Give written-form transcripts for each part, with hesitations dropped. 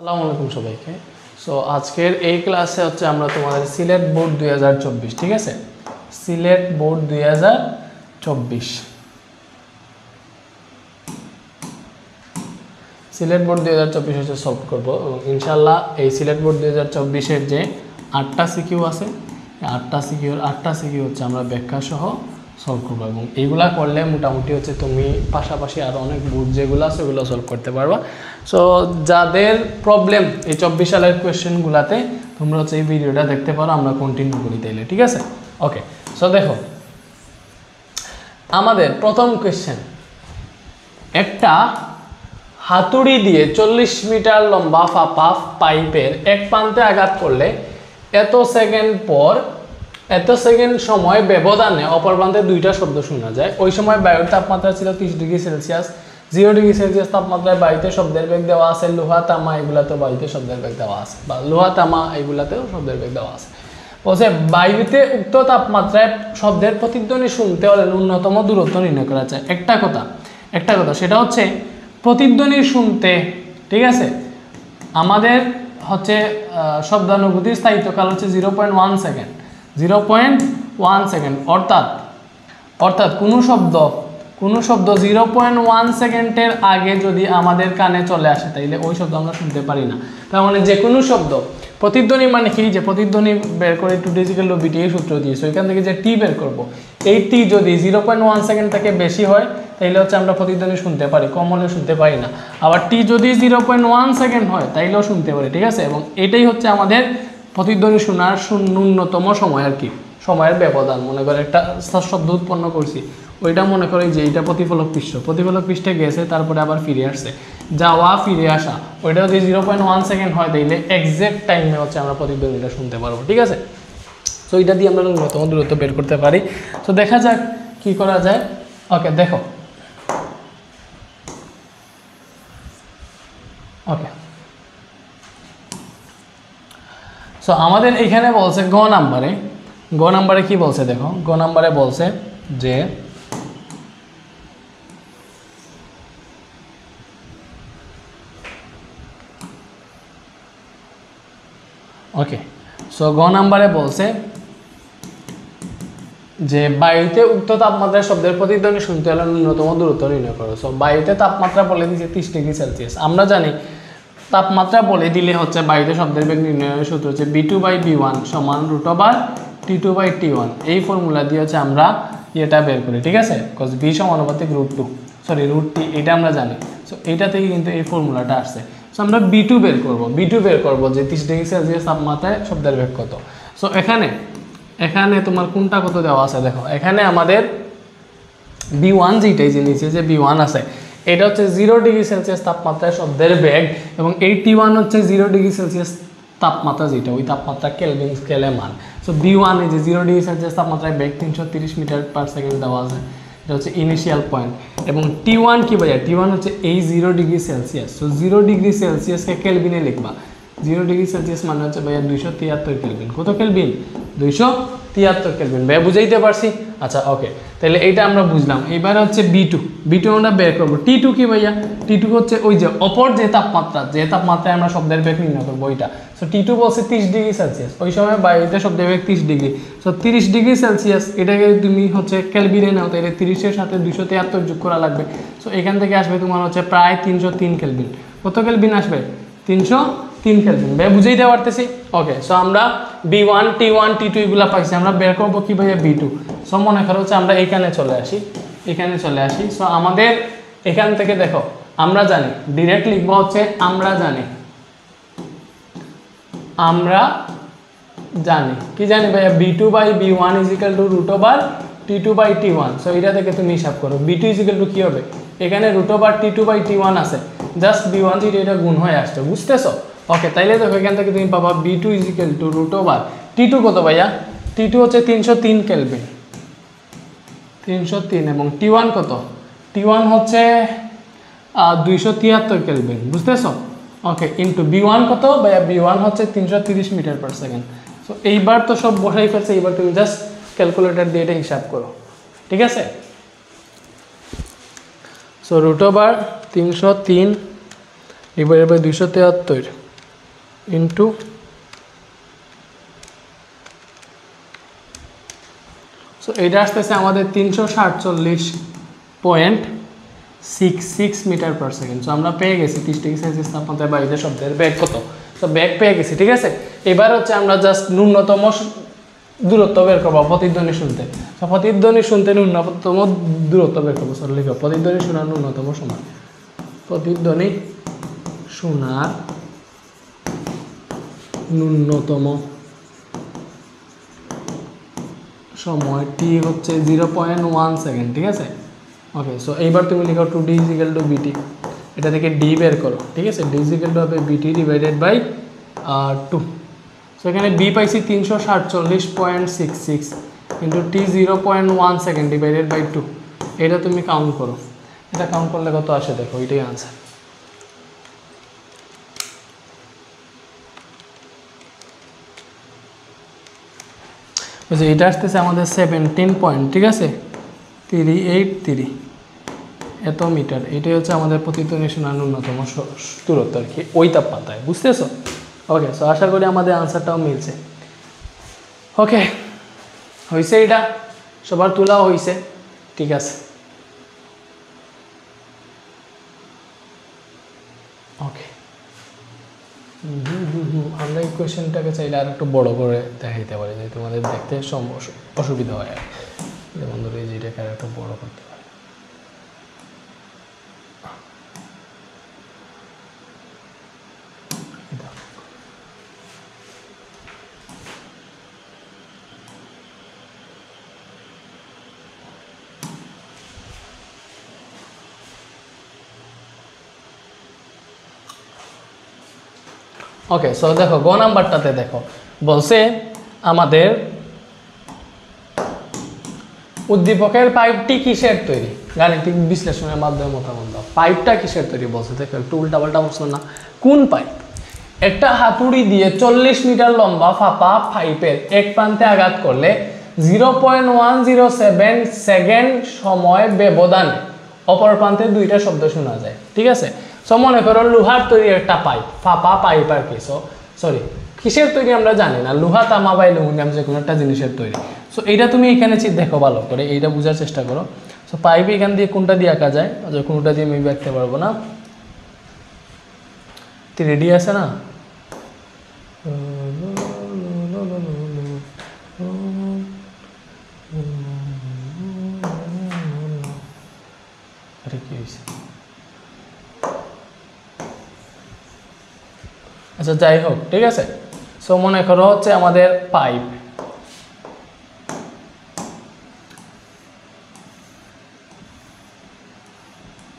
আসসালামু আলাইকুম সবাইকে। সো আজকের এই ক্লাসে হচ্ছে আমরা তোমাদের সিলেট বোর্ড 2024, ঠিক আছে, সিলেট বোর্ড 2024 সিলেট বোর্ড 2024 হচ্ছে সলভ করব এবং ইনশাআল্লাহ এই সিলেট বোর্ড 2024-এর যে 8টা সিকিউ আছে, 8টা সিকিউ হচ্ছে আমরা ব্যাখ্যা সহ সলভ করবো এবং এইগুলা করলে মোটামুটি হচ্ছে তুমি পাশাপাশি আরও অনেক বোর্ড যেগুলো আছে ওগুলো সলভ করতে পারবা। সো যাদের প্রবলেম এই 24 সালের কোয়েশ্চেনগুলোতে তোমরা হচ্ছে এই ভিডিওটা দেখতে পারো, আমরা কন্টিনিউ করি তাইলে, ঠিক আছে। ওকে, সো দেখো আমাদের প্রথম কোয়েশ্চেন, একটা হাতুড়ি দিয়ে 40 মিটার লম্বা ফাঁপা পাইপের এক প্রান্তে আঘাত করলে এত সেকেন্ড সময় ব্যবধানে অপর প্রান্তে দুইটা শব্দ শোনা যায়। ওই সময় বায়ুর তাপমাত্রা ছিল 30 ডিগ্রি সেলসিয়াস। 0 ডিগ্রি সেলসিয়াস তাপমাত্রায় বায়ুতে শব্দের বেগ দেওয়া আছে। লোহা তামা এগুলাতেও বায়ুতে শব্দের বেগ দেওয়া আছে, বা লোহা তামা এগুলাতেও শব্দের বেগ দেওয়া আছে। বলছে বায়ুতে উক্ত তাপমাত্রায় শব্দের প্রতিধ্বনি শুনতে হলে ন্যূনতম দূরত্ব নির্ণয় করা যায়। একটা কথা সেটা হচ্ছে প্রতিধ্বনি শুনতে, ঠিক আছে, আমাদের হচ্ছে শব্দানুভূতির স্থায়িত্বকাল হচ্ছে 0.1 সেকেন্ড। 0.1 সেকেন্ড অর্থাৎ কোনো শব্দ 0.1 সেকেন্ডের আগে যদি আমাদের কানে চলে আসে তাইলে ওই শব্দ আমরা শুনতে পারি না। তার মানে যে কোনো শব্দ প্রতিধ্বনি মানে কি, যে প্রতিধ্বনি বের করে 2D/BT সূত্র দিয়েছে, ওইখান থেকে যে টি বের করব, এই টি যদি 0.1 সেকেন্ড থেকে বেশি হয় তাইলে হচ্ছে আমরা প্রতিধ্বনি শুনতে পারি, কম হলে শুনতে পারি না। আবার টি যদি 0.1 সেকেন্ড হয় তাইলেও শুনতে পারি, ঠিক আছে। এবং এটাই হচ্ছে আমাদের প্রতিধ্বনি শোনার ন্যূনতম সময় আর কি, সময়ের ব্যবধান। মনে করে একটা শব্দ উৎপন্ন করছি, ওইটা মনে করে যে এইটা প্রতিফলক পৃষ্ঠে গেছে, তারপরে আবার ফিরে আসছে, যাওয়া ফিরে আসা, ওইটা যদি 0.1 সেকেন্ড হয় তাইলে এক্সাক্ট টাইমে হচ্ছে আমরা প্রতিধ্বনিটা শুনতে পারবো, ঠিক আছে। তো এটা দিয়ে আমরা ন্যূনতম দূরত্ব বের করতে পারি। তো দেখা যাক কি করা যায়। ওকে, দেখো, ওকে, সো আমাদের এখানে বলছে গ নাম্বারে কি বলছে দেখো, গ নাম্বারে বলছে যে ওকে, সো গ নাম্বারে বলছে যে বায়ুতে উক্ত তাপমাত্রায় শব্দের প্রতিধ্বনি শুনতে হলে ন্যূনতম দূরত্ব নির্ণয় করো। সো বায়ুতে তাপমাত্রা বলে দিয়েছে 30 ডিগ্রি সেলসিয়াস। আমরা জানি তাপমাত্রা বলে দিলে হচ্ছে বায়ুতে শব্দের বেগ নির্ণয়ের সূত্র হচ্ছে B2/B1 সমান √T2/T1। এই ফর্মুলা দিয়ে হচ্ছে আমরা এটা বের করি, ঠিক আছে, বিকজ B সমানুপাতিক √T, এটা আমরা জানি। সো এইটা থেকে কিন্তু এই ফর্মুলাটা আসছে। সো আমরা B2 বের করবো যে 30 ডিগ্রি সেলসিয়াস তাপমাত্রায় শব্দের বেগ কত। সো এখানে তোমার কোনটা কত দেওয়া আছে দেখো, এখানে আমাদের B1 যেটাই যে নিচে যে B1 আছে এটা হচ্ছে 0 ডিগ্রি সেলসিয়াস তাপমাত্রায় শব্দের বেগ, এবং এই T1 হচ্ছে 0 ডিগ্রি সেলসিয়াস তাপমাত্রা, যেটা ওই তাপমাত্রা কেলভিন স্কেলে মান। সো B1 এই যে 0 ডিগ্রি সেলসিয়াস তাপমাত্রায় বেগ 330 মিটার পার সেকেন্ড দেওয়া আছে, এটা হচ্ছে ইনিশিয়াল পয়েন্ট। এবং T1 কি ভাইয়া, T1 হচ্ছে এই 0 ডিগ্রি সেলসিয়াস। সো 0 ডিগ্রি সেলসিয়াসকে কেলভিনে লিখবা। 0 ডিগ্রি সেলসিয়াস মানে হচ্ছে ভাইয়া 273 কেলভিন। কত কেলভিন? 273 কেলভিন। ভাইয়া বুঝাইতে পারছি? আচ্ছা, ওকে, তাহলে এইটা আমরা বুঝলাম। এবার হচ্ছে B2 আমরা বের করবো। T2 কি ভাইয়া? T2 হচ্ছে ওই যে অপর যে তাপমাত্রায় আমরা শব্দের বেগ নির্ণয় করবো ওইটা। সো T2 বলছে 30 ডিগ্রি সেলসিয়াস, ওই সময় বায়ুতে শব্দের বেগ 30 ডিগ্রি। সো 30 ডিগ্রি সেলসিয়াস এটাকে তুমি হচ্ছে কেলভিনে নাও, তাহলে 30-এর সাথে 273 যোগ করা লাগবে। সো এখান থেকে আসবে তোমার হচ্ছে প্রায় 303 কেলভিন। কত কেলভিন আসবে? 303 কেলভিন। ভাই বুঝাইতে পারতেছি? ওকে, সো আমরা B1, T1, T2 এগুলো পাইছি, আমরা বের করবো কি ভাইয়া? B2। সো মনে করো হচ্ছে আমরা এখানে চলে আসি। সো আমাদের এখান থেকে দেখো, আমরা জানি ডিরেক্ট লিখবো হচ্ছে আমরা জানি কি জানি ভাইয়া? B2/B1 √T2/T1। সো এটা থেকে তুমি হিসাব করো B2 কি হবে, এখানে √T2/T1 আছে, জাস্ট B1 থেকে এটা গুণ হয়ে আসছে, বুঝতেছো? ওকে, তাইলে দেখো এখান থেকে তুমি পাবা B2 √T2 কত ভাইয়া? T2 হচ্ছে 303 কেলভিন, 303। এবং T1 কত? T1 হচ্ছে 273 কেলভিন, বুঝতেছো? ওকে, ইন্টু B1 কত ভাইয়া? B1 হচ্ছে 330 মিটার পার সেকেন্ড। সো এইবার তো সব বসাই ফেলছে, এইবার তুমি জাস্ট ক্যালকুলেটর দিয়ে এটা হিসাব করো, ঠিক আছে। So √303 divided by 273 into so এটা আসতেছে আমাদের 347.66 মিটার পার সেকেন্ড। সো আমরা পেয়ে গেছি 30 ডিগ্রি সেলসিয়াস তাপমাত্রায় বায়ুতে শব্দের বেগ কত। তো বেগ পেয়ে গেছি, ঠিক আছে। এবার হচ্ছে আমরা জাস্ট ন্যূনতম দূরত্ব বের করবো প্রতিধ্বনি শুনতে। তো প্রতিধ্বনি শুনতে ন্যূনতম দূরত্ব বের করবো। সরি লিখো প্রতিধ্বনি শোনার ন্যূনতম সময়। প্রতিধ্বনি শোনার ন্যূনতম সময় টি হচ্ছে 0.1 সেকেন্ড, ঠিক আছে। ওকে, সো এইবার তুমি লিখো 2D = BT। এটা থেকে ডি বের করো, ঠিক আছে। ডি = হবে BT ডিভাইডেড বাই 2। সো এখানে বি পাইছি 347.66 into T 0.1 second divided by 2। এটা তুমি কাউন্ট করো, এটা কাউন্ট করলে কত আসে দেখো, এটাই আনসার। এটা আসতেছে আমাদের 17 পয়েন্ট, ঠিক আছে, 383 এত মিটার। এটাই হচ্ছে আমাদের প্রতিধ্বনি শোনার ন্যূনতম দূরত্ব আর কি ওই তাপমাত্রায়, বুঝতেছো। ওকে, সো আশা করি আমাদের আনসারটাও মিলছে। ওকে, হয়েছে, এটা সবার তোলাও হয়েছে, ঠিক আছে। ওকে, আমরা এই কোয়েশ্চেনটাকে চাইলে আর একটু বড় করে দেখাইতে পারি, যে তোমাদের দেখতে অসুবিধা হয়। যেমন ধরো এই যেটাকে আর একটু বড় করতে পারি। ওকে, সো দেখো গ নাম্বারটাতে দেখো বলছে আমাদের উদ্দীপকের পাইপটি কিসের তৈরি, গাণিতিক বিশ্লেষণের মাধ্যমে মতামত দাও। পাইপটা কিসের তৈরি বলছে, দেখো একটু উল্টাপাল্টা বলছো না। কোন পাইপ? একটা হাতুড়ি দিয়ে 40 মিটার লম্বা ফাঁপা পাইপের এক প্রান্তে আঘাত করলে 0.107 সেকেন্ড সময় ব্যবধানে অপর প্রান্তে দুইটা শব্দ শোনা যায়, ঠিক আছে। সো মনে করো লোহার তৈরি একটা পাইপ, ফাঁপা পাইপ আর কি। সরি কিসের তৈরি আমরা জানি না, লোহা, তামা বা অ্যালুমিনিয়াম যে কোনো একটা জিনিসের তৈরি। সো এইটা তুমি এখানে দেখো ভালো করে, এইটা বোঝার চেষ্টা করো। সো পাইপ এখান দিয়ে কোনটা দিয়ে আঁকা যায়, কোনটা দিয়ে আমি আঁকতে পারবো না। 3D আছে না, কি হয়েছে? আচ্ছা যাই হোক, ঠিক আছে। সো মনে করো হচ্ছে আমাদের পাইপ,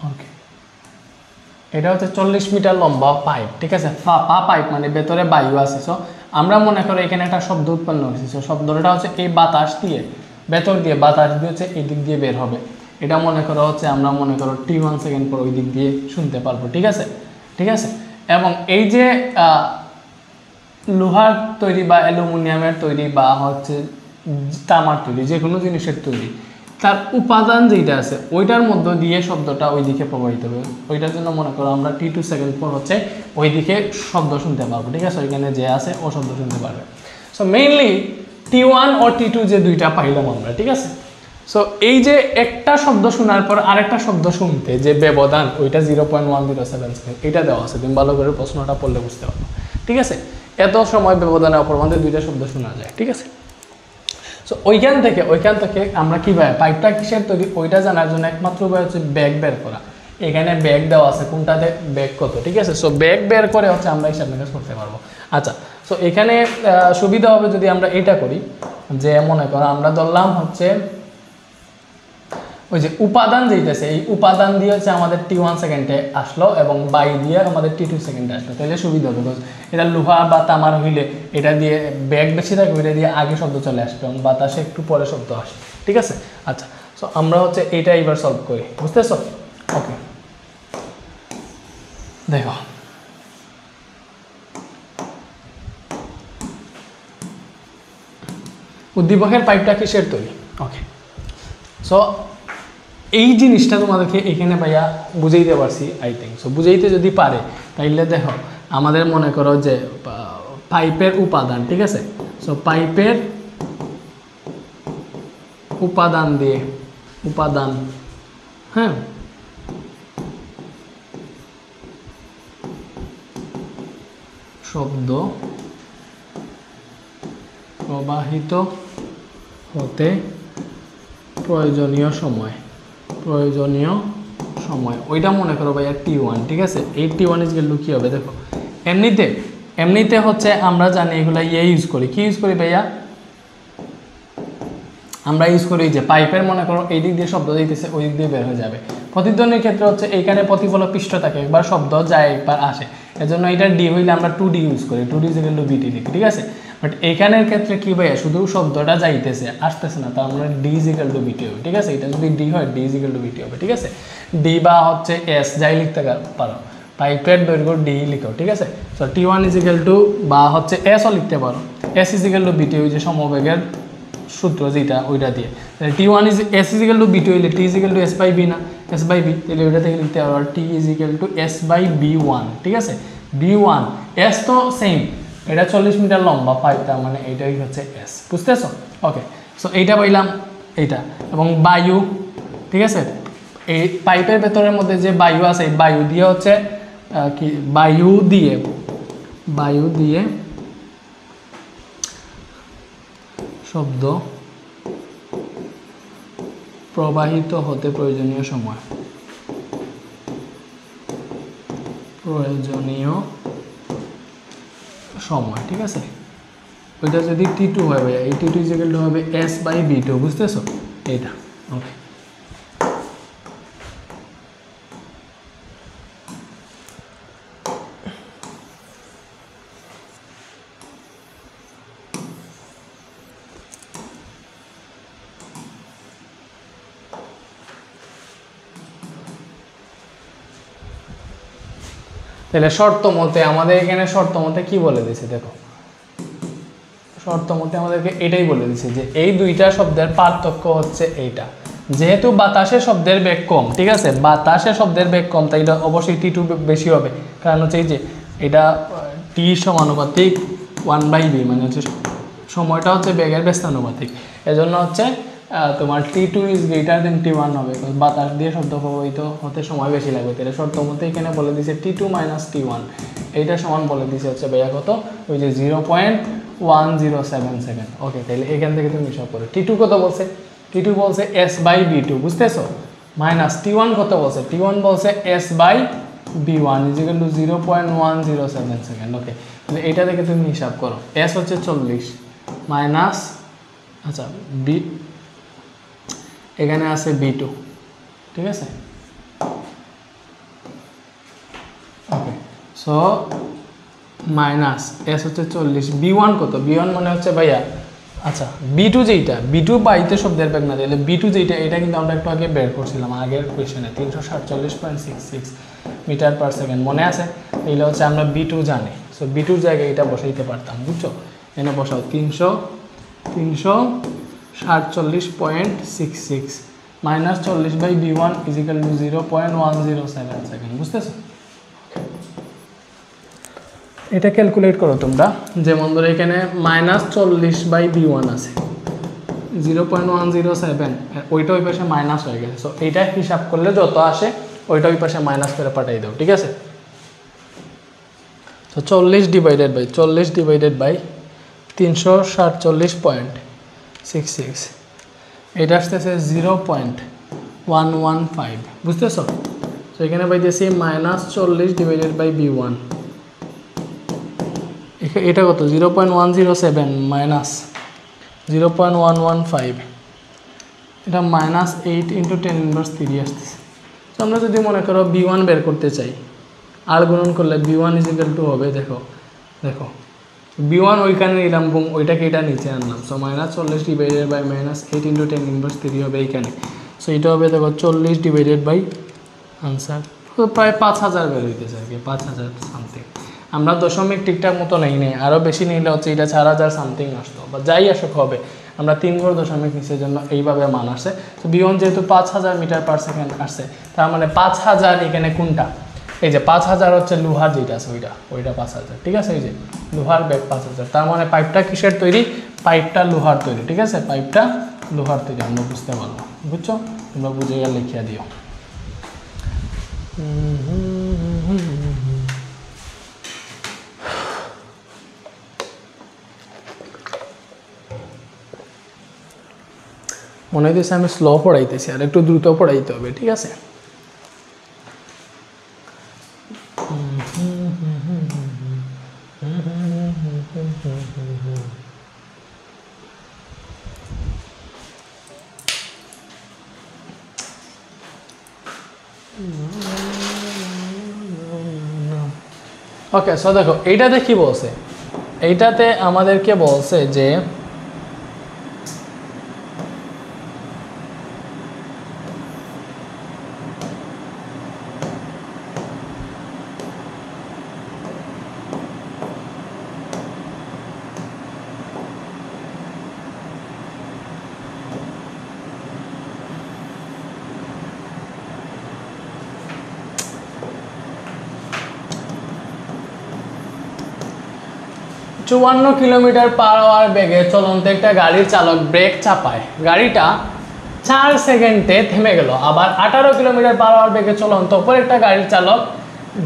ওকে, এটা হচ্ছে 40 মিটার লম্বা পাইপ, ঠিক আছে। ফাঁপা পাইপ মানে ভেতরে বায়ু আছে। সো আমরা মনে করো এখানে একটা শব্দ উৎপন্ন হয়েছে। সো শব্দটা হচ্ছে এই বাতাস দিয়ে, ভেতর দিয়ে বাতাস দিয়ে হচ্ছে এই দিক দিয়ে বের হবে। এটা মনে করো হচ্ছে আমরা মনে করো t1 সেকেন্ড পর ওই দিক দিয়ে শুনতে পারবো, ঠিক আছে, ঠিক আছে। এবং এই যে লোহার তৈরি বা অ্যালুমিনিয়ামের তৈরি বা হচ্ছে তামার তৈরি, যে কোনো জিনিসের তৈরি, তার উপাদান যেটা আছে ওইটার মধ্য দিয়ে শব্দটা ওই দিকে প্রবাহিত হবে। ওইটার জন্য মনে করো আমরা t2 সেকেন্ড পর হচ্ছে ওই দিকে শব্দ শুনতে পারবো, ঠিক আছে। ওইখানে যে আছে ও শব্দ শুনতে পারবে। সো মেইনলি t1 ও t2 যে দুইটা পাইলাম আমরা, ঠিক আছে। সো এই যে একটা শব্দ শোনার পর আরেকটা শব্দ শুনতে যে ব্যবধান, ওইটা 0.107 সেকেন্ড, এটা দেওয়া আছে। তুমি ভালো করে প্রশ্নটা পড়লে বুঝতে পারবে, ঠিক আছে। এত সময় ব্যবধানে অপর প্রান্তে দুইটা শব্দ শোনা যায়, ঠিক আছে। সো ওইখান থেকে আমরা কীভাবে পাইপটা কিসের তৈরি ওইটা জানার জন্য একমাত্র উপায় হচ্ছে বেগ বের করা। এখানে বেগ দেওয়া আছে, কোনটাতে বেগ কত, ঠিক আছে। সো বেগ বের করে হচ্ছে আমরা হিসাব নিকাশ করতে পারবো। আচ্ছা, সো এখানে সুবিধা হবে যদি আমরা এটা করি, যে মনে করো আমরা ধরলাম হচ্ছে ওই যে উপাদান যেইটাছে, এই উপাদান দিয়ে হচ্ছে আমাদের t1 সেকেন্ডে আসলো এবং বাই দিয়ে আমাদের t2 সেকেন্ডে আসলো, তাহলে সুবিধা হবে। বিকজ এটা লোহা বা তামার হইলে এটা দিয়ে বেগ বেশি থাকবে, এটা দিয়ে আগে শব্দ চলে আসবে এবং বাতাসে একটু পরে শব্দ আসে, ঠিক আছে। আচ্ছা, সো আমরা হচ্ছে এইটা এবার সলভ করি, বুঝতেছো? ওকে, দেখো উদ্দীপকের পাইপটা কিসের তৈরি। ওকে, সো এই জিনিসটা তোমাদেরকে এখানে ভাইয়া বুঝাইতে পারছি আই থিঙ্ক। সো বুঝাইতে যদি পারে তাইলে দেখো আমাদের মনে করো যে পাইপের উপাদান, ঠিক আছে। সো পাইপের উপাদান দিয়ে উপাদান, হ্যাঁ, শব্দ প্রবাহিত হতে প্রয়োজনীয় সময় ওইটা মনে করো ভাইয়া T1, ঠিক আছে। এই T1 কি হবে দেখো, এমনিতে হচ্ছে আমরা জানি এগুলা ইউজ করি, কি ইউজ করি ভাইয়া, আমরা ইউজ করি যে পাইপের মনে করো এই দিক দিয়ে শব্দ দিতেছে, ওই দিক দিয়ে বের হয়ে যাবে। প্রতিধ্বনির ক্ষেত্রে হচ্ছে এইখানে প্রতিফলক পৃষ্ঠ থাকে, একবার শব্দ যায় একবার আসে, এজন্য এটা ডি হইলে আমরা 2D ইউজ করি, 2D = BT লিখি, ঠিক আছে। বাট এইখানের ক্ষেত্রে কি ভাইয়া, শুধু শব্দটা যাইতেছে আসতেছে না, তো আমরা D = BT হবে, ঠিক আছে। এটা যদি D হয় D = BT হবে, ঠিক আছে। ডি বা হচ্ছে এস যাই লিখতে পারো, পাইপের দৈর্ঘ্য D লিখো, ঠিক আছে। সো T1 বা হচ্ছে এসও লিখতে পারো, S = BT, ওই যে সমবেগের সূত্র যেটা ওইটা দিয়ে। T1 S = BT হইলে T = S/B না, S/B, তাহলে ওইটা থেকে লিখতে পারো T = S/B1, ঠিক আছে। B1 S তো সেম, এটা 40 মিটার লম্বা পাইপ, তার মানে এইটাই হচ্ছে S, বুঝতেছো? ওকে, সো এইটা পাইলাম এইটা। এবং বায়ু, ঠিক আছে, এই পাইপের ভেতরের মধ্যে যে বায়ু আছে, এই বায়ু দিয়ে হচ্ছে কি, বায়ু দিয়ে শব্দ প্রবাহিত হতে প্রয়োজনীয় সময়, ঠিক আছে। ওইটা যদি T2 হয় ভাইয়া, এই T2 হবে S/B2, বুঝতেছো? এইটা ওকে। তাহলে শর্ত মতে আমাদের এখানে কি বলে দিয়েছে দেখো, শর্ত মতে আমাদেরকে এটাই বলে দিয়েছে যে এই দুইটা শব্দের পার্থক্য হচ্ছে এইটা, যেহেতু বাতাসের শব্দের বেগ কম, ঠিক আছে, বাতাসের শব্দের বেগ কম, তাই এটা অবশ্যই T2 বেশি হবে, কারণ হচ্ছে এই যে এটা T সমানুপাতিক 1/b, মানে হচ্ছে সময়টা হচ্ছে বেগের ব্যস্তানুপাতিক, এজন্য হচ্ছে তোমার T2 > T1 হবে, বাতাস দিয়ে শব্দ প্রবাহিত হতে সময় বেশি লাগবে। তাহলে শর্ত মতে এখানে বলে দিয়েছে T2 - T1, এইটা সমান বলে দিয়েছে হচ্ছে ভাইয়া কত, ওই যে 0.107 সেকেন্ড। ওকে, তাহলে এখান থেকে তুমি হিসাব করো T2 কত বলছে, T2 বলছে S/B2, বুঝতেছো, মাইনাস T1 কত বলছে, T1 বলছে S/B1 = 0.107 সেকেন্ড। ওকে, তাহলে এটা থেকে তুমি হিসাব করো, S হচ্ছে 40 মাইনাস, আচ্ছা বি এখানে আছে B2, ঠিক আছে। ওকে, সো মাইনাস S হচ্ছে 40, B1 কত, B1 মানে হচ্ছে ভাইয়া, আচ্ছা B2 যেইটা, B2 বাইতে শব্দের বেগ না দিলে B2 যেইটা, এটা কিন্তু আমরা একটু আগে বের করছিলাম আগের কোয়েশ্চেনে, 347.66 মিটার/সেকেন্ড, মনে আছে? এইটা হচ্ছে আমরা B2 জানি, সো B2 জায়গায় এটা বসাইতে পারতাম, বুঝছো? এনে বসাও 347.66 মাইনাস 40/B1 = 0.107 সেকেন্ড, বুঝতেছো? এটা ক্যালকুলেট করো তোমরা, যেমন ধরো এখানে -40/B1 আছে 0.107, ওইটা ওই পাশে মাইনাস হয়ে গেছে, সো এইটা হিসাব করলে যত আসে ওইটা ওই পাশে মাইনাস করে পাঠিয়ে দাও, ঠিক আছে। তো 40 ডিভাইডেড বাই 347.66, এটা আসতেছে 0.115, বুঝতেছো? তো এখানে পাইতেছি -40/B1, এটা কত, 0.107 মাইনাস 0.115, এটা -8 × 10⁻³ আসতেছে। তো আমরা যদি মনে করো B1 বের করতে চাই, আর গুণন করলে B1 = হবে, দেখো B1 ওইখানে নিলাম, ওইটাকে এটা নিচে আনলাম, সো -40 ডিভাইডেড বাই -8 × 10⁻³ হবে এইখানে, সো এটা হবে দেখো 40 ডিভাইডেড বাই আনসার প্রায় 5000 বের হইতেছে আর কি, 5000 সামথিং। আমরা দশমিক ঠিকঠাক মতো নেই, আরও বেশি নিলে হচ্ছে এটা 4000 সামথিং আসতো, বা যাই আসুক হবে, আমরা 3 ঘর দশমিক নিচের জন্য এইভাবে মান আসছে। তো B1 যেহেতু 5000 মিটার/সেকেন্ড আসছে, তার মানে 5000 এখানে কোনটা, এই যে 5000 হচ্ছে লোহার যেটা আছে ওইটা 5000, ঠিক আছে। এই যে লোহার ব্যাগ 5000, তার মানে পাইপটা কিসের তৈরি? পাইপটা লোহার তৈরি, ঠিক আছে। পাইপটা লোহার তৈরি, আমরা বুঝতে পারবো, বুঝছো? তোমরা বুঝে গেলে লিখিয়া দিও। মনে হইতেছে আমি স্লো পড়াইতেছি, আর একটু দ্রুত পড়াইতে হবে, ঠিক আছে। ওকে, সো দেখো এইটাতে কি বলছে, এইটাতে আমাদেরকে বলছে যে 54 কিলোমিটার পার আওয়ার বেগে চলন্ত একটা গাড়ির চালক ব্রেক চাপায়, গাড়িটা 4 সেকেন্ডে থেমে গেল। আবার 18 কিলোমিটার পার আওয়ার বেগে চলন্ত অপর একটা গাড়ির চালক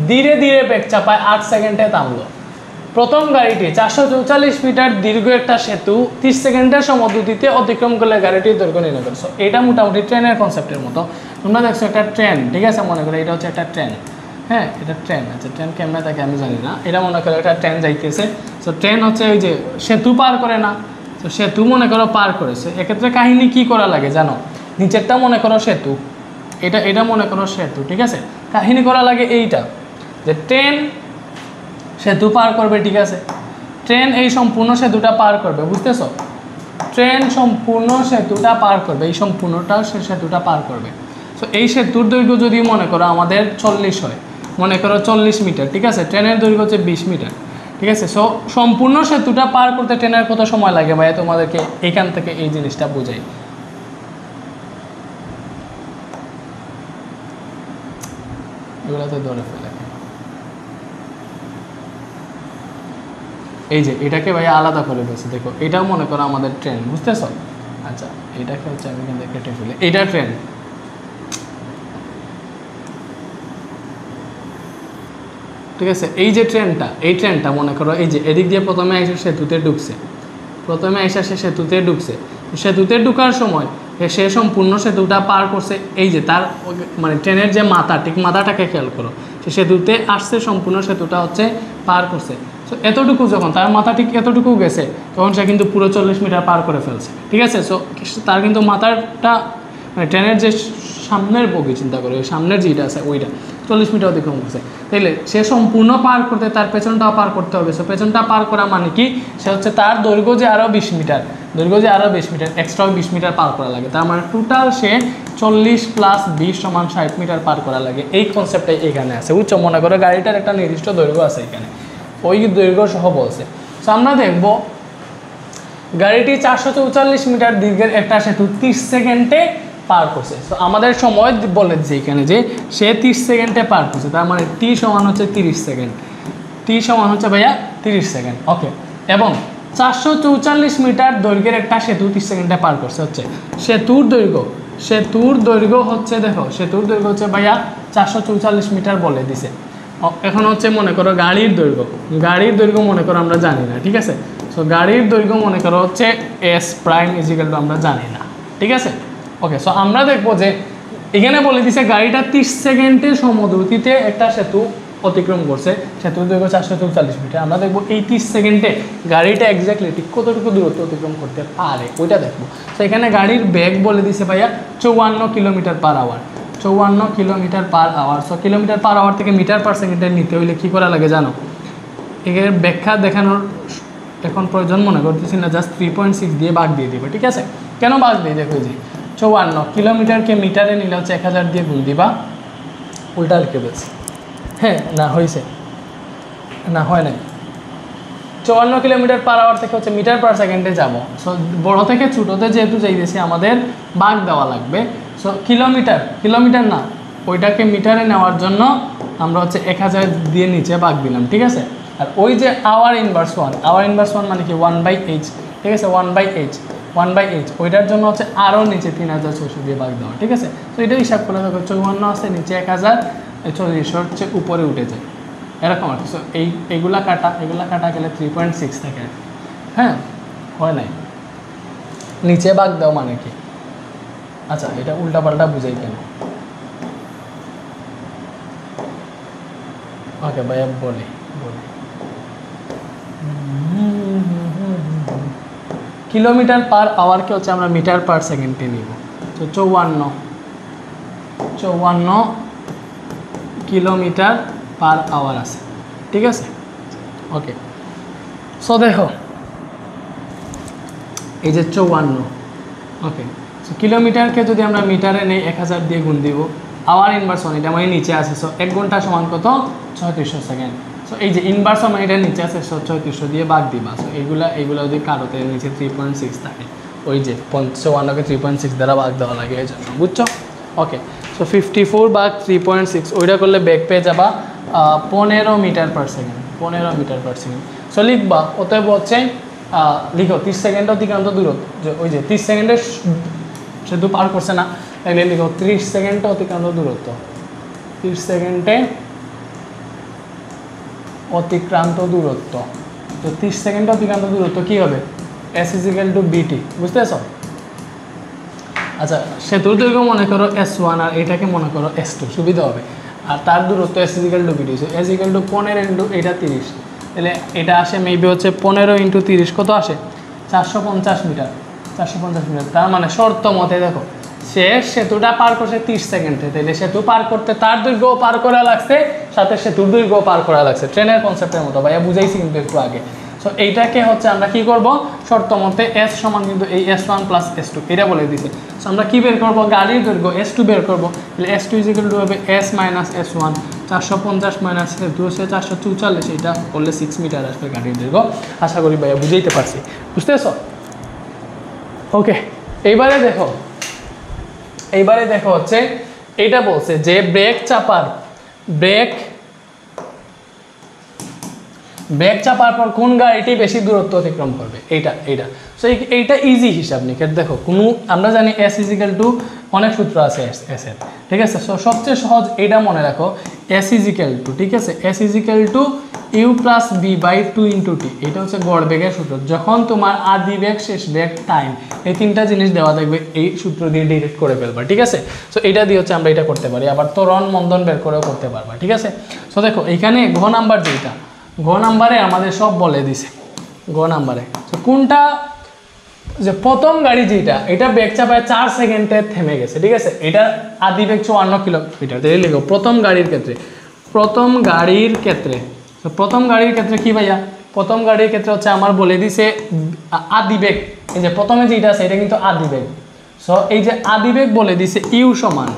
ধীরে ধীরে ব্রেক চাপায় 8 সেকেন্ডে থামলো। প্রথম গাড়িটি 444 মিটার দীর্ঘ একটা সেতু 30 সেকেন্ডের সমদ্রুতিতে অতিক্রম করলে গাড়িটির দৈর্ঘ্য নির্ণয় করছো। এটা মোটামুটি ট্রেনের কনসেপ্টের মতো। তোমরা দেখছো একটা ট্রেন, ঠিক আছে, মনে করো এটা হচ্ছে একটা ট্রেন, হ্যাঁ এটা ট্রেন। আচ্ছা ট্রেন কেমনে থাকে আমি জানি না, এটা মনে করো একটা ট্রেন যাইতেছে। তো ট্রেন হচ্ছে ওই যে সেতু পার করে না, তো সেতু মনে করো পার করেছে। এক্ষেত্রে কাহিনী কি করা লাগে জানো? নিচেরটা মনে করো সেতু, এটা মনে করো সেতু, ঠিক আছে। কাহিনী করা লাগে এইটা যে ট্রেন সেতু পার করবে, ঠিক আছে। ট্রেন এই সম্পূর্ণ সেতুটা পার করবে, বুঝতেছ? ট্রেন সম্পূর্ণ সেতুটা পার করবে, এই সম্পূর্ণটা সেতুটা পার করবে। তো এই সেতুর দৈর্ঘ্য যদি মনে করো আমাদের 40 হয়, মনে করো 40 মিটার, ঠিক আছে। ট্রেনের দৈর্ঘ্য হচ্ছে 20 মিটার, ঠিক আছে। সো সম্পূর্ণ সেতুটা পার করতে ট্রেনের কত সময় লাগে ভাইয়া? তোমাদেরকে এইখান থেকে এই জিনিসটা বোঝাই। এগুলোতে ধরে ফেলে, এই যে এটাকে ভাইয়া আলাদা করে দিয়েছে। দেখো এটাও মনে করো আমাদের ট্রেন, বুঝতেছ? আচ্ছা এটাকে হচ্ছে আমি এখান থেকে কেটে ফেলি, এইটা ট্রেন, ঠিক আছে। এই যে ট্রেনটা, এই ট্রেনটা মনে করো এই যে এদিক দিয়ে প্রথমে এসে সেতুতে ঢুকছে, সে সেতুতে ঢুকছে। সেতুতে ঢুকার সময় সে সম্পূর্ণ সেতুটা পার করছে। এই যে তার মানে ট্রেনের যে মাথা, ঠিক মাথাটাকে খেয়াল করো, সে সেতুতে আসছে, সম্পূর্ণ সেতুটা হচ্ছে পার করছে। সো এতটুকু যখন তার মাথা ঠিক এতটুকু গেছে, তখন সে কিন্তু পুরো 40 মিটার পার করে ফেলছে, ঠিক আছে। সো তার কিন্তু মাথাটা মানে ট্রেনের যে সামনের বগি, চিন্তা করে সামনের যেটা আছে ওইটা 40 মিটার অতিক্রম করছে, তাইলে সে সম্পূর্ণ পার করতে তার পেছনটাও পার করতে হবে। সো পেছনটা পার করা মানে কি? সে হচ্ছে তার দৈর্ঘ্য যে আরও 20 মিটার, এক্সট্রা 20 মিটার পার করা লাগে। তার মানে টোটাল সে 40 + 20 = 60 মিটার পার করা লাগে। এই কনসেপ্টটাই এখানে আছে, বুঝছো? মনে করো গাড়িটার একটা নির্দিষ্ট দৈর্ঘ্য আছে এখানে, ওই দৈর্ঘ্য সহ বলছে। সো আমরা দেখবো গাড়িটি 444 মিটার দীর্ঘের একটা সেতু 30 সেকেন্ডে পার করছে। তো আমাদের সময় বলে দিচ্ছে এখানে যে সে 30 সেকেন্ডে পার করছে, তার মানে টি সমান হচ্ছে 30 সেকেন্ড, টি সমান হচ্ছে ভাইয়া 30 সেকেন্ড, ওকে। এবং 444 মিটার দৈর্ঘ্যের একটা সেতু 30 সেকেন্ডে পার করছে, হচ্ছে সেতুর দৈর্ঘ্য হচ্ছে, দেখো সেতুর দৈর্ঘ্য হচ্ছে ভাইয়া 444 মিটার বলে দিছে। এখন হচ্ছে মনে করো গাড়ির দৈর্ঘ্য মনে করো আমরা জানি না, ঠিক আছে। সো গাড়ির দৈর্ঘ্য মনে করো হচ্ছে S' = আমরা জানি না, ঠিক আছে, ওকে। সো আমরা দেখবো যে এখানে বলে দিছে গাড়িটা 30 সেকেন্ডে সমদ্রুতিতে একটা সেতু অতিক্রম করছে, সেতুর দৈর্ঘ্য 444 মিটার। আমরা দেখবো এই 30 সেকেন্ডে গাড়িটা এক্স্যাক্টলি ঠিক কতটুকু দূরত্ব অতিক্রম করতে পারে, ওইটা দেখবো। তো এখানে গাড়ির বেগ বলে দিছে ভাইয়া 54 kilometre per hour, 54 kilometre per hour. So kilometre per hour থেকে মিটার পার সেকেন্ডে নিতে হইলে কী করা লাগে জানো? এর ব্যাখ্যা দেখানোর এখন প্রয়োজন মনে করতেছি না, জাস্ট 3.6 দিয়ে ভাগ দিয়ে দিবে, ঠিক আছে। কেন ভাগ দিয়ে দেখো, যে 54 কিলোমিটারকে মিটারে নিলে হচ্ছে 1000 দিয়ে গুণ দিবা, উল্টা লিখে বলছি, হ্যাঁ না হয়েছে না, হয় নাই। 54 কিলোমিটার পার আওয়ার থেকে হচ্ছে মিটার পার সেকেন্ডে যাবো। সো বড় থেকে ছোটোতে যেহেতু যাইতেছি আমাদের ভাগ দেওয়া লাগবে। সো কিলোমিটার না, ওইটাকে মিটারে নেওয়ার জন্য আমরা হচ্ছে 1000 দিয়ে নিচে ভাগ দিলাম, ঠিক আছে। আর ওই যে আওয়ার ইনভার্স ওয়ান মানে কি 1/h, ঠিক আছে, 1/h ওইটার জন্য হচ্ছে আরও নিচে 3600 দিয়ে ভাগ দেওয়া, ঠিক আছে। তো এটা হিসাব করে দেখো 54 আছে নিচে 1000, 3400 হচ্ছে উপরে উঠে যায় এরকম আর কি। সো এইগুলা কাটা গেলে 3.6 থাকে, হ্যাঁ হয় নাই, নিচে ভাগ দাও মানে কি। আচ্ছা এটা উল্টাপাল্টা বুঝাই কেন, ওকে ভাইয়া বলি কিলোমিটার পার আওয়ারকে হচ্ছে আমরা মিটার পার সেকেন্ডে নিব। তো 54 কিলোমিটার পার আওয়ার আছে, ঠিক আছে, ওকে। সো দেখো এই যে 54, ওকে। সো কিলোমিটারকে যদি আমরা মিটারে নেই 1000 দিয়ে গুণ দিব, আওয়ার ইনভার্স ওয়ান এটা মানে নিচে আছে, সো 1 ঘন্টা সমান কত 3600 সেকেন্ড। সো এই যে ইনভার্স ওয়ান এটা নিচে আছে, সো 3600 দিয়ে ভাগ দিবা। সো এইগুলা যদি কারোতে নিচে 3.6 থাকে, ওই যে 54কে 3.6 দ্বারা ভাগ দেওয়া লাগে এই জন্য, বুঝছো, ওকে। সো 54 ভাগ 3.6 ওইটা করলে বেগ পেয়ে যাবা 15 metre per second, 15 metre per second. So লিখবা অতএব হচ্ছে লিখো 30 সেকেন্ড অতিক্রান্ত দূরত্ব, যে ওই যে 30 সেকেন্ডে সেতু পার করছে না, তাহলে লিখো 30 সেকেন্ড অতিক্রান্ত দূরত্ব, 30 সেকেন্ডে অতিক্রান্ত দূরত্ব। তো 30 সেকেন্ড অতিক্রান্ত দূরত্ব কী হবে, S = BT, বুঝতে পারছো। আচ্ছা সেতুর দৈর্ঘ্য মনে করো S1 আর এটাকে মনে করো S2, সুবিধা হবে। আর তার দূরত্ব S = BT, S = 15 ইন্টু এটা 30, তাহলে এটা আসে মেবি হচ্ছে 15 ইন্টু 30 কত আসে 450 মিটার, 450 মিটার। তার মানে শর্ত মতে দেখো সে সেতুটা পার করছে 30 সেকেন্ডে, তাহলে সেতু পার করতে তার দৈর্ঘ্য পার করা লাগছে, সাথে সেতুর দৈর্ঘ্য পার করা লাগছে, ট্রেনের কনসেপ্টের মতো, ভাইয়া বুঝাইছি কিন্তু একটু আগে। সো এইটাকে হচ্ছে আমরা কি করব, শর্ত মতে S সমান কিন্তু এই S1 প্লাস S2 এটা বলে দিছে। সো আমরা কি বের করব, গাড়ির দৈর্ঘ্য S2 বের করব, তাহলে S2 = হবে S মাইনাস S1, 450 মাইনাস সেতু হচ্ছে 444, এটা করলে 6 মিটার আসবে গাড়ির দৈর্ঘ্য। আশা করি ভাইয়া বুঝাইতে পারছি, বুঝতে পারছো, ওকে। এইবারে দেখো হচ্ছে এইটা বলছে যে ব্রেক চাপার পর কোন গাড়িটি বেশি দূরত্ব অতিক্রম করবে, এইটা। সো এইটা ইজি হিসাব নিকেট। দেখো আমরা জানি S = অনেক সূত্র আছে S এর, ঠিক আছে। সো সবচেয়ে সহজ এইটা মনে রাখো, S = ঠিক আছে, S = U + V/2 × T, এটা হচ্ছে গড় বেগের সূত্র। যখন তোমার আদি বেগ, শেষ বেগ, টাইম, এই তিনটা জিনিস দেওয়া থাকবে, এই সূত্র দিয়ে ডিরেক্ট করে ফেলবা, ঠিক আছে। সো এটা দিয়ে হচ্ছে আমরা এটা করতে পারি, আবার ত্বরণ মন্দন বের করেও করতে পারবা, ঠিক আছে। সো দেখো এইখানে ঘ নাম্বার যেটা, ঘ নাম্বারে আমাদের সব বলে দিছে, ঘ নাম্বারে। তো কোনটা যে প্রথম গাড়ি যেটা, এটা বেগ চাপায় 4 সেকেন্ডে থেমে গেছে, ঠিক আছে। এটা আদি বেগ 54 কিলোমিটার, তাহলে লিখো প্রথম গাড়ির ক্ষেত্রে কি ভাইয়া, প্রথম গাড়ির ক্ষেত্রে হচ্ছে আমার বলে দিছে আদি বেগ, এই যে প্রথমে যেটা আছে এটা কিন্তু আদি বেগ। সো এই যে আদি বেগ বলে দিছে ইউ সমান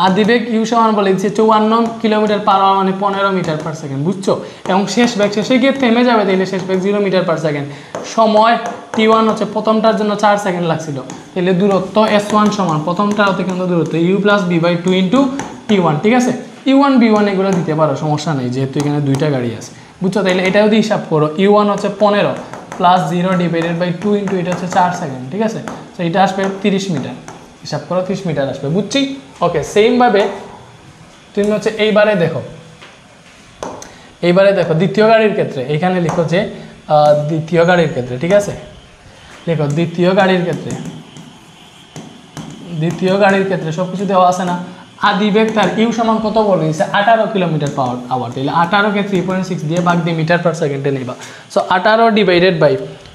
আদিবেগ ইউ সমান বলে দিচ্ছে 54 কিলোমিটার পার আওয়ার মানে 15 মিটার পার সেকেন্ড, বুঝছো। এবং শেষ বেগ শেষে গিয়ে থেমে যাবে, তাহলে শেষ বেগ 0 মিটার পার সেকেন্ড। সময় t1 হচ্ছে প্রথমটার জন্য 4 সেকেন্ড লাগছিল, তাহলে দূরত্ব S1 সমান প্রথমটার অতিক্রান্ত দূরত্ব U + V/2 × t1, ঠিক আছে। U1 B1 এগুলো দিতে পারো, সমস্যা নেই, যেহেতু এখানে দুইটা গাড়ি আছে, বুঝছো। তাহলে এটা যদি হিসাব করো, U1 হচ্ছে 15 + 0/2 × এটা হচ্ছে 4 সেকেন্ড, ঠিক আছে। তো এটা আসবে 30 মিটার, হিসাব করো 30 মিটার আসবে, বুঝছি, ওকে। সেমভাবে তুমি হচ্ছে এইবারে দেখো দ্বিতীয় গাড়ির ক্ষেত্রে, এখানে লিখো যে দ্বিতীয় গাড়ির ক্ষেত্রে, ঠিক আছে। লিখো দ্বিতীয় গাড়ির ক্ষেত্রে সব কিছু দেওয়া আছে না। আদি বেগ তার ইউ সমান কত বলে দিচ্ছে 18 কিলোমিটার পার আওয়ার, তাহলে 18কে 3.6 দিয়ে ভাগ দিয়ে মিটার পার সেকেন্ডে নেবা। সো 18 /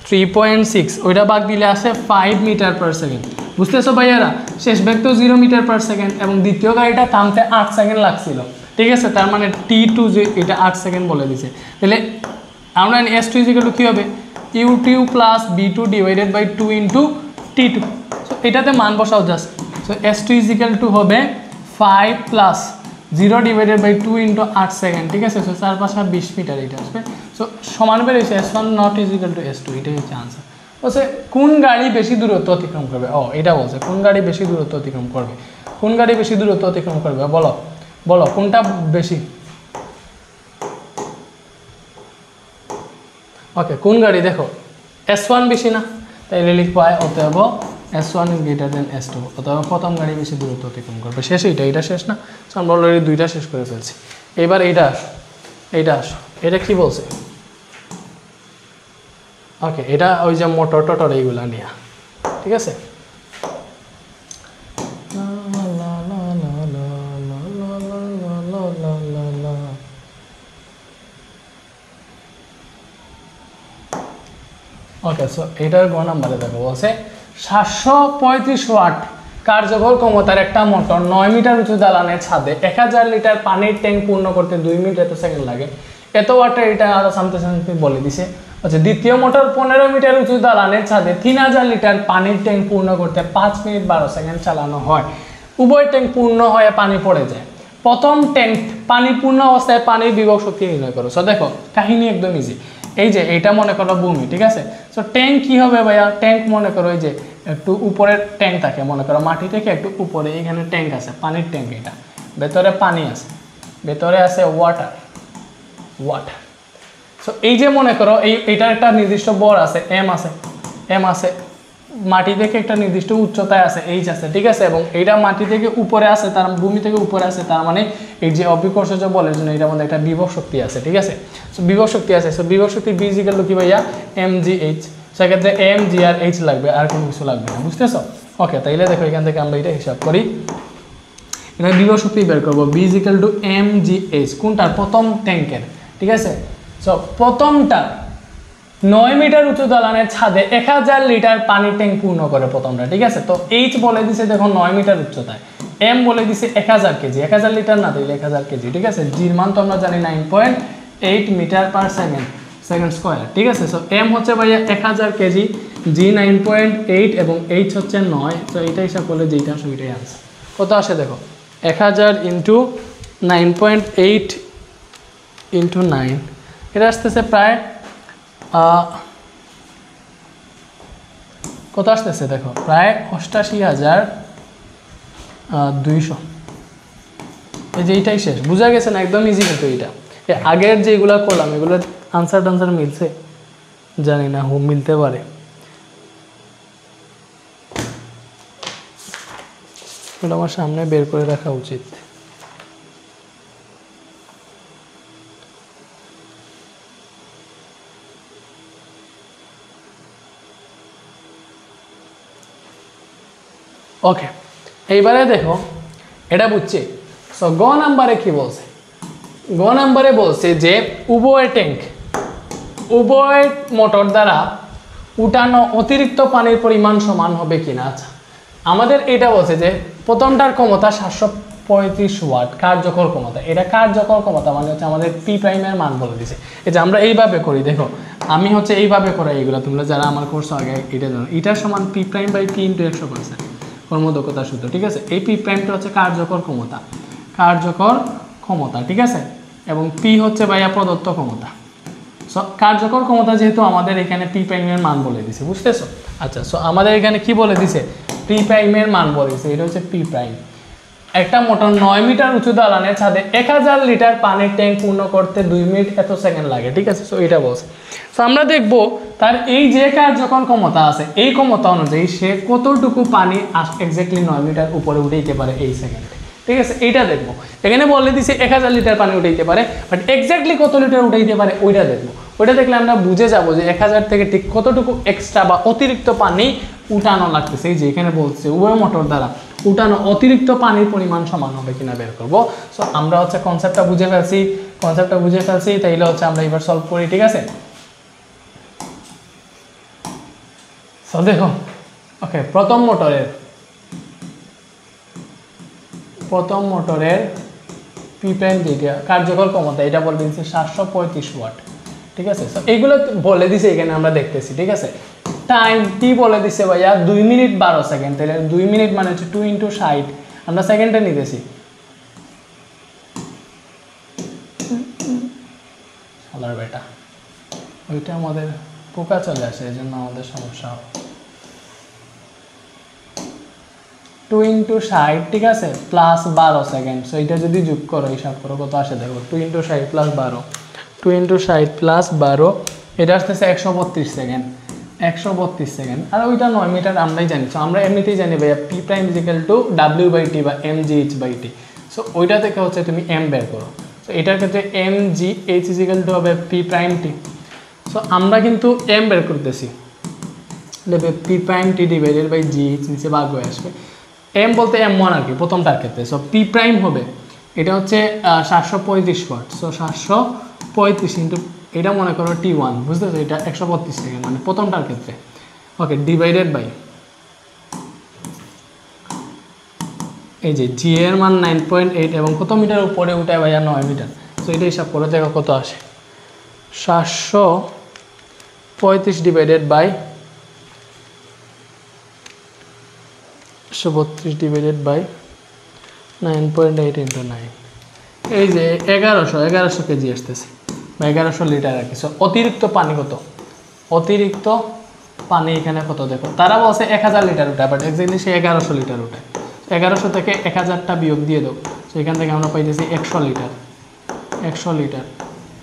3.6 ওইটা ভাগ দিলে আসে 5 মিটার পার সেকেন্ড, বুঝতেছো ভাইয়ারা। শেষ বেগ তো 0 মিটার পার সেকেন্ড, এবং দ্বিতীয় গাড়িটা থামতে 8 সেকেন্ড লাগছিল, ঠিক আছে। তার মানে T2 যে এটা 8 সেকেন্ড বলে দিছে, তাহলে আমরা S2 = কি হবে U2 + B2 / 2 × T2। সো এটাতে মান বসাও জাস্ট। সো S2 = হবে 5 + 0/2 × 8 সেকেন্ড, ঠিক আছে। সো 4 × 5 = 20 মিটার এটা আসবে। সো সমান বেরিয়েছে S1 ≠ S2, এটাই হচ্ছে আনসার। বলছে কোন গাড়ি বেশি দূরত্ব অতিক্রম করবে, এটা বলছে কোন গাড়ি বেশি দূরত্ব অতিক্রম করবে। কোন গাড়ি বেশি দূরত্ব অতিক্রম করবে বলো বলো কোনটা বেশি ওকে কোন গাড়ি দেখো S1 বেশি না তাইলে লিখবো অতএব S1 is greater than S2 অতএব প্রথম গাড়ি বেশি দূরত্ব অতিক্রম করবে শেষ এটা শেষ না সো আমরা অলরেডি দুইটা শেষ করে ফেলছি এবার এইটা আসো এটা কি বলছে ওকে এটা ওই যে মোটর টটর এইগুলা নিয়ে ঠিক আছে ওকে সো এটার গ নাম্বারে দেখো বলছে 735 ওয়াট কার্যকর ক্ষমতার একটা মোটর 9 মিটার উঁচু দালানের ছাদে 1000 লিটার পানির ট্যাঙ্ক পূর্ণ করতে 2 মিনিট এত সেকেন্ড লাগে এত ওয়াটের এটা আরো সামতে বলে দিছে আচ্ছা দ্বিতীয় মোটর 15 মিটার উঁচু দালানের ছাদে 3000 লিটার পানির ট্যাঙ্ক পূর্ণ করতে 5 মিনিট 12 সেকেন্ড চালানো হয় উভয় ট্যাঙ্ক পূর্ণ হয়ে পানি পড়ে যায় প্রথম ট্যাঙ্ক পানি পূর্ণ অবস্থায় পানির বিভব শক্তি নির্ণয় করো সো দেখো কাহিনী একদম ইজি এই যে এটা মনে করো ভূমি ঠিক আছে সো ট্যাঙ্ক কি হবে ভাইয়া ট্যাঙ্ক মনে করো এই যে একটু উপরের ট্যাঙ্ক থাকে মনে করো মাটি থেকে একটু উপরে এখানে ট্যাঙ্ক আছে পানির ট্যাঙ্ক এটা ভেতরে পানি আছে ভেতরে আছে ওয়াটার সো এই যে মনে করো এইটার একটা নির্দিষ্ট বর আছে এম আছে মাটি থেকে একটা নির্দিষ্ট উচ্চতায় আছে এইচ আছে ঠিক আছে এবং এইটা মাটি থেকে উপরে আছে তার ভূমি থেকে উপরে আছে তার মানে এই যে অভিকর্ষজ বলের জন্য এটার মধ্যে একটা বিভব শক্তি আছে ঠিক আছে সো বিভব শক্তি আছে সো বিভব শক্তি বি ইকুয়াল টু কি ভাইয়া mgh সেক্ষেত্রে m g আর h লাগবে আর কোনো কিছু লাগবে না বুঝতেছো ওকে তাইলে দেখো এখান থেকে আমরা এটা হিসাব করি এটা বিভব শক্তি বের করবো বি ইকুয়াল টু mgh কোনটার প্রথম ট্যাঙ্কের ঠিক আছে সো প্রথমটা 9 মিটার উঁচু দালানের ছাদে 1000 লিটার পানির ট্যাঙ্ক পূর্ণ করে প্রথমটা ঠিক আছে তো এইচ বলে দিছে দেখো 9 মিটার উচ্চতায় এম বলে দিছে 1000 কেজি 1000 লিটার না দিলে 1000 কেজি ঠিক আছে জির মান তো আমরা জানি 9.8 মিটার পার সেকেন্ড স্কয়ার ঠিক আছে সো এম হচ্ছে ভাইয়া 1000 কেজি জি 9.8 এবং এইচ হচ্ছে 9 তো এটা হিসাব করলে যেটা আসে ওইটাই আনসার কত আসে দেখো 1000 ইন্টু 9.8 ইন্টু 9 এটা আসতেছে প্রায় কত আসতেছে দেখো প্রায় 88,200 এই যে এইটাই শেষ বুঝা গেছে না একদম ইজি কিন্তু এইটা আগের যেগুলো করলাম এগুলোর আনসার মিলছে জানি না মিলতে পারে এটা আমার সামনে বের করে রাখা উচিত ওকে এইবারে দেখো এটা বুঝছি সো গ নাম্বারে কি বলছে গ নাম্বারে বলছে যে উভয় মোটর দ্বারা উঠানো অতিরিক্ত পানির পরিমাণ সমান হবে কিনা আচ্ছা আমাদের এটা বলছে যে প্রথমটার ক্ষমতা 735 ওয়াট কার্যকর ক্ষমতা এটা কার্যকর ক্ষমতা মানে হচ্ছে আমাদের পি প্রাইমের মান বলে দিছে এই যে আমরা এইভাবে করি দেখো আমি হচ্ছে এইভাবে করি এইগুলো তোমরা যারা আমার কোর্স আগে এটা জানো এটার সমান P prime by P into 100% কর্মদক্ষতার সূত্র ঠিক আছে এই পি প্রাইমটা হচ্ছে কার্যকর ক্ষমতা ঠিক আছে এবং পি হচ্ছে ভাইয়া প্রদত্ত ক্ষমতা সো কার্যকর ক্ষমতা যেহেতু আমাদের এখানে পি প্রাইমের মান বলে দিছে বুঝতেছো আচ্ছা সো আমাদের এখানে কি বলে দিছে পি প্রাইমের মান বলে দিছে এটা হচ্ছে পি প্রাইম একটা মোটর 9 মিটার উঁচু দালানের ছাদে 1000 লিটার পানির ট্যাঙ্ক পূর্ণ করতে 2 মিনিট এত সেকেন্ড লাগে ঠিক আছে সো এটা বলছে সো আমরা দেখব তার এই যে কার্যকর ক্ষমতা আছে এই ক্ষমতা অনুযায়ী সে কতটুকু পানি এক্স্যাক্টলি 9 মিটার উপরে উঠে যেতে পারে এই সেকেন্ডে ঠিক আছে এইটা দেখবো এখানে বলে দিছে 1000 লিটার পানি উঠে যেতে পারে বাট এক্স্যাক্টলি কত লিটার উঠে যেতে পারে ওইটা দেখবো ওইটা দেখলে আমরা বুঝে যাব যে 1000 থেকে ঠিক কতটুকু এক্সট্রা বা অতিরিক্ত পানি উঠানো লাগতেছে এই যে এখানে বলছে উভয় মোটর দ্বারা উঠানো অতিরিক্ত পানির পরিমাণ সমান হবে কিনা বের করবো সো আমরা হচ্ছে কনসেপ্টটা বুঝে ফেলছি তাইলে হচ্ছে আমরা এবার সলভ করি ঠিক আছে সো দেখো ওকে প্রথম মোটরের পি প্রাইম যেটা কার্যকর ক্ষমতা এটা বলে দিচ্ছে 735 ওয়াট ঠিক আছে সো এইগুলো বলে দিছে এখানে আমরা দেখতেছি ঠিক আছে টাইম টি বলে দিছে ভাইয়া 2 মিনিট 12 সেকেন্ড তাহলে 2 মিনিট মানে হচ্ছে 2 × 60 আমরা সেকেন্ডে নিতেছি শালার বেটা ওইটা আমাদের পোকা চলে আসে এই জন্য আমাদের সমস্যা হবে 2 ইন্টু 60, ঠিক আছে, প্লাস 12 সেকেন্ড। সো এটা যদি যোগ করো, হিসাব করো কত আসে দেখো, 2 ইন্টু 60 প্লাস 12, 2 ইন্টু 60 প্লাস 12, এটা আসতেছে 132 সেকেন্ড, 132 সেকেন্ড। আর ওইটা 9 মিটার আমরাই জানি। সো আমরা এমনিতেই জানি ভাইয়া P prime is equal two W/T বা mgh/t। সো ওইটা থেকে হচ্ছে তুমি m বের করো। সো এটার ক্ষেত্রে mgh ইজিক্যাল টু হবে পি প্রাইম টি। সো আমরা কিন্তু m বের করতেছি, দেবে P prime T divided by gh, নিচে ভাগ হয়ে আসবে। m বলতে m1 আর কি প্রথমটার ক্ষেত্রে। সো পি প্রাইম হবে, এটা হচ্ছে 735 ওয়াট। সো 735 ইন্টু এটা মনে করো T1, বুঝতেছো, এটা 132 সেকেন্ড মানে প্রথমটার ক্ষেত্রে। ওকে, ডিভাইডেড বাই এই যে জি এর মান 9.8 এবং কত মিটার উপরে উঠায় ভাইয়া 9 মিটার। সো এটা হিসাব করে দেখো কত আসে, 735 divided by 132 divided by 9.8 into 9, এই যে 1100 কেজি আসতেছে বা 1100 লিটার আর কি। সো অতিরিক্ত পানি কত, অতিরিক্ত পানি এখানে কত দেখো, তারা বলছে 1000 লিটার উঠায়, বাট এক্স্যাক্টলি সে 1100 লিটার উঠায়। 1100 থেকে 1000টা বিয়োগ দিয়ে দাও। সো এখান থেকে আমরা পাইতেছি 100 লিটার, 100 লিটার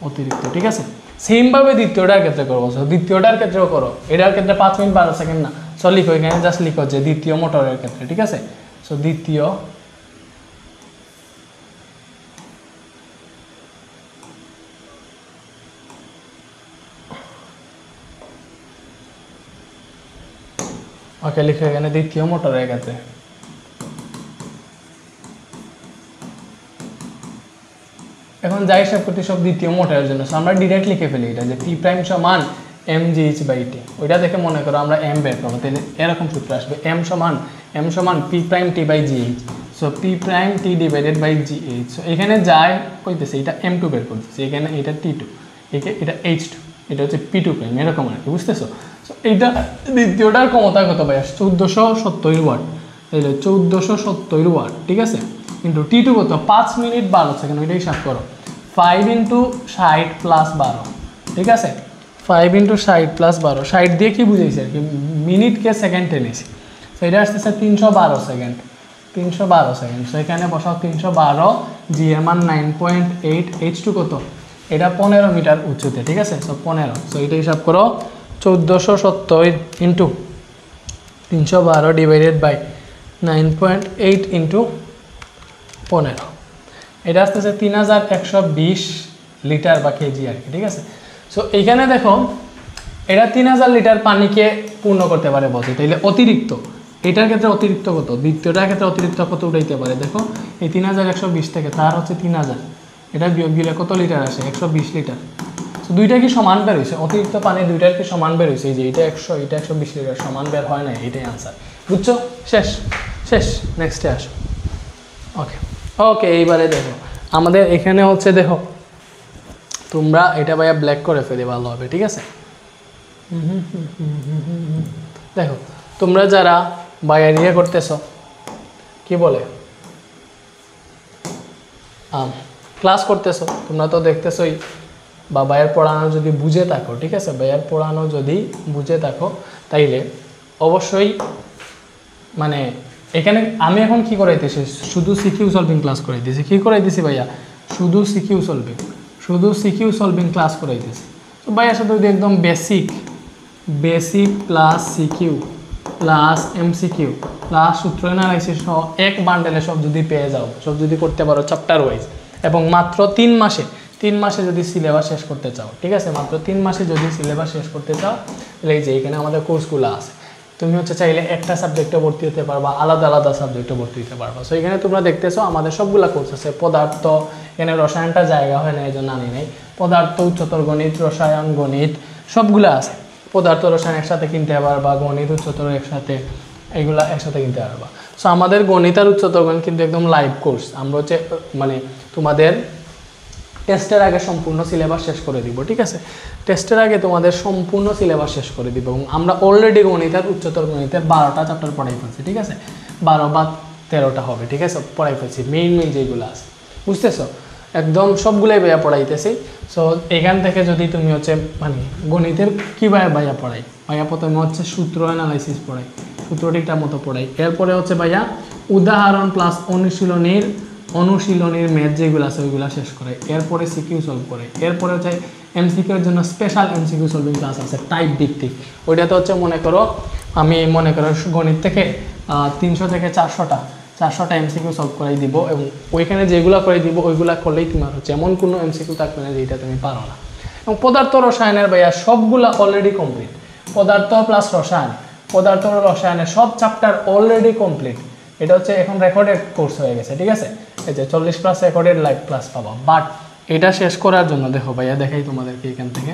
অতিরিক্ত, ঠিক আছে। সেমভাবে দ্বিতীয়টার ক্ষেত্রে করবো। সো দ্বিতীয়টার ক্ষেত্রেও করো, এটার ক্ষেত্রে 5 মিনিট 12 সেকেন্ড না। সো লিখো এখানে, জাস্ট লিখো যে দ্বিতীয় মোটরের ক্ষেত্রে, ঠিক আছে। সো দ্বিতীয় ওকে, লিখো এখানে দ্বিতীয় মোটরের ক্ষেত্রে। এখন যাই হিসাব করতে সব দ্বিতীয় মোটরের জন্য। সো আমরা ডিরেক্ট লিখে ফেলি এটা যে পি প্রাইম সমান mgh/t। ওইটা দেখে মনে করো আমরা m বের করবো, তাহলে এরকম সূত্র আসবে, m সমান p prime t by gh। So p prime t divided by gh। So এখানে যাই কইতেছে এটা m2 বের করতেছে, এখানে এটা t2, এটা h2, এটা হচ্ছে p2 প্রাইম, এরকম আর কি, বুঝতেছো। সো এইটা দ্বিতীয়টার ক্ষমতা কত ভাই, 1470 ওয়াট, তাহলে 1470 ওয়াট, ঠিক আছে। কিন্তু T2 কত, 5 মিনিট 12 সেকেন্ড, ওইটা হিসাব করো, 5 ইন্টু 60 প্লাস 12, ঠিক আছে। 5 ইন্টু 60 প্লাস 12, 60 দিয়ে কি বুঝেছি আর কি, মিনিটকে সেকেন্ড টেনেছি। সো এটা আসতেছে 312 সেকেন্ড, 312 সেকেন্ড। সো এখানে বসাও 312, জি এর মান 9.8, H2 কত, এটা 15 মিটার উচ্চতে, ঠিক আছে। সো 15, সো এটা হিসাব করো 1470 ইন্টু 312 ডিভাইডেড বাই 9.8 ইন্টু 15, এটা আসতেছে 3120 লিটার বা কেজি আর কি, ঠিক আছে। সো এইখানে দেখো এটা 3000 লিটার পানিকে পূর্ণ করতে পারে বলছে, তাইলে অতিরিক্ত এটার ক্ষেত্রে অতিরিক্ত কত, দ্বিতীয়টার ক্ষেত্রে অতিরিক্ত কত উঠাইতে পারে দেখো, এই 3120 থেকে তার হচ্ছে 3000, এটা বিয়োগ দিলে কত লিটার আসে, 120 লিটার। সো দুইটা কি সমান বের হয়েছে, অতিরিক্ত পানি দুইটার কি সমান বের হয়েছে, এই যে এটা 100 এটা 120 লিটার, সমান বের হয় না, এটাই আনসার, বুঝছো। শেষ নেক্সটে আসো। ওকে, এইবারে দেখো আমাদের এখানে হচ্ছে, দেখো তোমরা এটা ভাইয়া ব্ল্যাক করে ফেলে ভালো হবে, ঠিক আছে। দেখো তোমরা যারা ভাইয়া ইয়ে করতেছ, কি বলে ক্লাস করতেছো, তোমরা তো দেখতেছোই, বা ভাইয়ার পড়ানো যদি বুঝে থাকো, ঠিক আছে, ভাইয়ার পড়ানো যদি বুঝে থাকো তাইলে অবশ্যই মানে এখানে আমি এখন কি করাইতেছি, শুধু সিকিউ সলভিং ক্লাস করাইতেছি। কি করাইতেছি ভাইয়া, শুধু সিকিউ সলভিং ক্লাস করাইতেছি। তো ভাইয়া সাথে যদি একদম basic plus CQ plus MCQ plus সূত্র অ্যানালাইসিস সহ এক বান্ডেলে সব যদি পেয়ে যাও, সব যদি করতে পারো চ্যাপ্টার ওয়াইজ, এবং মাত্র 3 মাসে যদি সিলেবাস শেষ করতে চাও, ঠিক আছে, মাত্র 3 মাসে যদি সিলেবাস শেষ করতে চাও, তাহলে এই যে এখানে আমাদের কোর্সগুলো আছে, তুমি হচ্ছে চাইলে একটা সাবজেক্টে ভর্তি হতে পারবা, আলাদা সাবজেক্টে ভর্তি হতে পারবা। সো এখানে তোমরা দেখতেছো আমাদের সবগুলা কোর্স আছে। পদার্থ, এখানে রসায়নটা জায়গা হয় না, এই জন্য আনি নাই। পদার্থ, উচ্চতর গণিত, রসায়ন, গণিত সবগুলো আছে। পদার্থ রসায়ন একসাথে কিনতে পারবা, গণিত উচ্চতর একসাথে, এইগুলা একসাথে কিনতে পারবা। সো আমাদের গণিত আর উচ্চতর গণিত কিন্তু একদম লাইভ কোর্স। আমরা হচ্ছে মানে তোমাদের টেস্টের আগে সম্পূর্ণ সিলেবাস শেষ করে দিব, ঠিক আছে। টেস্টের আগে তোমাদের সম্পূর্ণ সিলেবাস শেষ করে দিব, এবং আমরা অলরেডি গণিত আর উচ্চতর গণিতের 12টা চ্যাপ্টার পড়াই ফেলছি, ঠিক আছে। 12 বা 13টা হবে, ঠিক আছে, পড়াই ফেলছি মেইন যেগুলো আছে, বুঝতেছো, একদম সবগুলোই ভাইয়া পড়াইতেছি। সো এখান থেকে যদি তুমি হচ্ছে মানে গণিতের কী ভাইয়া পড়াই, ভাইয়া প্রথমে হচ্ছে সূত্র অ্যানালাইসিস পড়াই, সূত্র ঠিকঠাক মতো পড়াই। এরপরে হচ্ছে ভাইয়া উদাহরণ প্লাস অনুশীলনীর ম্যাথ যেগুলো আছে ওইগুলো শেষ করে, এরপরে সিকিউ সলভ করে, এরপরে হচ্ছে এমসিকিউর জন্য স্পেশাল এমসিকিউ সলভিং ক্লাস আছে টাইপ ভিত্তিক। ওইটাতে হচ্ছে মনে করো গণিত থেকে 300 থেকে 400টা এমসিকিউ সলভ করাই দিব, এবং ওইখানে যেগুলো করে দিব ওইগুলো করলেই তোমার হচ্ছে এমন কোনো এমসিকিউ থাকবে না যেটা তুমি পারো না। এবং পদার্থ রসায়নের ভাইয়া সবগুলা অলরেডি কমপ্লিট, পদার্থ প্লাস রসায়নের সব চ্যাপ্টার অলরেডি কমপ্লিট। এটা হচ্ছে এখন রেকর্ডেড কোর্স হয়ে গেছে, ঠিক আছে। এই যে 40+ রেকর্ডেড লাইভ ক্লাস পাবা। বাট এটা শেষ করার জন্য দেখো ভাইয়া দেখাই তোমাদেরকে এখান থেকে,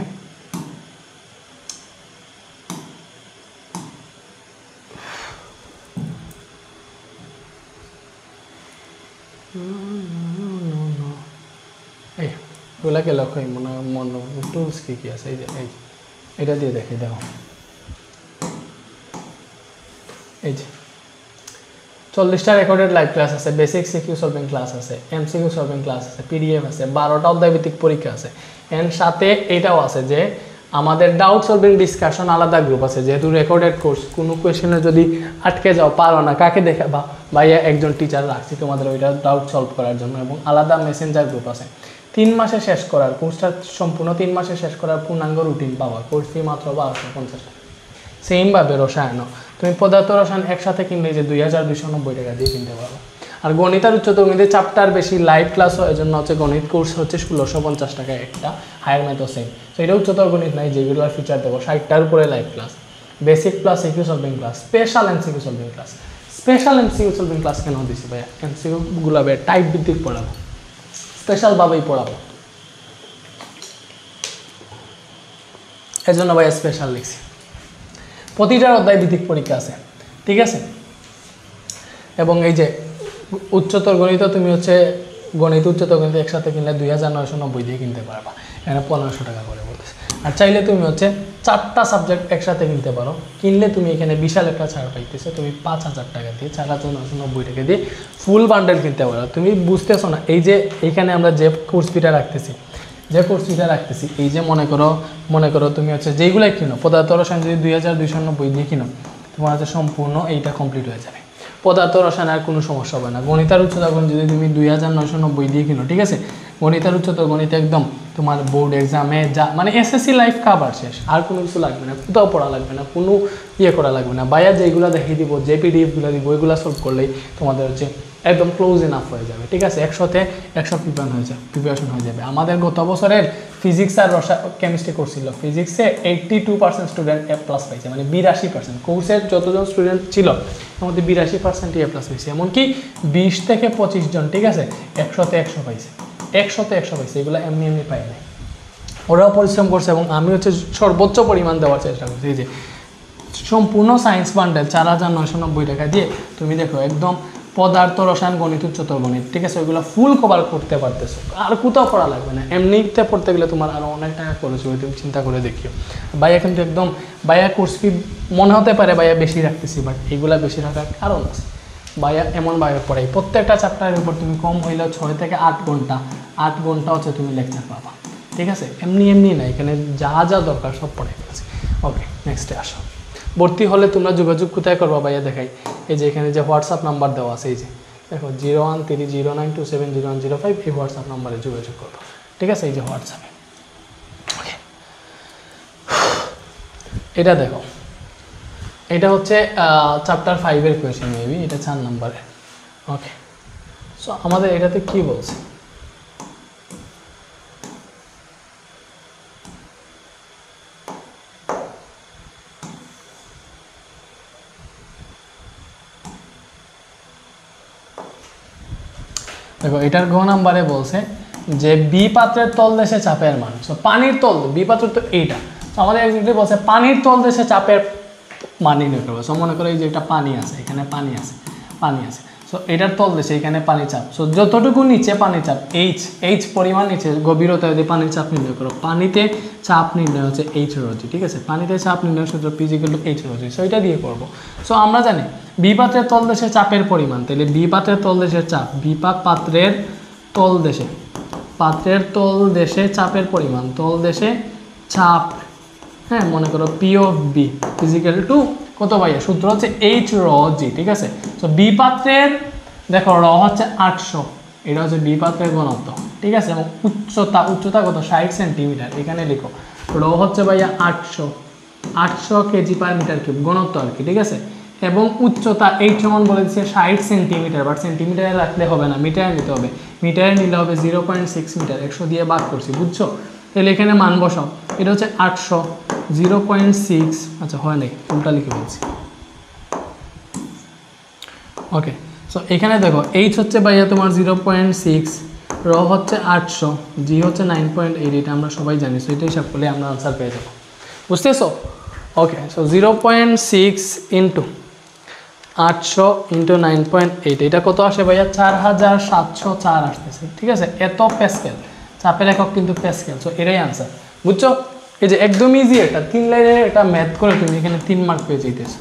ওগুলাকে লক্ষ্য টুলস কি আছে, এই যে এটা দিয়ে দেখি, দেখো এই যে 40টা রেকর্ডেড লাইভ ক্লাস আছে, বেসিক সিকিউ সলভিং ক্লাস আছে, এমসিকিউ সলভিং ক্লাস আছে, পিডিএফ আছে, 12টা অধ্যায়ভিত্তিক পরীক্ষা আছে। এন্ড সাথে এটাও আছে যে আমাদের ডাউট সলভিং ডিসকাশন আলাদা গ্রুপ আছে, যেহেতু রেকর্ডেড কোর্স, কোনো কোয়েশনে যদি আটকে যাও পারো না কাকে দেখাবা, ভাইয়া একজন টিচার রাখছি তোমাদের ওইটা ডাউট সলভ করার জন্য, এবং আলাদা মেসেঞ্জার গ্রুপ আছে। 3 মাসে শেষ করার কোর্সটা, সম্পূর্ণ 3 মাসে শেষ করার পূর্ণাঙ্গ রুটিন পাওয়া, কোর্স ফি মাত্র 1250 টাকা। সেমভাবে রসায়নও তুমি পদার্থ রসায়ন একসাথে কিনলে যে 2290 টাকা দিয়ে কিনতে পারো। আর গণিত আর উচ্চতর গণিতে চ্যাপ্টার বেশি, লাইভ ক্লাস হয়, এজন্য হচ্ছে গণিত কোর্স হচ্ছে 1650 টাকা একটা, হায়ার ম্যাথও সেম। তো এটা উচ্চতর গণিত নাই, যেগুলো ফিচার দেবো 60টার উপরে live class, basic plus CQ solving class, special MCQ solving class. Special MCQ solving class কেন দিছি ভাইয়া, এমসিকিউগুলো টাইপ ভিত্তিক পড়াবো, স্পেশালভাবেই পড়াবো, এর জন্য ভাইয়া স্পেশাল লিখছি। প্রতিটার অধ্যায় ভিত্তিক পরীক্ষা আছে, ঠিক আছে। এবং এই যে উচ্চতর গণিত, তুমি হচ্ছে গণিত উচ্চতর গণিত একসাথে কিনলে 2990 দিয়ে কিনতে পারবা, এখানে 1500 টাকা করে বলতেছে। আর চাইলে তুমি হচ্ছে 4টা সাবজেক্ট একসাথে কিনতে পারো, কিনলে তুমি এখানে বিশাল একটা ছাড় পাইতেছো, তুমি 5000 টাকা দিয়ে 4990 টাকা দিয়ে ফুল বান্ডেল কিনতে পারো। তুমি বুঝতেছো না, এই যে এইখানে আমরা যে কোর্স ফিটা রাখতেছি, এই যে মনে করো তুমি হচ্ছে যেইগুলাই কিনো, পদার্থ রসায়ন যদি 2290 দিয়ে কিনো, তোমার হচ্ছে সম্পূর্ণ এইটা কমপ্লিট হয়ে যাবে। পদার্থ রসায়ন আর কোনো সমস্যা হবে না। গণিত আর উচ্চতর গণিত যদি তুমি 2990 দিয়ে কিনো, ঠিক আছে, গণিত আর উচ্চতর গণিত একদম তোমার বোর্ড এক্সামে যা মানে এসএসসি লাইফ কাভার শেষ, আর কোনো কিছু লাগবে না, কোথাও পড়া লাগবে না, কোনো করা লাগবে না। বাইরে যেগুলো দেখিয়ে দিব, যে পিডিএফগুলো দিব, ওইগুলো সলভ করলেই তোমাদের হচ্ছে একদম ক্লোজ ইনাফ হয়ে যাবে, ঠিক আছে। 100তে 100 প্রিপারেশন হয়ে যাবে। আমাদের গত বছরের ফিজিক্স আর কেমিস্ট্রি করছিল, ফিজিক্সে 82% স্টুডেন্ট A+ পাইছে, মানে 82%। কোর্সের যতজন স্টুডেন্ট ছিল তার মধ্যে 82% A+ পাইছে, এমনকি 20 থেকে 25 জন, ঠিক আছে, 100তে 100 পাইছে, 100তে 100 পাইছে। এগুলো এমনি পাই নাই, ওরাও পরিশ্রম করছে, এবং আমি হচ্ছে সর্বোচ্চ পরিমাণ দেওয়ার চেষ্টা করছি। এই যে সম্পূর্ণ সায়েন্স বান্ডেল 4990 টাকা দিয়ে তুমি দেখো একদম পদার্থ রসায়ন গণিত উচ্চতর গণিত, ঠিক আছে, ওইগুলো ফুল কভার করতে পারতেছো, আর কোথাও পড়া লাগবে না। এমনিতে পড়তে গেলে তোমার আরও অনেক টাকা খরচ হবে, তুমি চিন্তা করে দেখিও। ভাইয়া কিন্তু একদম কোর্স ফি মনে হতে পারে ভাইয়া বেশি রাখতেছি, বাট এইগুলা বেশি রাখার কারণ আছে। এমনভাবে পড়াই, প্রত্যেকটা চ্যাপ্টারের উপর তুমি কম হইলেও 6 থেকে 8 ঘন্টা হচ্ছে তুমি লেকচার পাবা, ঠিক আছে। এমনি না, এখানে যা দরকার সব পড়াই ফেলেছি। ওকে, নেক্সটে আসো। ভর্তি হলে তোমরা যোগাযোগ কোথায় করবা ভাইয়া দেখাই, এই যে এখানে যে হোয়াটসঅ্যাপ নাম্বার দেওয়া আছে, এই যে দেখো 013092700105, এই হোয়াটসঅ্যাপ নাম্বারে যোগাযোগ করবো, ঠিক আছে, এই যে হোয়াটসঅ্যাপে। ওকে, এটা দেখো, এটা হচ্ছে চ্যাপ্টার 5-এর কোয়েশ্চেন, মেবি এটা 4 নম্বরে। ওকে, সো আমাদের এটাতে কি বলছে, দেখো এটার গ নাম্বারে বলছে যে বি পাত্রের তলদেশে চাপের মান। সো পানির তল, বি পাত্র তো এইটা, তো আমাদের এক্স্যাক্টলি বলছে পানির তলদেশে চাপের মান নির্ণয় করবে। সো মনে করো এই যে এটা পানি আছে, এখানে পানি আছে, সো এটার তলদেশে এখানে পানি চাপ, সো যতটুকু নিচে পানি চাপ এইচ পরিমাণ নিচে গভীরতা যদি পানির চাপ নির্ণয় করো, পানিতে চাপ নির্ণয় হচ্ছে এইচ রোজি, ঠিক আছে, পানিতে চাপ নির্ণয় সূত্র P = H রোজি। সো এটা দিয়ে করবো। সো আমরা জানি বি পাত্রের তলদেশে চাপের পরিমাণ, তাহলে বি পাত্রের তলদেশের চাপ, পাত্রের তলদেশে চাপের পরিমাণ, তলদেশে চাপ, হ্যাঁ, মনে করো P of B = কত ভাইয়া? সূত্র হচ্ছে এইচ র জি, ঠিক আছে। তো বি পাত্রের দেখো র হচ্ছে 800, এটা হচ্ছে বি পাত্রের ঘনত্ব, ঠিক আছে। এবং উচ্চতা কত? 60 সেন্টিমিটার, এখানে লিখো র হচ্ছে ভাইয়া 800 কেজি পার মিটার কিউব, ঘনত্ব আর কি, ঠিক আছে। এবং উচ্চতা এইচ সমান বলে দিচ্ছে 60 সেন্টিমিটার, বাট সেন্টিমিটারে রাখলে হবে না, মিটারে নিতে হবে। মিটারে নিলে হবে 0.6 মিটার, 100 দিয়ে ভাগ করছি, বুঝছো? তাহলে এখানে মান বসাও, এটা হচ্ছে 800, 0.6, আচ্ছা হয় নাই, উল্টা লিখে বলছি। ওকে, সো এখানে দেখো এইচ হচ্ছে ভাইয়া তোমার 0.6, র হচ্ছে 800, জি হচ্ছে 9.8, এটা আমরা সবাই জানি। সো এটা হিসাব করলে আমরা আনসার পেয়ে যাবো, বুঝতেছো? ওকে, সো 0.6 ইন্টু 800 ইন্টু 9.8, এটা কত আসে ভাইয়া? 4704 আসতেছে, ঠিক আছে। এত প্যাসকেল, চাপের একক কিন্তু প্যাসকেল। সো এটাই আনসার, বুঝছো? এই যে একদম ইজি, এটা 3 লাইনের এটা ম্যাথ করে তুমি এখানে 3 মার্ক পেয়ে যেতেছো,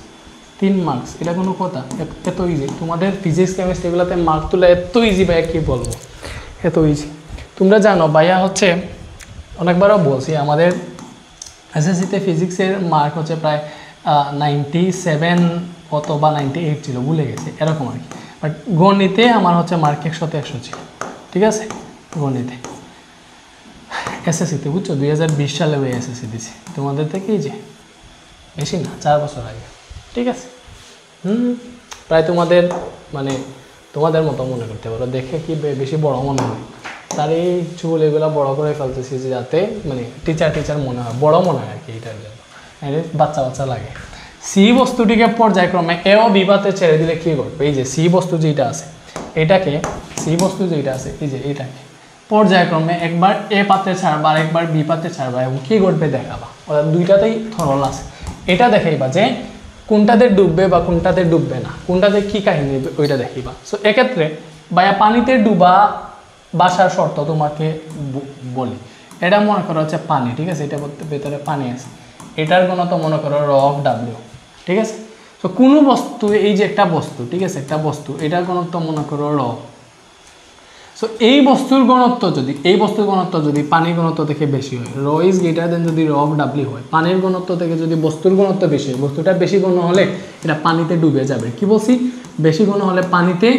3 মার্কস, এটা কোনো কথা? এত ইজি তোমাদের ফিজিক্স কেমিস্ট্রি এগুলোতে মার্ক তুলে এত ইজি ভাইয়া, কি বলবো, এত ইজি। তোমরা জানো ভাইয়া হচ্ছে অনেকবারও বলছি, আমাদের এসএসসিতে ফিজিক্সের মার্ক হচ্ছে প্রায় 97 অথবা 98 ছিল, ভুলে গেছে এরকম আর কি। বাট গণিতে আমার হচ্ছে মার্ক 100তে 100 ছিল, ঠিক আছে, গণিতে এসএসসিতে, বুঝছো? 2020 সালে ওই এসএসসি দিছি, তোমাদের থেকেই যে বেশি না, 4 বছর আগে, ঠিক আছে। প্রায় তোমাদের মানে তোমাদের মতো মনে করতে পারো, দেখে কি বেশি বড় মনে হয়, তার এই চুল এগুলো বড় করে ফেলতেছি যে যাতে মানে টিচার মনে হয়, বড় মনে হয় আর কি, এটার জন্য বাচ্চা লাগে। সি বস্তুটিকে পর্যায়ক্রমে এ ও বি পাত্রে ছেড়ে দিলে কী করবে? এই যে সি বস্তু যেটা আছে, এটাকে সি বস্তু যেটা আছে, এই যে এটাকে পর্যায়ক্রমে একবার এ পাত্রে ছাড়বা আর একবার বি পাত্রে ছাড়বা, এবং কী ঘটবে দেখাবা। অর্থাৎ দুইটাতেই তরল আছে, এটা দেখাইবা যে কোনটাতে ডুববে বা কোনটাতে ডুববে না, কোনটাতে কী কাহিনী ওইটা দেখিবা। সো এক্ষেত্রে ভাইয়া পানিতে ডুবা বাসার শর্ত তোমাকে বলি, এটা মনে করো হচ্ছে পানি, ঠিক আছে, এটা ভেতরে পানি আছে, এটার ঘনত্ব মনে করো র অফ ডাব্লিউ, ঠিক আছে। তো কোনো বস্তু, এই যে একটা বস্তু, ঠিক আছে, একটা বস্তু, এটার ঘনত্ব মনে করো র। সো এই বস্তুর ঘনত্ব যদি পানির ঘনত্ব থেকে বেশি হয়, র ইজ গ্রেটার দেন যদি র অফ ডাব্লিউ হয়, পানির ঘনত্ব থেকে যদি বস্তুর ঘনত্ব বেশি হয়, বস্তুটা বেশি ঘন হলে এটা পানিতে ডুবে যাবে। কি বলছি? বেশি ঘন হলে পানিতে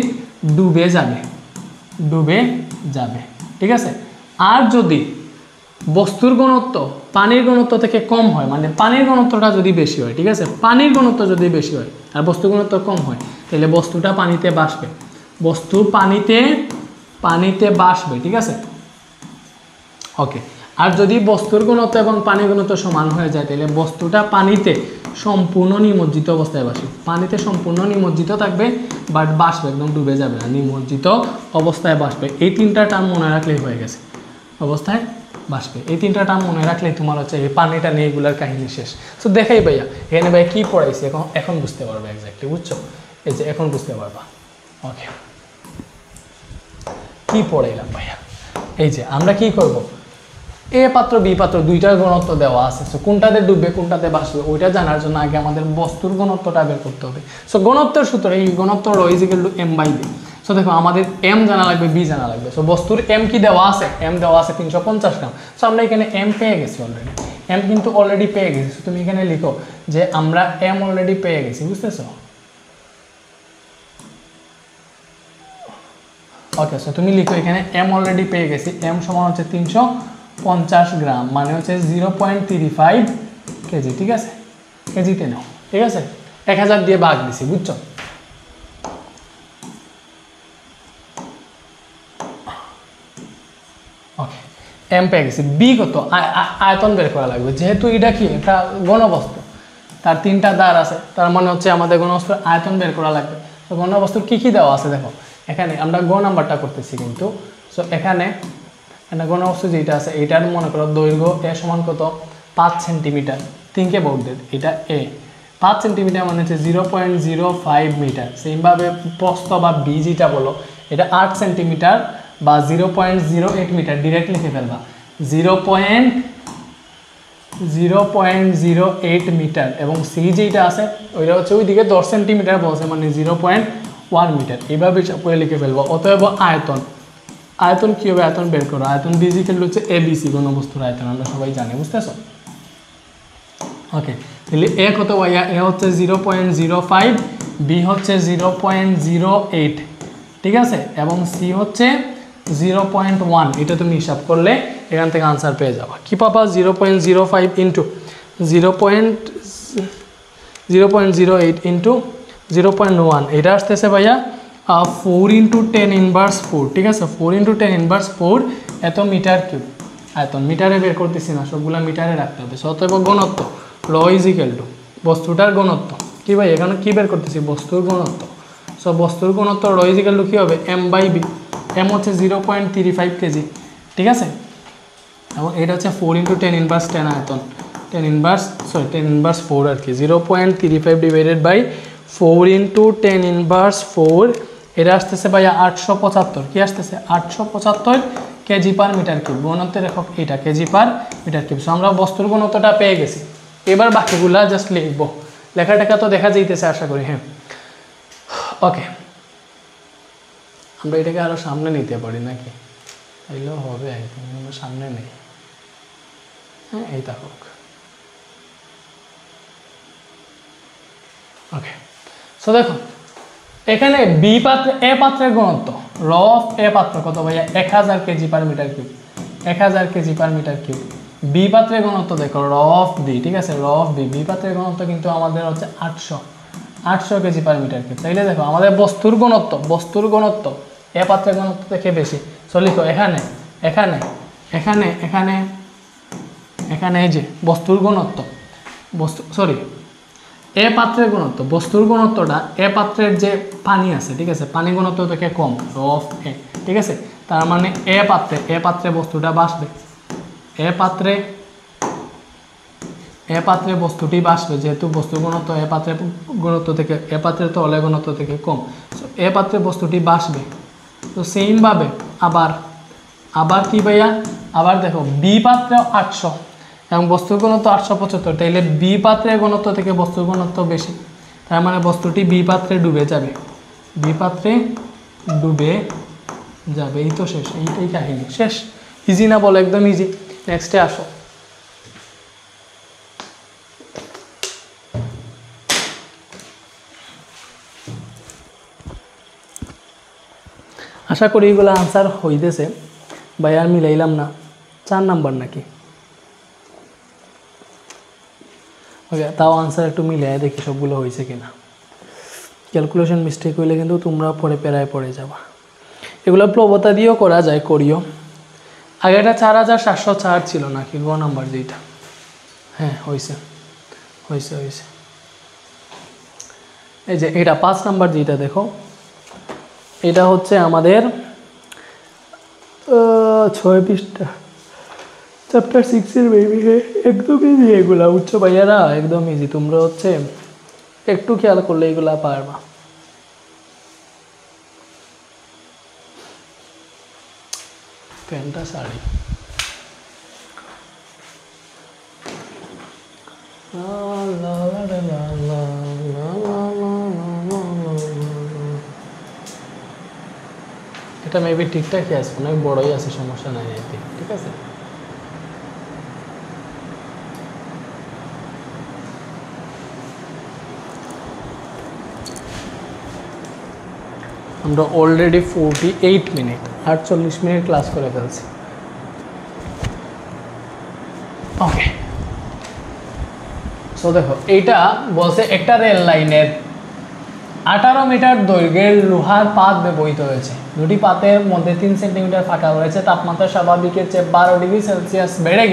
ডুবে যাবে, ঠিক আছে। আর যদি বস্তুর ঘনত্ব পানির ঘনত্ব থেকে কম হয়, মানে পানির ঘনত্বটা যদি বেশি হয়, ঠিক আছে, পানির ঘনত্ব যদি বেশি হয় আর বস্তুর ঘনত্ব কম হয়, তাহলে বস্তুটা পানিতে ভাসবে, বস্তু পানিতে ভাসবে, ঠিক আছে। ওকে, আর যদি বস্তুর ঘনত্ব এবং পানির ঘনত্ব সমান হয়ে যায়, তাহলে বস্তুটা পানিতে সম্পূর্ণ নিমজ্জিত অবস্থায় ভাসবে, পানিতে সম্পূর্ণ নিমজ্জিত থাকবে, বাট ভাসবে, একদম ডুবে যাবে না, নিমজ্জিত অবস্থায় ভাসবে। এই 3টা টার্ম মনে রাখলেই হয়ে গেছে, অবস্থায় ভাসবে। এই 3টা টার্ম মনে রাখলেই তোমার হচ্ছে এই পানিটা নিয়ে এগুলার কাহিনী শেষ। সো দেখাই ভাইয়া, এখানে ভাইয়া কী পড়াইছি এখন বুঝতে পারবে এক্স্যাক্টলি, বুঝছো? এই যে এখন বুঝতে পারবা। ওকে, কি পড়াইলাম ভাইয়া? এই যে আমরা কি করব, এ পাত্র বি পাত্র দুইটার ঘনত্ব দেওয়া আছে, সো কোনটাতে ডুববে কোনটাতে ভাসবে ওইটা জানার জন্য আগে আমাদের বস্তুর ঘনত্বটা বের করতে হবে। সো ঘনত্বের সূত্র, এই ঘনত্ব rho is equal to M by V. So দেখো আমাদের এম জানা লাগবে, বি জানা লাগবে। সো বস্তুর এম কি দেওয়া আছে? এম দেওয়া আছে 350 গ্রাম। সো আমরা এখানে এম পেয়ে গেছি অলরেডি, এম কিন্তু অলরেডি পেয়ে গেছি। সো তুমি এখানে লিখো যে আমরা এম অলরেডি পেয়ে গেছি, বুঝতেছো? ওকে, সো তুমি লিখো এখানে এম অলরেডি পেয়ে গেছি, এম সমান হচ্ছে 350 গ্রাম, মানে হচ্ছে 0.35 কেজি, ঠিক আছে, কেজিতে নাও, ঠিক আছে, 1000 দিয়ে ভাগ দিছি, বুঝছো? ওকে, এম পেয়ে গেছি। বি কত? আয়তন বের করা লাগবে, যেহেতু এটা কি একটা ঘনবস্তু, তার 3টা দ্বার আছে, তার মানে হচ্ছে আমাদের ঘনবস্তুর আয়তন বের করা লাগবে। তো ঘনবস্তুর কী কী দেওয়া আছে দেখো, এখানে আমরা গ নাম্বারটা করতেছি কিন্তু। সো এখানে একটা ঘনবস্তু যেটা আছে, এইটার মনে করো দৈর্ঘ্য এ সমান কত? 5 সেন্টিমিটার। থিঙ্ক অ্যাবাউট দ্যাট, এটা এ 5 সেন্টিমিটার মানে হচ্ছে 0.05 মিটার। সেইভাবে প্রস্থ বা বি যেটা বলো, এটা 8 সেন্টিমিটার বা 0.08 মিটার, ডিরেক্ট লিখে ফেলবা 0.08 মিটার। এবং সি যেটা আছে ওইটা হচ্ছে ওইদিকে 10 সেন্টিমিটার বলছে, মানে 0.1 মিটার। এইভাবে পরে লিখে ফেলবো। অতএব আয়তন কী হবে? আয়তন বের করো। আয়তন বিজিক্যাল হচ্ছে এবিসি, ঘনবস্তুর আয়তন আমরা সবাই জানি, বুঝতেছো? ওকে, তাহলে এ কত ভাইয়া? এ হচ্ছে 0.05, বি হচ্ছে 0.08, ঠিক আছে, এবং সি হচ্ছে 0.1। এটা তুমি হিসাব করলে এখান থেকে আনসার পেয়ে যাবা। কি পাবা? 0.05 ইন্টু 0.08 ইন্টু 0.1, এটা আসতেছে ভাইয়া 4 ইন্টু 10 ইনভার্স 4, ঠিক আছে, 4 ইন্টু 10 ইনভার্স 4 এত মিটার কিউব। আয়তন মিটারে বের করতেছি না, সবগুলা মিটারে রাখতে হবে। অতএব ঘনত্ব র ইজ ইকুয়াল টু বস্তুটার ঘনত্ব। কি ভাই এখানে কি বের করতেছি? বস্তুর ঘনত্ব। সো বস্তুর ঘনত্ব র ইজ ইকুয়াল টু কী হবে? M by B. এম হচ্ছে 0.35 কেজি, ঠিক আছে, এবং এটা হচ্ছে 4 ইন্টু 10 ইনভার্স 10 আয়তন, 10 ইনভার্স 4 আর কি, 0.35 ডিভাইডেড বাই 4 ইন্টু 10 ইনভার্স 4, এটা আসতেছে ভাইয়া 875। কি আসতেছে? 875 কেজি পার মিটার কিউব। ঘনত্বের একক এটা KG per metre cube. So আমরা বস্তুর ঘনত্বটা পেয়ে গেছি। এবার বাকিগুলা জাস্ট লিখবো, লেখাটাকা তো দেখা যাইতেছে আশা করি। হ্যাঁ, ওকে, আমরা এটাকে আরও সামনে নিতে পারি নাকি? এগুলো হবে একদম, আমরা সামনে নেই। হ্যাঁ, এই থাকুক। ওকে, সো দেখো এখানে বি পাত্রে এ পাত্রের ঘনত্ব র অফ এ পাত্র কত ভাইয়া? 1000 KG per metre cube, 1000 KG per metre cube. B পাত্রের ঘনত্ব দেখো র অফ বি, ঠিক আছে, র অফ বি, বি পাত্রের ঘনত্ব কিন্তু আমাদের হচ্ছে 800 কেজি পার মিটার কিউব। তাইলে দেখো আমাদের বস্তুর ঘনত্ব এ পাত্রের ঘনত্ব থেকে বেশি। সো লিখো এখানে এখানে এখানে এখানে এখানে এই যে বস্তুর ঘনত্ব, এ পাত্রের ঘনত্ব, বস্তুর ঘনত্বটা এ পাত্রের যে পানি আছে, ঠিক আছে, পানি ঘনত্ব থেকে কম, র অফ এ, ঠিক আছে, তার মানে এ পাত্রে বস্তুটা বাসবে, এ পাত্রে বস্তুটি বাসবে, যেহেতু বস্তুর ঘনত্ব এ পাত্রের ঘনত্ব থেকে, এ পাত্রের তলে ঘনত্ব থেকে কম, এ পাত্রে বস্তুটি বাসবে। তো সেইমভাবে আবার কি ভাইয়া? আবার দেখো বি পাত্রে 800 এবং বস্তুর ঘনত্ব 875, তাইলে বি পাত্রের ঘনত্ব থেকে বস্তুর ঘনত্ব বেশি, তার মানে বস্তুটি বি পাত্রে ডুবে যাবে, এই তো শেষ, এইটাই কাহিনী শেষ। ইজি না বলো? একদম ইজি। নেক্সটে আসো। আশা করি এগুলো আনসার হইতেছে। ভাই আর মিলাইলাম না, 4 নাম্বার নাকি? ওকে, তাও আনসার একটু মিলাই দেখি সবগুলো হয়েছে কিনা। ক্যালকুলেশন মিস্টেক হইলে কিন্তু তোমরা পরে পেরায় পড়ে যাবা। এগুলো প্রবতা দিয়েও করা যায়, করিও। আগে এটা 4704 ছিল নাকি গ নাম্বার যেটা? হ্যাঁ, হয়েছে। এই যে এটা 5 নাম্বার যেটা দেখো, এটা হচ্ছে আমাদের 6 পৃষ্ঠা, চ্যাপ্টার 6-এর বেবি। একদম ইজি এগুলা, উচ্চ ভাইয়ারা একদম ইজি। তোমরা হচ্ছে একটু খেয়াল করলে এগুলা পারবা। প্যান্টটা শাড়ি এটা মেবি ঠিকঠাকই আছে, অনেক বড়ই আছে, সমস্যা নাই, ঠিক আছে। আমরা অলরেডি 48 মিনিট 48 মিনিট ক্লাস করে ফেলছি। ওকে, সো দেখো এইটা বলছে একটা রেল লাইনের 18 মিটার দৈর্ঘ্যের লোহার পাত ব্যবহৃত হয়েছে। দুটি পাতের মধ্যে 3 সেন্টিমিটার ফাঁকা রয়েছে। তাপমাত্রা স্বাভাবিকের চেয়ে 12 ডিগ্রি সেলসিয়াস বেড়ে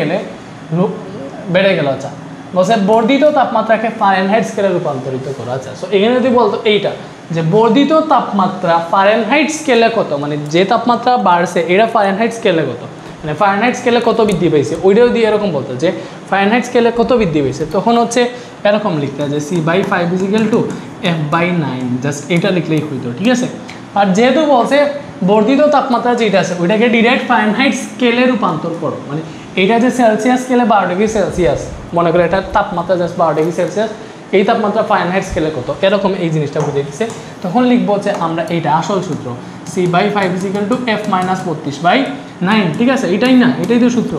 গেল। আচ্ছা, বলছে বর্ধিত তাপমাত্রাকে ফারেনহাইট স্কেলে রূপান্তরিত করা। আচ্ছা, সো এখানে যদি বলতো এইটা যে বর্ধিত তাপমাত্রা ফারেনহাইট স্কেলে কত, মানে যে তাপমাত্রা বাড়ছে এটা ফারেনহাইট স্কেলে কত, মানে ফারেনহাইট স্কেলে কত বৃদ্ধি পেয়েছে, ওইটাও দিয়ে এরকম বলতো যে ফারেনহাইট স্কেলে কত বৃদ্ধি পেয়েছে, তখন হচ্ছে এরকম লিখতে হয় যে C/5 = F/9, জাস্ট এটা লিখলেই হইতো, ঠিক আছে। আর যেহেতু বলছে বর্ধিত তাপমাত্রা যেটা আছে ওইটাকে ডিরেক্ট ফারেনহাইট স্কেলে রূপান্তর করো, মানে এটা যে সেলসিয়াস স্কেলে 12 ডিগ্রি সেলসিয়াস, মনে করো এটা তাপমাত্রা জাস্ট 12 ডিগ্রি সেলসিয়াস, এই তাপমাত্রা ফারেনহাইট স্কেলে কত, এরকম এই জিনিসটা বুঝিয়ে দিচ্ছে। তখন লিখবো যে আমরা এইটা আসল সূত্র C/5 = F - 32/9, ঠিক আছে, এটাই না, এটাই তো সূত্র।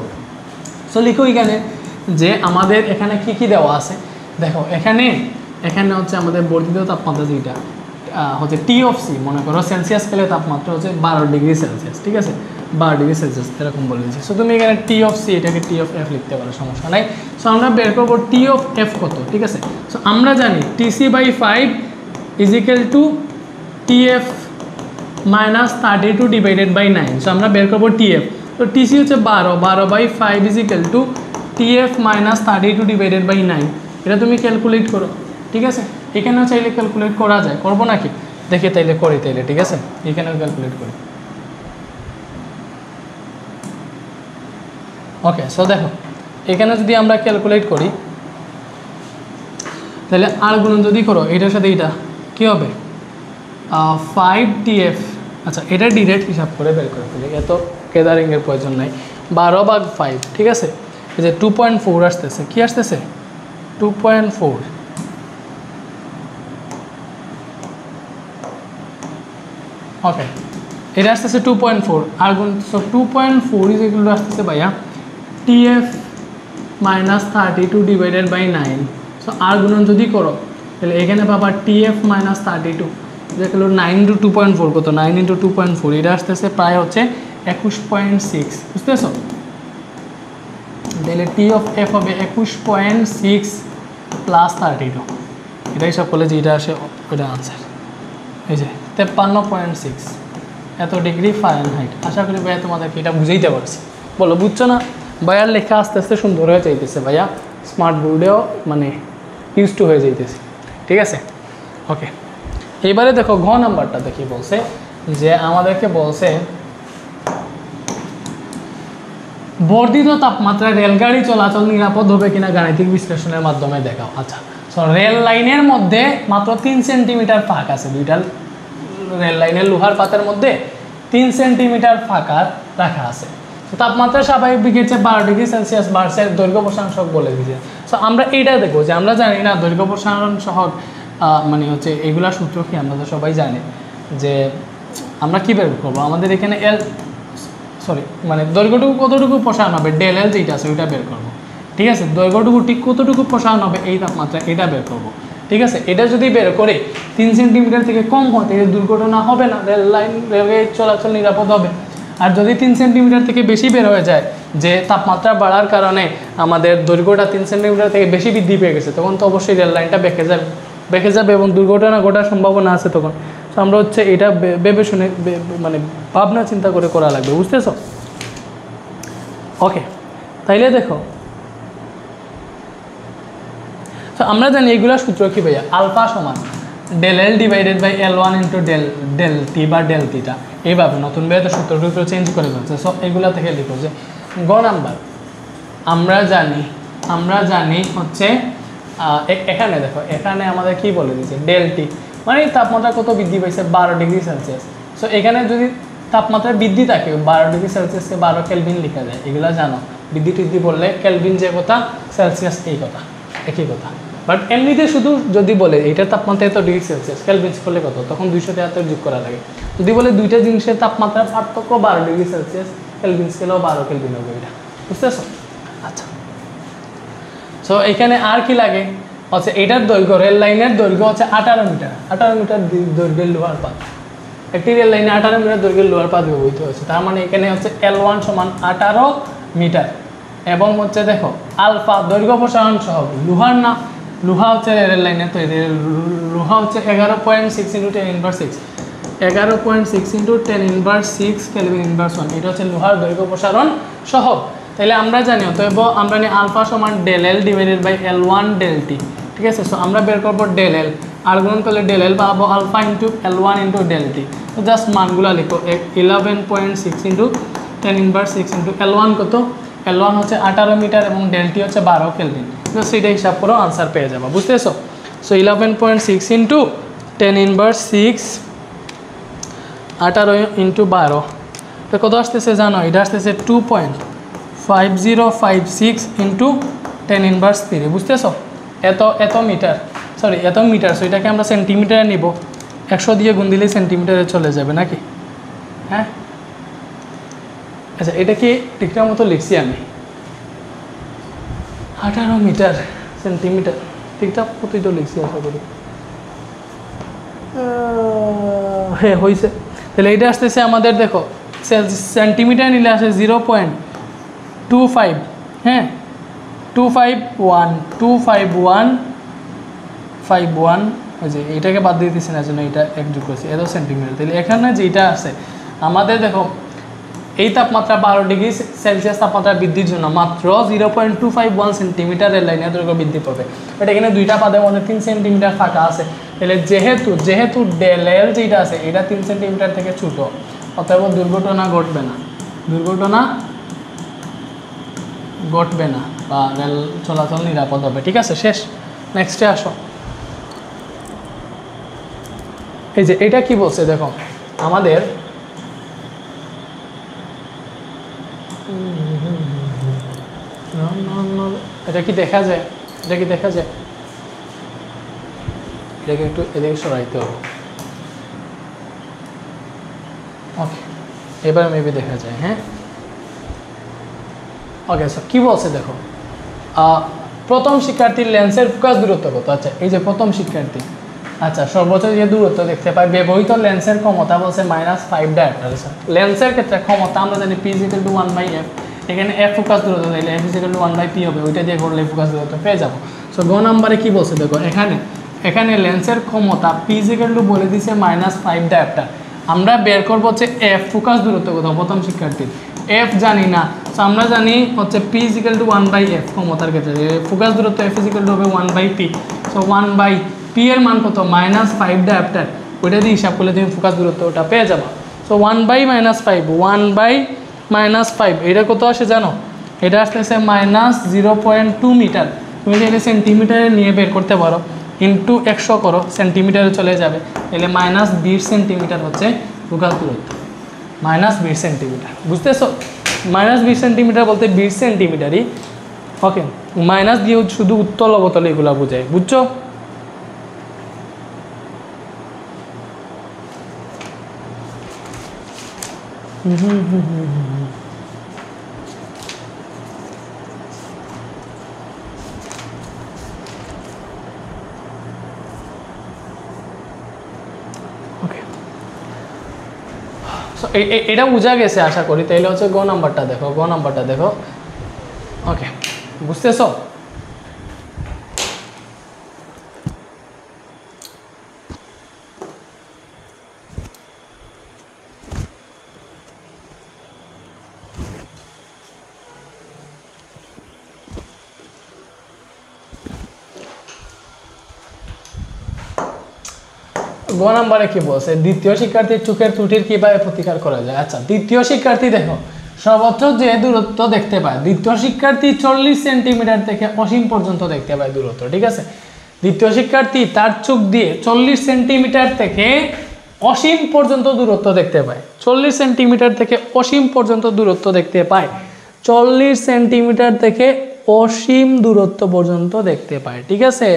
সো লিখো এখানে যে আমাদের এখানে কি কি দেওয়া আছে। দেখো এখানে হচ্ছে আমাদের বর্ধিত তাপমাত্রা যেটা হচ্ছে টি অফ সি, মনে করো সেলসিয়াস স্কেলে তাপমাত্রা হচ্ছে 12 ডিগ্রি সেলসিয়াস, ঠিক আছে, 12 ডিগ্রি সেলসিয়াস এরকম বলে দিচ্ছি। সো তুমি এখানে টি অফ সি এটাকে টি অফ এফ লিখতে পারো, সমস্যা নাই। সো আমরা বের করবো টি অফ এফ কত, ঠিক আছে। সো আমরা জানি TC by 5 is equal to T F minus 32 divided by 9। So আমরা বের করবো টি এফ। তো টিসি হচ্ছে 12 by 5 is equal to T F minus 32 divided by 9। এটা তুমি ক্যালকুলেট করো, ঠিক আছে। এখানেও চাইলে ক্যালকুলেট করা যায়, করবো নাকি দেখি, তাইলে করি তাইলে, ঠিক আছে। এখানেও ক্যালকুলেট করি। ওকে, সো দেখো এখানে যদি আমরা ক্যালকুলেট করি তাহলে আর গুণ যদি করো এটার সাথে এটা কী হবে 5TF। আচ্ছা, এটা ডিরেক্ট হিসাব করে বের করে ফেলি, এত কেদারিংয়ের প্রয়োজন নাই। 12/5, ঠিক আছে। এই যে 2.4 আসতেছে, কি আসতেছে 2.4। ওকে, এটা আসতেছে 2.4 আর গুণ। সো 2.4 ইজ এগুলো আসতেছে ভাইয়া TF minus 32 divided by 9। So আর গুণন যদি করো তাহলে এখানে পাবা TF মাইনাস 32, যেগুলো 9 ইন্টু 2.4 কত, 9 ইন্টু 2.4 এটা আসতেছে প্রায় হচ্ছে 21.6, বুঝতেছো। তাহলে টি অফ এফ হবে 21.6 প্লাস 32। এটা হিসাব করলে যে এটা আসে ওইটা আনসার, এই যে 53.6 এত ডিগ্রি ফারেনহাইট। আশা করি ভাইয়া তোমাদেরকে এটা বুঝাইতে পারছি। বলো বুঝছো না? ভাইয়ার লেখা আস্তে আস্তে সুন্দর হয়ে যাইতেছে ভাইয়া, স্মার্ট বোর্ডেও মানে ইউজ টু হয়ে যাইতেছে, ঠিক আছে। ওকে, এইবারে দেখো ঘ নাম্বারটা দেখি বলছে যে আমাদেরকে বলছে বর্ধিত তাপমাত্রায় রেলগাড়ি চলাচল নিরাপদ হবে কিনা গাণিতিক বিশ্লেষণের মাধ্যমে দেখাও। আচ্ছা, সো রেল লাইনের মধ্যে মাত্র 3 সেন্টিমিটার ফাঁক আছে, দুইটা রেল লাইনের লোহার পাতের মধ্যে 3 সেন্টিমিটার ফাঁকা রাখা আছে। তাপমাত্রা স্বাভাবিক বিঘেছে 12 ডিগ্রি সেলসিয়াস বাড়ছে, দৈর্ঘ্য প্রসারণ সহগ বলে দিয়েছে। সো আমরা এইটা দেখবো যে আমরা জানি না দৈর্ঘ্য প্রসারণ সহগ মানে হচ্ছে এগুলার সূত্র কি, আমরা তো সবাই জানি যে আমরা কী বের করবো। আমাদের এখানে মানে দৈর্ঘ্যটুকু কতটুকু প্রসারণ হবে, ডেল এল যেটা আছে ওইটা বের করবো, ঠিক আছে। দৈর্ঘ্যটুকু ঠিক কতটুকু প্রসারণ হবে এই তাপমাত্রা, এটা বের করবো, ঠিক আছে। এটা যদি বের করে 3 সেন্টিমিটার থেকে কম হয় তাহলে দুর্ঘটনা হবে না, রেলগাড়ি চলাচল নিরাপদ হবে। আর যদি 3 সেন্টিমিটার থেকে বেশি বের হয়ে যায়, যে তাপমাত্রা বাড়ার কারণে আমাদের দৈর্ঘ্যটা 3 সেন্টিমিটার থেকে বেশি বৃদ্ধি পেয়ে গেছে, তখন তো অবশ্যই রেল লাইনটা বেঁকে যাবে এবং দুর্ঘটনা ঘটার সম্ভাবনা আছে তখন। তো আমরা হচ্ছে এটা ভেবে শুনে মানে ভাবনা চিন্তা করে করা লাগবে, বুঝতেছ। ওকে, তাইলে দেখো তো আমরা জানি এগুলোর সূত্র কি ভাইয়া, আলফা সমান del L divided by L1 into del T বা ডেল টিটা। এইভাবে নতুন ভাইয়া তো সূত্র চেঞ্জ করে ফেলছে। সো এগুলো থেকে লিখো যে গ নাম্বার আমরা জানি হচ্ছে এখানে দেখো, এখানে আমাদের কি বলে দিচ্ছে ডেল টি মানে তাপমাত্রা কত বৃদ্ধি পাইছে 12 ডিগ্রি সেলসিয়াস। সো এখানে যদি তাপমাত্রা বৃদ্ধি থাকে 12 ডিগ্রি সেলসিয়াসকে 12 কেলভিন লেখা যায়, এগুলো জানো। বৃদ্ধি বললে কেলভিন যে কথা, সেলসিয়াস এই কথা, একই কথা। বাট এমনিতে শুধু যদি বলে এইটার তাপমাত্রা এত ডিগ্রি সেলসিয়াস, কেলভিন করলে কত, তখন 273 যোগ করা লাগে। যদি বলে দুইটা জিনিসের তাপমাত্রার পার্থক্য 12 ডিগ্রি সেলসিয়াস, কেলভিন স্কেলেও 12 কেলভিন হবে, এটা বুঝতেছো। আচ্ছা, সো এখানে আর কি লাগে হচ্ছে এটার দৈর্ঘ্য, রেল লাইনের দৈর্ঘ্য হচ্ছে 18 মিটার। 18 মিটার দৈর্ঘ্যের লোহার পাত, একটি রেল লাইনে 18 মিটার দৈর্ঘ্যের লোহার পাত ব্যবহৃত হয়েছে। তার মানে এখানে হচ্ছে L1 সমান 18 মিটার এবং হচ্ছে দেখো আলফা দৈর্ঘ্য প্রসারণ সহগ, লোহার না, লোহা হচ্ছে রেল লাইনের, তো লোহা হচ্ছে 11.6 into 10 inverse 6, 11.6 into 10 inverse 6 kelvin inverse 1, এটা হচ্ছে লোহার দৈর্ঘ্য প্রসারণ সহগ। তাহলে আমরা জানি অতএব আমরা জানি আলফা সমান del L divided by L1 del T, ঠিক আছে। সো আমরা বের করবো ডেল এল, আর গুণ করলে ডেল এল পাবো alpha into L1 into del T. তো জাস্ট মানগুলো লিখো 11.6 ইন্টু 10 ইনভার্স 6 ইন্টু L1 কত, L1 হচ্ছে 18 মিটার এবং ডেল টি হচ্ছে 12 কেলভিন। তো সেটা হিসাব করো আনসার পেয়ে যাবো, বুঝতেছো। সো 11.6 ইন্টু 10 ইনভার্স 6, 18 ইন্টু 12, তো কত আসতেছে জানো, এটা আসতেছে 2.5056 ইন্টু 10 ইনভার্স 3, বুঝতেছো। এত মিটার, সো এটাকে আমরা সেন্টিমিটারে নিব, 100 দিয়ে গুণ দিলেই সেন্টিমিটারে চলে যাবে নাকি, হ্যাঁ। আচ্ছা, এটা কি ঠিকঠাক মতো লিখছি আমি? 18 মিটার সেন্টিমিটার, ঠিকঠাক প্রতিটা লিখছি আশা করি। হ্যাঁ হয়েছে। তাহলে এটা আসতেছে আমাদের, দেখো সেন্টিমিটার নিলে আসে 0.25, হ্যাঁ 251 ওই যে এটাকে বাদ দিয়ে দিচ্ছি না জন্য এটা এক যোগ করেছি, এত সেন্টিমিটার। তাহলে এখানে যেটা আছে আমাদের, দেখো এই তাপমাত্রা 12 ডিগ্রি সেলসিয়াস তাপমাত্রা বৃদ্ধির জন্য মাত্র 0.251 সেন্টিমিটারের লাইনের দৈর্ঘ্য বৃদ্ধি পাবে। এটা এখানে দুইটা পাদের মধ্যে 3 সেন্টিমিটার ফাঁকা আছে। তাহলে যেহেতু ডেল এল যেটা আছে এটা 3 সেন্টিমিটার থেকে ছোট, অতএব দুর্ঘটনা ঘটবে না বা রেল চলাচল নিরাপদ হবে। ঠিক আছে, শেষ। নেক্সটে আসো। এই যে এটা কি বলছে দেখো আমাদের, এটা কি দেখা যায়? এটাকে একটু এদিকে সরাইতে হবে। ওকে, এবার মেবি দেখা যায়। হ্যাঁ ওকে, স্যার কি বলছে দেখো, প্রথম শিক্ষার্থীর লেন্সের ফোকাস দূরত্ব কত? আচ্ছা এই যে প্রথম শিক্ষার্থী, আচ্ছা সর্বোচ্চ যে দূরত্ব দেখতে পাই, ব্যবহৃত লেন্সের ক্ষমতা বলছে -5 ডায়োপ্টার। লেন্সের ক্ষেত্রে ক্ষমতা আমরা জানি P = 1/f, এখানে f ফোকাস দূরত্ব দিলে f = 1/p হবে, ওইটা দিয়ে করলে ফোকাস দূরত্ব পেয়ে যাবো। সো গ নাম্বারে কি বলছে দেখো, এখানে লেন্সের ক্ষমতা P বলে দিছে -5 ডায়োপ্টার। আমরা বের করবো হচ্ছে f ফোকাস দূরত্ব কত প্রথম শিক্ষার্থীর, f জানি না। সো আমরা জানি হচ্ছে P = 1/f ক্ষমতার ক্ষেত্রে, ফোকাস দূরত্ব f হবে 1/p। সো 1/p এর মান কত? -5 ডায়োপ্টার। ওইটা দিয়ে হিসাব করলে তুমি ফোকাস দূরত্ব ওটা পেয়ে যাবো। সো 1/-5 এটা কত আসে জানো? এটা আসতেছে -0.2 মিটার। তুমি চাইলে সেন্টিমিটারে নিয়ে বের করতে পারো, ইন্টু 100 করো, সেন্টিমিটারে চলে যাবে। তাহলে -20 সেন্টিমিটার হচ্ছে ফোকাস দূরত্ব, -20 সেন্টিমিটার। বুঝতেছো? -20 সেন্টিমিটার বলতে 20 সেন্টিমিটারই। ওকে, মাইনাস দিয়ে শুধু উত্তল অবতল এগুলো বোঝায়, বুঝছো? এটা বোঝা গেছে আশা করি। তাইলে হচ্ছে গ নাম্বারটা দেখো। ওকে, বুঝতেছো? গ নাম্বারে কি বলছে, দ্বিতীয় শিক্ষার্থীর চোখের ত্রুটির কিভাবে প্রতিকার করা যায়। আচ্ছা, দ্বিতীয় শিক্ষার্থী দেখো সর্বোচ্চ যে দূরত্ব দেখতে পায়, দ্বিতীয় শিক্ষার্থী 40 সেন্টিমিটার থেকে অসীম পর্যন্ত দেখতে পায় দূরত্ব। ঠিক আছে, দ্বিতীয় শিক্ষার্থী তার চোখ দিয়ে 40 সেন্টিমিটার থেকে অসীম পর্যন্ত দূরত্ব দেখতে পায়। 40 সেন্টিমিটার থেকে অসীম পর্যন্ত দূরত্ব দেখতে পায়। 40 সেন্টিমিটার থেকে অসীম দূরত্ব পর্যন্ত দেখতে পায়। ঠিক আছে,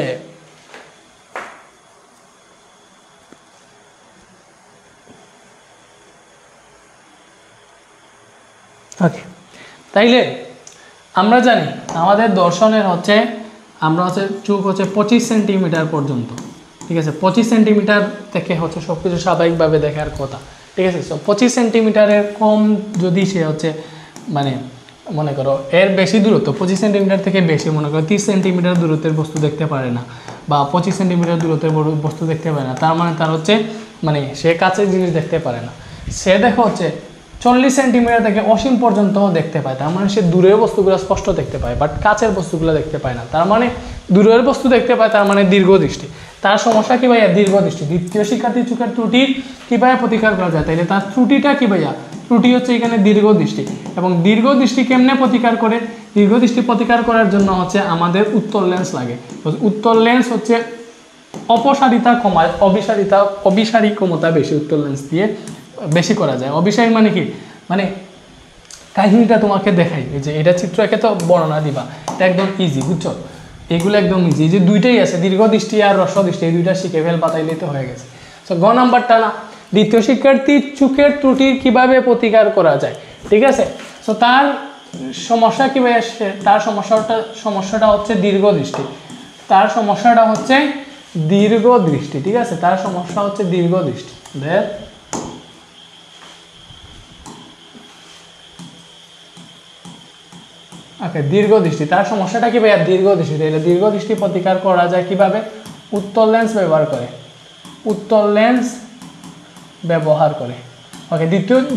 ওকে। তাইলে আমরা জানি আমাদের দর্শনের হচ্ছে চোখ হচ্ছে 25 সেন্টিমিটার পর্যন্ত। ঠিক আছে, 25 সেন্টিমিটার থেকে হচ্ছে সব কিছু স্বাভাবিকভাবে দেখার কথা। ঠিক আছে, সো 25 সেন্টিমিটারের কম যদি সে হচ্ছে মানে মনে করো এর বেশি দূরত্ব, 25 সেন্টিমিটার থেকে বেশি, মনে করো 30 সেন্টিমিটার দূরত্বের বস্তু দেখতে পারে না বা 25 সেন্টিমিটার দূরত্বের বস্তু দেখতে পারে না, তার মানে তার হচ্ছে মানে সে কাছের জিনিস দেখতে পারে না। সে দেখো হচ্ছে 40 সেন্টিমিটার থেকে অসীম পর্যন্ত দেখতে পায়, তার মানে সে দূরের বস্তুগুলো স্পষ্ট দেখতে পায়, বাট কাছের বস্তুগুলো দেখতে পায় না। তার মানে দূরের বস্তু দেখতে পায়, তার মানে দীর্ঘদৃষ্টি। তার সমস্যা কি ভাইয়া? দীর্ঘদৃষ্টি। দ্বিতীয় শিক্ষার্থীর চোখের ত্রুটির কীভাবে প্রতিকার করা যায়? তাইলে তার ত্রুটিটা কি ভাইয়া? ত্রুটি হচ্ছে এখানে দীর্ঘদৃষ্টি। এবং দীর্ঘদৃষ্টি কেমনে প্রতিকার করে? দীর্ঘদৃষ্টি প্রতিকার করার জন্য হচ্ছে আমাদের উত্তল লেন্স লাগে। উত্তল লেন্স হচ্ছে অপসারিতা কমায়, অবিসারী ক্ষমতা বেশি উত্তল লেন্স দিয়ে বেশি করা যায়। অবিসারী মানে কি? মানে কাহিনীটা তোমাকে দেখাই, এই যে এটা চিত্র একে তো বর্ণনা দিবা, এটা একদম ইজি, বুঝছো? এগুলো একদম ইজি। এই যে দুইটাই আছে, দীর্ঘদৃষ্টি আর হ্রস্বদৃষ্টি, এই দুইটা শিখে বাতাইলেই তো হয়ে গেছে। সো গ নাম্বারটা না, দ্বিতীয় শিক্ষার্থীর চোখের ত্রুটির কিভাবে প্রতিকার করা যায়। ঠিক আছে, সো তার সমস্যা কি ভাই আসছে, তার সমস্যাটা হচ্ছে দীর্ঘদৃষ্টি, তার সমস্যাটা হচ্ছে দীর্ঘদৃষ্টি, ঠিক আছে, তার সমস্যা হচ্ছে দীর্ঘদৃষ্টি। ওকে, দীর্ঘদৃষ্টি, তার সমস্যাটা কি ভাইয়া দীর্ঘদৃষ্টি। তাহলে দীর্ঘদৃষ্টি প্রতিকার করা যায় কিভাবে? উত্তল লেন্স ব্যবহার করে, উত্তল লেন্স ব্যবহার করে। ওকে,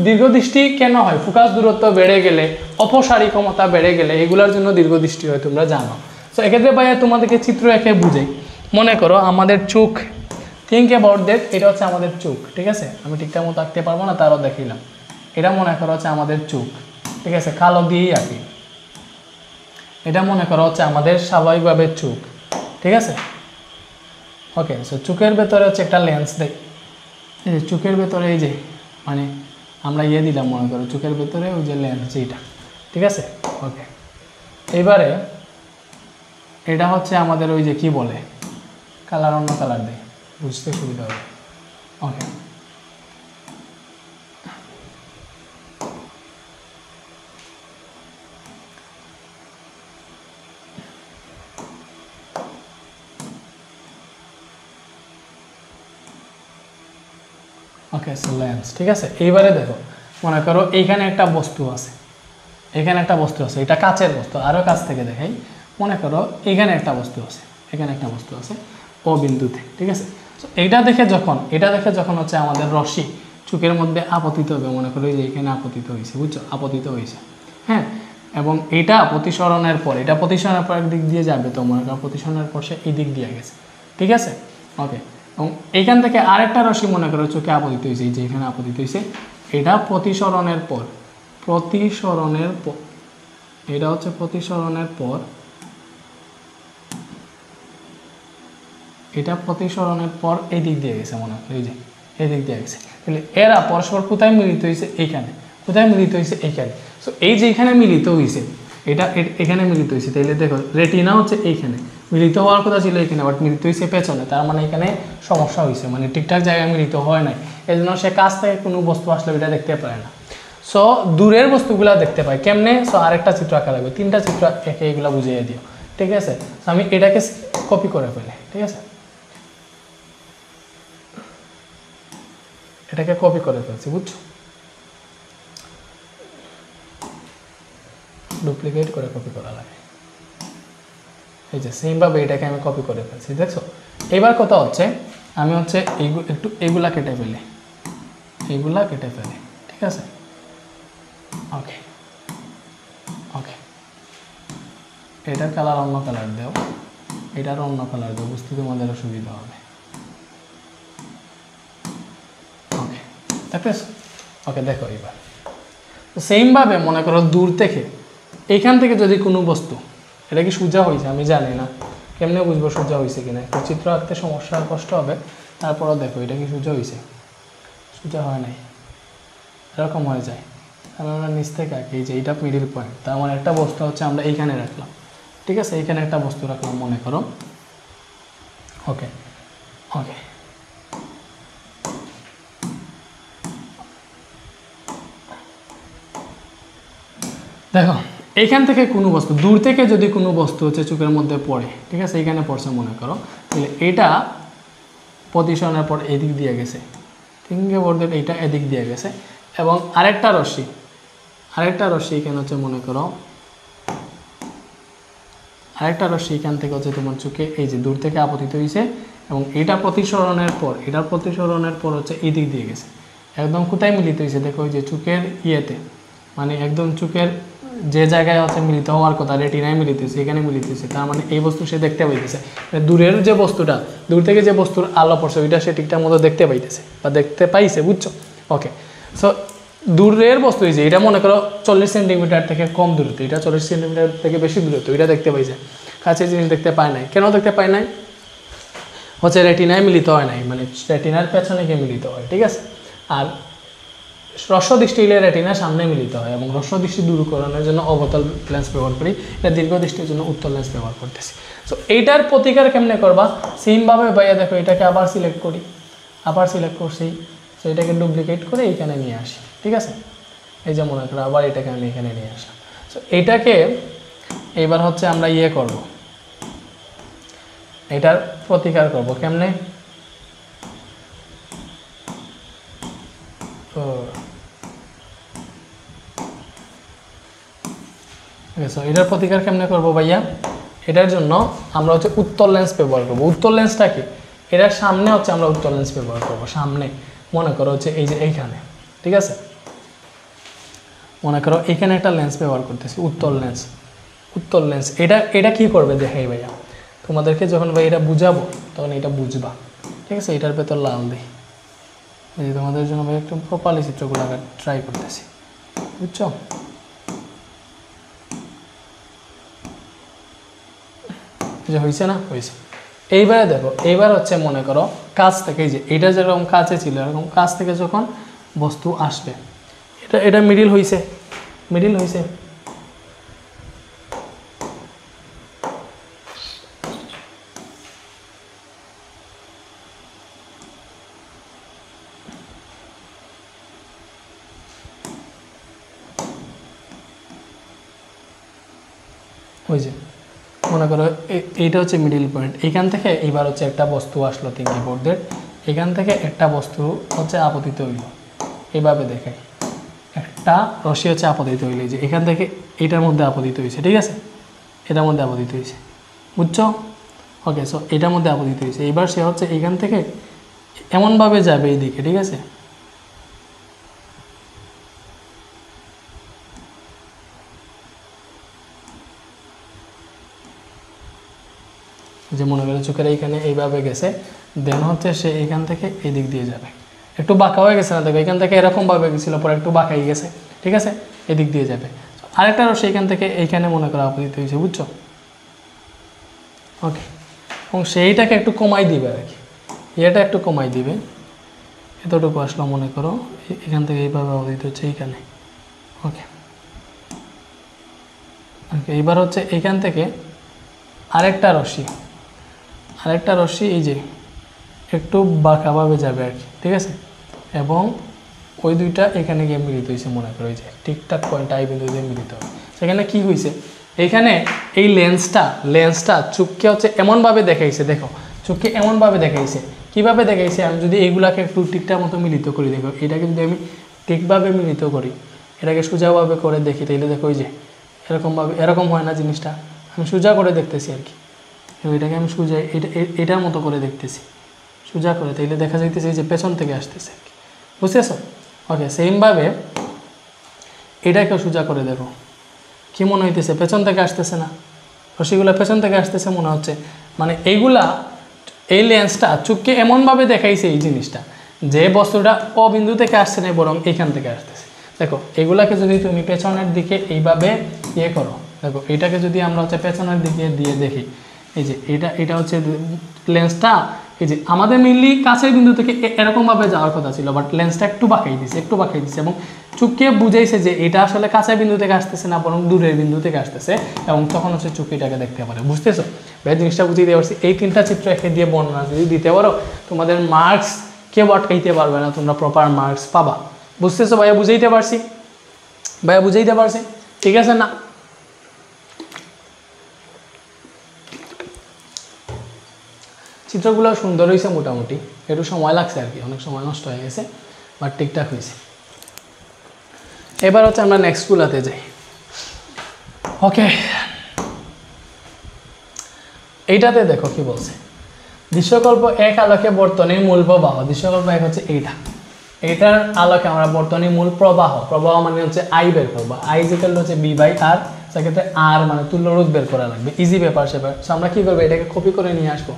দীর্ঘদৃষ্টি কেন হয়? ফোকাস দূরত্ব বেড়ে গেলে, অপসারী ক্ষমতা বেড়ে গেলে, এগুলোর জন্য দীর্ঘদৃষ্টি হয়, তোমরা জানো। সো এক্ষেত্রে ভাইয়া তোমাদেরকে চিত্র এঁকে বুঝাই। মনে করো আমাদের চোখ, থিঙ্ক অ্যাবাউট দ্যাট, এটা হচ্ছে আমাদের চোখ, ঠিক আছে, আমি ঠিকঠাক মতো আঁকতে পারবো না, তারও দেখিলাম। এটা মনে করো হচ্ছে আমাদের চোখ, ঠিক আছে, কালো দিয়েই আঁকি। এটা মনে করো হচ্ছে আমাদের স্বাভাবিকভাবে চোখ, ঠিক আছে। ওকে, সো চোখের ভেতরে হচ্ছে একটা লেন্স দেয়, এই যে চোখের ভেতরে এই যে মানে আমরা দিলাম, মনে করো চোখের ভেতরে ওই যে লেন্স যেটা, ঠিক আছে। ওকে, এবারে এটা হচ্ছে আমাদের ওই যে কি বলে, কালার, অন্য কালার দেয়, বুঝতে সুবিধা হবে। ওকে, ওকে, সো লেন্স, ঠিক আছে। এইবারে দেখো, মনে করো এইখানে একটা বস্তু আছে, এখানে একটা বস্তু আছে, এটা কাচের বস্তু, আরও কাছ থেকে দেখাই। মনে করো এখানে একটা বস্তু আছে, এখানে একটা বস্তু আছে ও বিন্দুতে, ঠিক আছে। তো এটা দেখে যখন হচ্ছে আমাদের রশ্মি চোখের মধ্যে আপতিত হবে, মনে করো যে এখানে আপতিত হয়েছে, বুঝছো, আপতিত হয়েছে, হ্যাঁ, এবং এটা প্রতিসরণের পর, এটা প্রতিসরণের পর একদিক দিয়ে যাবে, তো মনে করো প্রতিসরণের পর সে এই দিক দিয়ে গেছে, ঠিক আছে। ওকে, এবং এইখান থেকে আরেকটা রশ্মি মনে করো চোখে আপতিত হয়েছে, এই যে এখানে আপতিত হয়েছে, এটা প্রতিসরণের পর, এটা হচ্ছে প্রতিসরণের পর, এটা প্রতিসরণের পর এই দিক দিয়ে গেছে, মনে করি এই যে এই দিক দিয়ে গেছে। তাহলে এরা পরস্পর কোথায় মিলিত হয়েছে? এইখানে। কোথায় মিলিত হয়েছে? এইখানে। সো এই যে এখানে মিলিত হয়েছে, এটা এখানে মিলিত হয়েছে, তাইলে দেখো রেটিনা হচ্ছে এইখানে, মিলিত হওয়ার কথা ছিল এখানে, বাট মিলিত হয়েছে পেছনে, তার মানে এখানে সমস্যা হয়েছে, মানে ঠিকঠাক জায়গায় মিলিত হয় নাই, এই জন্য সে কাছ থেকে কোনো বস্তু আসলে এটা দেখতে পারে না। সো দূরের বস্তুগুলো দেখতে পাই কেমনে? সো আরেকটা চিত্র আঁকা লাগবে, তিনটা চিত্র একে এগুলো বুঝিয়ে দিও, ঠিক আছে। সো আমি এটাকে কপি করে ফেলি, ঠিক আছে, এটাকে কপি করে ফেলছি, বুঝছো, ডুপ্লিকেট করে কপি করা লাগে, এই যে সেমভাবে এটাকে আমি কপি করে ফেলছি, দেখছো। এবার কথা হচ্ছে আমি হচ্ছে একটু এগুলা কেটে ফেলি, ঠিক আছে। ওকে, ওকে, এটার কালার অন্য কালার দাও, এটার অন্য কালার দাও, বুঝতে তোমাদের সুবিধা হবে। ওকে, দেখতেছো? ওকে, দেখো এবার তো সেমভাবে মনে করো দূর থেকে, এইখান থেকে যদি কোনো বস্তু, এটা কি সোজা হয়েছে আমি জানি না, কেমনে বুঝবো সোজা হয়েছে কিনা, একটু চিত্র আঁকতে সমস্যা কষ্ট হবে, তারপরও দেখো এটা কি সোজা হয়েছে, সোজা হয় নাই, এরকম হয়ে যায়, তাহলে আমরা নিচ থেকে আঁকি, যে এইটা মিডিল পয়েন্ট, তার মানে একটা বস্তু হচ্ছে আমরা এইখানে রাখলাম, ঠিক আছে, এইখানে একটা বস্তু রাখলাম মনে করো। ওকে, ওকে, দেখো এইখান থেকে কোনো বস্তু, দূর থেকে যদি কোনো বস্তু হচ্ছে চোখের মধ্যে পড়ে, ঠিক আছে, এইখানে পড়ছে মনে করো, তাহলে এটা প্রতিসরণের পর এদিক দিয়ে গেছে, থিঙ্ক অ্যাবাউট দ্যাট, এইটা এদিক দিয়ে গেছে, এবং আরেকটা রশ্মি এখানে হচ্ছে মনে করো, আরেকটা রশ্মি এখান থেকে হচ্ছে তোমার চোখে এই যে দূর থেকে আপতিত হয়েছে, এবং এটা প্রতিসরণের পর হচ্ছে এই দিক দিয়ে গেছে, একদম কোথায় মিলিত হয়েছে দেখো, ওই যে চোখের ইয়েতে, মানে একদম চোখের যে জায়গায় হচ্ছে মিলিত হওয়ার কথা, রেটিনায় মিলিত হয়েছে, এখানে মিলিত হয়েছে, তার মানে এই বস্তু সে দেখতে পাইতেছে, দূরের যে বস্তুটা, দূর থেকে যে বস্তুর আলো পড়ছে ওইটা সে ঠিকঠাক মতো দেখতে পাইতেছে বা দেখতে পাইছে, বুঝছো। ওকে, সো দূরের বস্তু হয়েছে, এটা মনে করো 40 সেন্টিমিটার থেকে কম দূরত্ব, এটা 40 সেন্টিমিটার থেকে বেশি দূরত্ব, এটা দেখতে পাইছে, কাছে জিনিস দেখতে পায় নাই, কেন দেখতে পায় নাই? হচ্ছে রেটিনায় মিলিত হয় নাই, মানে রেটিনার পেছনে গিয়ে মিলিত হয়, ঠিক আছে। আর হ্রস্ব দৃষ্টি হলে রেটিনার সামনে মিলিত হয়, এবং হ্রস্ব দৃষ্টি দূরীকরণের জন্য অবতল লেন্স ব্যবহার করি, এটা দীর্ঘ দৃষ্টির জন্য উত্তল লেন্স ব্যবহার করতেছি। সো এইটার প্রতিকার কেমনে করবা? সেমভাবে ভাইয়া দেখো, এটাকে আবার সিলেক্ট করছি, সো এটাকে ডুপ্লিকেট করে এইখানে নিয়ে আসি, ঠিক আছে, এই যে মনে করো আবার এটাকে আমি এখানে নিয়ে আসলাম। সো এটাকে এবার হচ্ছে আমরা ইয়ে করব, এটার প্রতিকার করব কেমনে? এটার প্রতিকার কেমনে করব ভাইয়া? এটার জন্য আমরা হচ্ছে উত্তল লেন্স ব্যবহার করব। উত্তল লেন্সটা কি? এটার সামনে হচ্ছে আমরা উত্তল লেন্স ব্যবহার করব। সামনে মনে করো হচ্ছে এই যে এইখানে, ঠিক আছে, মনে করো এখানে একটা লেন্স ব্যবহার করতেছি, উত্তল লেন্স। উত্তল লেন্স এটা কি করবে দেখাই ভাইয়া তোমাদেরকে, যখন ভাই এটা বুঝাবো তখন এটা বুঝবা, ঠিক আছে। এটার ভেতর লাল দিই, এই যে তোমাদের জন্য ভাই একটু প্রপারলি চিত্রগুলো ট্রাই করতেছি, বুঝছো? যে হয়েছে না? হয়েছে। এইবারে দেখো, এইবার হচ্ছে মনে করো কাছ থেকে, এই যে এটা যেরকম কাছে ছিল এরকম কাছ থেকে যখন বস্তু আসবে, এটা মিডিল হয়েছে, মিডিল হয়েছে, ওই যে মনে করো এইটা হচ্ছে মিডিল পয়েন্ট। এইখান থেকে এইবার হচ্ছে একটা বস্তু আসলো তিনটি বোর্ডের, এখান থেকে একটা বস্তু হচ্ছে আপতিত হইল, এইভাবে দেখাই একটা রশ্মি হচ্ছে আপতিত হইলে যে এখান থেকে এটার মধ্যে আপতিত হয়েছে, ঠিক আছে, এটার মধ্যে আপতিত হয়েছে, বুঝছো? ওকে, সো এটার মধ্যে আপতিত হয়েছে। এইবার সে হচ্ছে এখান থেকে এমনভাবে যাবে এইদিকে, ঠিক আছে, যে মনে করো চোখের এইখানে এইভাবে গেছে, দেন হচ্ছে সে এখান থেকে এই দিক দিয়ে যাবে, একটু বাঁকা হয়ে গেছে না? দেখো এখান থেকে এরকমভাবে গেছিলো, পরে একটু বাঁকাই গেছে, ঠিক আছে, এদিক দিয়ে যাবে। আরেকটা রশ্মি এখান থেকে এইখানে মনে করো আপতিত হয়েছে, বুঝছো? ওকে, এবং সেইটাকে একটু কমাই দিবে আর কি, এটা একটু কমাই দিবে, এতটুকু আসলো মনে করো এখান থেকে এইভাবে আপতিত হচ্ছে এইখানে। ওকে, ওকে, এইবার হচ্ছে এইখান থেকে আরেকটা রশ্মি এই যে একটু বাঁকাভাবে যাবে আর কি, ঠিক আছে, এবং ওই দুইটা এখানে গিয়ে মিলিত হয়েছে, মনে করো এই যে ঠিকঠাক পয়েন্ট আই বিন্দু দিয়ে মিলিত হবে। সেখানে কি হয়েছে, এইখানে এই লেন্সটা চোখকে হচ্ছে এমনভাবে দেখাইছে, দেখো চোখকে এমনভাবে দেখাইছে, কীভাবে দেখাইছে? আমি যদি এইগুলাকে একটু ঠিকঠাক মতো মিলিত করি, দেখো এটাকে যদি আমি ঠিকভাবে মিলিত করি, এটাকে সোজাভাবে করে দেখি, তাইলে দেখো ওই যে এরকমভাবে, এরকম হয় না জিনিসটা, আমি সোজা করে দেখতেছি আর কি, এটাকে আমি সোজা এটার মতো করে দেখতেছি, সোজা করে, তাইলে দেখা যাইতেছে যে পেছন থেকে আসতেছে আর কি, বুঝতেছো? ওকে, সেমভাবে এটাকেও সোজা করে দেখো, কি মনে হইতেছে? পেছন থেকে আসতেছে না? রশ্মিগুলো পেছন থেকে আসতেছে মনে হচ্ছে, মানে এইগুলা, এই লেন্সটা চোখকে এমনভাবে দেখাইছে এই জিনিসটা, যে বস্তুটা ও বিন্দু থেকে আসছে না, বরং এইখান থেকে আসতেছে। দেখো এগুলাকে যদি তুমি পেছনের দিকে এইভাবে ইয়ে করো, দেখো এটাকে যদি আমরা হচ্ছে পেছনের দিকে দিয়ে দেখি, এই যে এটা হচ্ছে লেন্সটা, এই যে আমাদের মেইনলি কাছের বিন্দু থেকে এরকমভাবে যাওয়ার কথা ছিল, বাট লেন্সটা একটু বাঁকাই দিছে এবং চোখকে বুঝাইছে যে এটা আসলে কাছের বিন্দু থেকে আসতেছে না, বরং দূরের বিন্দু থেকে আসতেছে, এবং তখন হচ্ছে চোখ এটাকে দেখতে পারে, বুঝতেছো? ভাই জিনিসটা বুঝিয়ে দিতে পারছি। এই তিনটা চিত্র একে দিয়ে বর্ণনা যদি দিতে পারো, তোমাদের মার্কস কেউ আটকাইতে পারবে না, তোমরা প্রপার মার্কস পাবা, বুঝতেছো? ভাইয়া বুঝাইতে পারছি? ভাইয়া বুঝাইতে পারছি? ঠিক আছে না? চিত্রগুলো সুন্দর হয়েছে মোটামুটি, একটু সময় লাগছে আর কি, অনেক সময় নষ্ট হয়ে গেছে, বাট ঠিকঠাক হয়েছে। এবার হচ্ছে আমরা নেক্সটগুলোতে যাই। ওকে, এইটাতে দেখো কি বলছে, দৃশ্যকল্প এক আলোকে বর্তনীর মূল প্রবাহ, দৃশ্যকল্প এক হচ্ছে এইটার আলোকে আমরা বর্তনীর মূল প্রবাহ মানে হচ্ছে আই বের করবো, আই ইকুয়াল হচ্ছে বি/আর, সেক্ষেত্রে আর মানে তুল্য রোধ বের করা লাগবে, ইজি ব্যাপার সেবার। সো আমরা কী করবো, এটাকে কপি করে নিয়ে আসবো।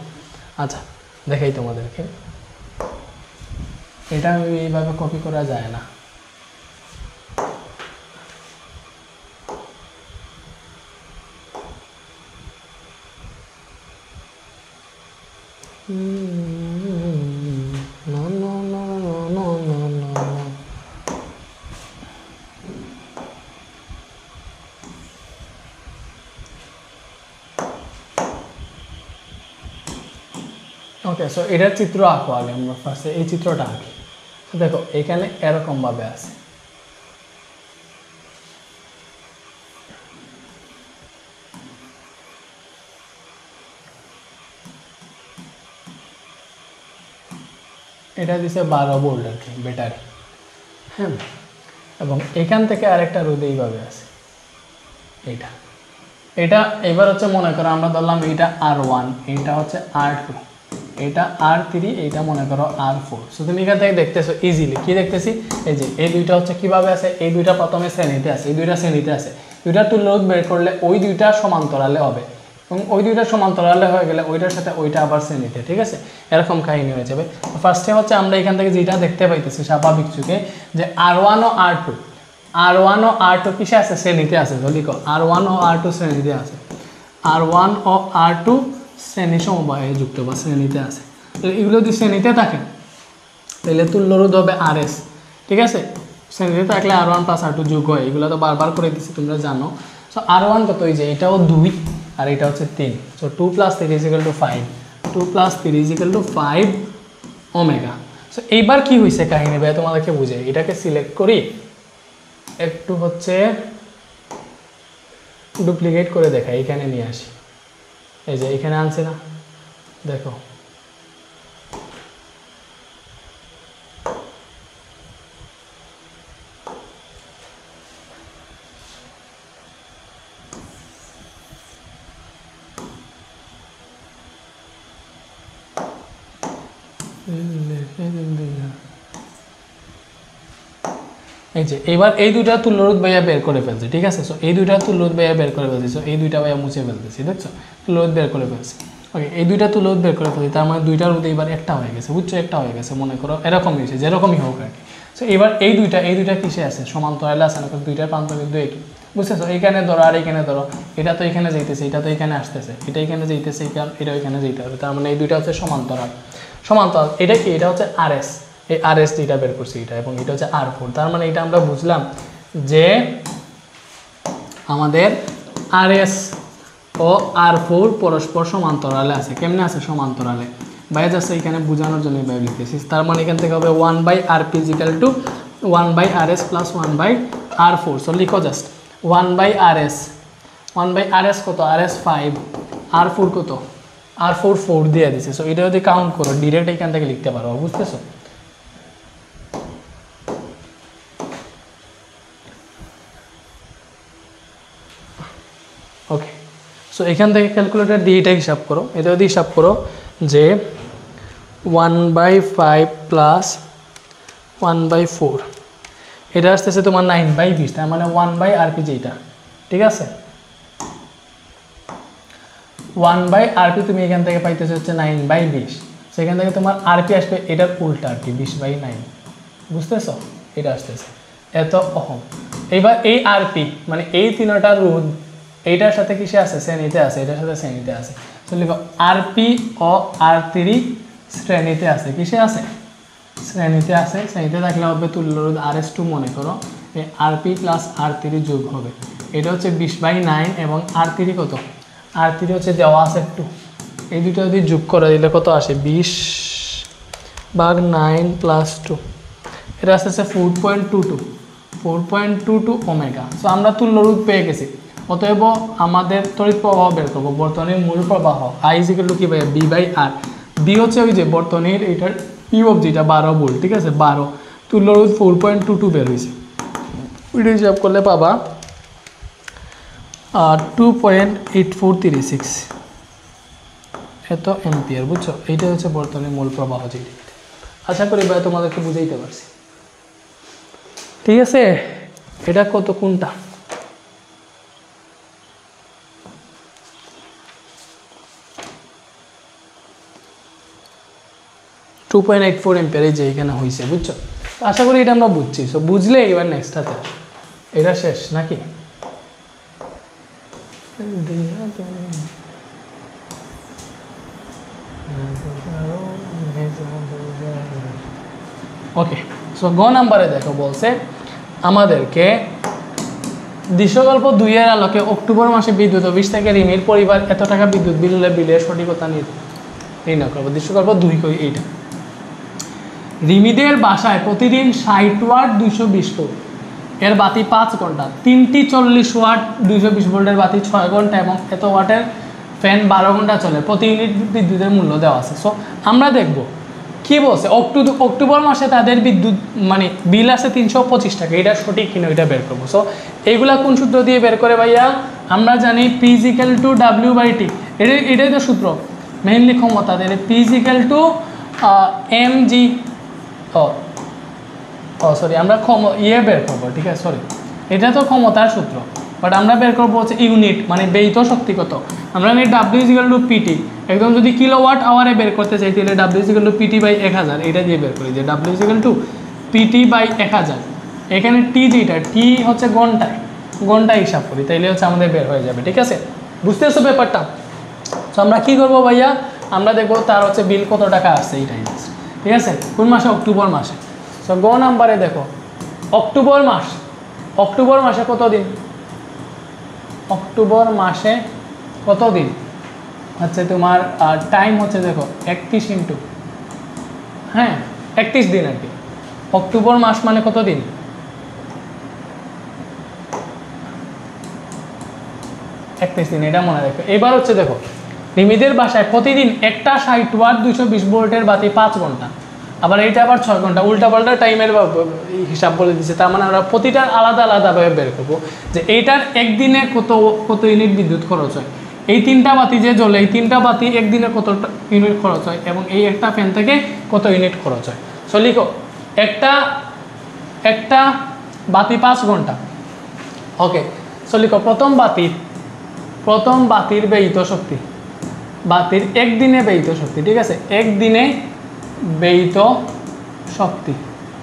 আচ্ছা দেখাই তোমাদেরকে, এটা এইভাবে কপি করা যায় না, ওকে। সো এটার চিত্র আঁকো আগে, আমরা ফার্স্টে এই চিত্রটা আঁকি। দেখো এখানে এরকমভাবে আছে, এটা দিছে 12 ভোল্ট আর কি ব্যাটারি। হ্যাঁ, এবং এখান থেকে আরেকটা রোধ এইভাবে আছে এটা। এটা এবার হচ্ছে মনে করো আমরা ধরলাম এটা R1, এটা হচ্ছে R2, এটা R3, এইটা মনে করো R4। সো তুমি এখান থেকে দেখতেছো ইজিলি কি দেখতেছি, এই যে এই দুইটা হচ্ছে কিভাবে আছে, এই দুইটা প্রথমে শ্রেণীতে আছে, এই দুইটা শ্রেণীতে আছে। দুইটা তুল্য রোধ বের করলে ওই দুইটা সমান্তরালে হবে, এবং ওই দুইটা সমান্তরালে হয়ে গেলে ওইটার সাথে ওইটা আবার শ্রেণীতে, ঠিক আছে, এরকম কাহিনী হয়ে যাবে। ফার্স্টে হচ্ছে আমরা এখান থেকে যেটা দেখতে পাইতেছি স্বাভাবিক চোখে যে R1 ও R2 কিসে আছে, শ্রেণীতে আছে। জলদি কর, R1 ও R2 শ্রেণীতে আছে, R1 ও R2 শ্রেণী সমবায়ে যুক্ত বা শ্রেণীতে আছে। এগুলো যদি শ্রেণীতে থাকে তাহলে তুল্য রোধ হবে RS, ঠিক আছে। শ্রেণীতে থাকলে R1 + R2 যোগ হয়, এগুলো তো বারবার করে দিচ্ছি তোমরা জানো। সো R1 কত, এই যে এটাও 2 আর এটা হচ্ছে 3। So 2 + 3 = 5, 2 + 3 = 5 omega. সো এইবার কি হয়েছে কাহিনী ভাই তোমাদেরকে বুঝাই, এটাকে সিলেক্ট করি, একটু হচ্ছে ডুপ্লিকেট করে দেখাই, এখানে নিয়ে আসি, এই যে এখানে আনছে না, দেখো এই যে এবার এই দুইটা তুল্য রোধ ভাইয়া বের করে ফেলছে, ঠিক আছে। সো এই দুইটা তুল্য রোধ ভাইয়া বের করে ফেলছি, সো এই দুইটা ভাইয়া মুছে ফেলতেছি, দেখছো, তুল্য রোধ বের করে ফেলছি। ওকে, এই দুইটা তুল্য রোধ বের করে ফেলছি, তার মানে দুইটা রোধ এবার একটা হয়ে গেছে, বুঝছো, একটা হয়ে গেছে, মনে করো এরকমই হয়েছে, যেরকমই হোক আর কি। সো এবার এই দুইটা কিসে আছে, সমান্তরালে আছে না, দুইটার প্রান্ত কিন্তু একই, বুঝতেছো। এইখানে ধরো আর এইখানে ধরো, এটা তো এখানে যাইতেছে, এটা তো এখানে আসতেছে, এটা এখানে যাইতেছে, এটা এখানে যাইতে হবে, তার মানে এই দুইটা হচ্ছে সমান্তরাল। এটা কি, এটা হচ্ছে RS, এই RS যেটা বের করছি এটা, এবং এটা হচ্ছে R4। তার মানে এটা আমরা বুঝলাম যে আমাদের RS ও R4 পরস্পর সমান্তরালে আছে। কেমনে আছে, সমান্তরালে বাইরে যাচ্ছে, এখানে বোঝানোর জন্য বাইরে লিখতেছি। তার মানে এখান থেকে হবে 1/RP = 1/RS + 1/R4। সো লিখো জাস্ট 1/RS কত, RS 5, R4 কত, R4 4 দিয়ে দিছে। সো এটা যদি কাউন্ট করো ডিরেক্ট এখান থেকে লিখতে পারো, বুঝতেছো। ওকে, সো এখান থেকে ক্যালকুলেটর দিয়ে এটা হিসাব করো, এটা যদি হিসাব করো যে 1/5 + 1/4, এটা আসতেছে তোমার 9/20, তার মানে 1/RP যেটা, ঠিক আছে, 1/RP তুমি এখান থেকে পাইতেছো হচ্ছে 9/20। সেখান থেকে তোমার RP আসবে এটার উল্টা আর কি, 20/9, বুঝতেছো, এটা আসতেছে এত ওহম। এবার এই RP মানে এই তিনটা রোধ এইটার সাথে কিসে আছে, শ্রেণীতে আছে, এটার সাথে শ্রেণীতে আছে। তো লিখো RP ও R3 শ্রেণীতে আছে, কিসে আছে, শ্রেণীতে আছে। শ্রেণীতে থাকলে হবে তুল্য রোধ RS2, মনে করো এই RP + R3 যোগ হবে, এটা হচ্ছে 20/9, এবং R3 কত, R3 হচ্ছে দেওয়া আছে 2, এই দুটো যদি যোগ করে দিলে কত আসে, 20/9 + 2, এটা আসতেছে 4.22 ওমেগা। সো আমরা তুল্য রোধ পেয়ে গেছি। অতএব আমাদের তড়িৎ প্রবাহ বের করবো, বর্তনীর মূল প্রবাহ I = কি ভাই, B/R। B হচ্ছে ওই যে বর্তনীর এটার ইউব যেটা 12 ভোল্ট, ঠিক আছে, 12, তুল্য রোধ 4.22 বের হয়েছে, ওইটা হিসাব করলে পাবা 2.8436 এত এম্পিয়ার, বুঝছো। এইটা হচ্ছে বর্তনীর মূল প্রবাহ যেটা। আশা করি ভাই তোমাদেরকে বুঝাইতে পারছি, ঠিক আছে। এটা কত, কোনটা, $2.84 এম্পিয়ার, এই যে এখানে হয়েছে, বুঝছো। আশা করি এটা আমরা বুঝছি। সো বুঝলে এবার নেক্সটটাতে এটা শেষ নাকি। ওকে, সো গ নাম্বারে দেখো বলছে আমাদেরকে দৃশ্যকল্প 2 এর আলোকে অক্টোবর মাসে বিদ্যুৎ অফিস থেকে রিমির পরিবার এত টাকা বিদ্যুৎ বিল হলে বিলের সঠিকতা নির্ণয় করবো। দৃশ্যকল্প 2 কই, এইটা রিমিদের বাসায় প্রতিদিন 60 ওয়াট 220 ভোল্ট এর বাতি 5 ঘন্টা, 3টি 40 ওয়াট 220 ভোল্টের বাতি 6 ঘন্টা এবং এত ওয়াটের ফ্যান 12 ঘন্টা চলে, প্রতি ইউনিট বিদ্যুতের মূল্য দেওয়া আছে। সো আমরা দেখব কি বলছে অক্টোবর মাসে তাদের বিদ্যুৎ মানে বিল আছে 325 টাকা, এটা সঠিক কিনা এটা বের করবো। সো এইগুলা কোন সূত্র দিয়ে বের করে ভাইয়া? আমরা জানি P = W/T, এটাই তো সূত্র মেইনলি ক্ষমতা, তাহলে P = mg সরি আমরা বের করবো, ঠিক আছে, সরি এটা তো ক্ষমতার সূত্র, বাট আমরা বের করবো হচ্ছে ইউনিট মানে ব্যয়িত শক্তি কত। আমরা জানি W = PT, একদম যদি কিলোওয়াট আওয়ারে বের করতে চাই তাহলে W = PT/1000, এটা দিয়ে বের করি যে W = PT/1000। এখানে T যেটা T হচ্ছে ঘন্টায় হিসাব করি, তাইলে হচ্ছে আমাদের বের হয়ে যাবে, ঠিক আছে, বুঝতেছো ব্যাপারটা? তো আমরা কি করবো ভাইয়া, আমরা দেখবো তার হচ্ছে বিল কত টাকা আসছে এইটাই, ঠিক আছে। কোন মাসে? অক্টোবর মাসে। সো গ নাম্বারে দেখো অক্টোবর মাসে কত দিন? অক্টোবর মাসে কত দিন হচ্ছে তোমার টাইম হচ্ছে দেখো 31 ইন্টু 31 দিন আর কি। অক্টোবর মাস মানে কত দিন? 31 দিন, এটা মনে রাখো। এবার হচ্ছে দেখো রিমিদের বাসায় প্রতিদিন একটা 60 ওয়াট 220 ভোল্টের বাতি 5 ঘন্টা, আবার এইটা আবার 6 ঘন্টা, উল্টাপাল্টা টাইমের হিসাব বলে দিচ্ছে। তার মানে আমরা প্রতিটার আলাদাভাবে বের করবো যে এইটার একদিনে কত ইউনিট বিদ্যুৎ খরচ হয়। এই 3টা বাতি যে জ্বলে, এই 3টা বাতি একদিনে কত ইউনিট খরচ হয়, এবং এই একটা ফ্যান থেকে কত ইউনিট খরচ হয়। সো লিখো একটা বাতি 5 ঘন্টা, ওকে। সো লিখো প্রথম বাতির ব্যয়িত শক্তি, বাতির একদিনে ব্যয়িত শক্তি, ঠিক আছে, একদিনে ব্যয়িত শক্তি।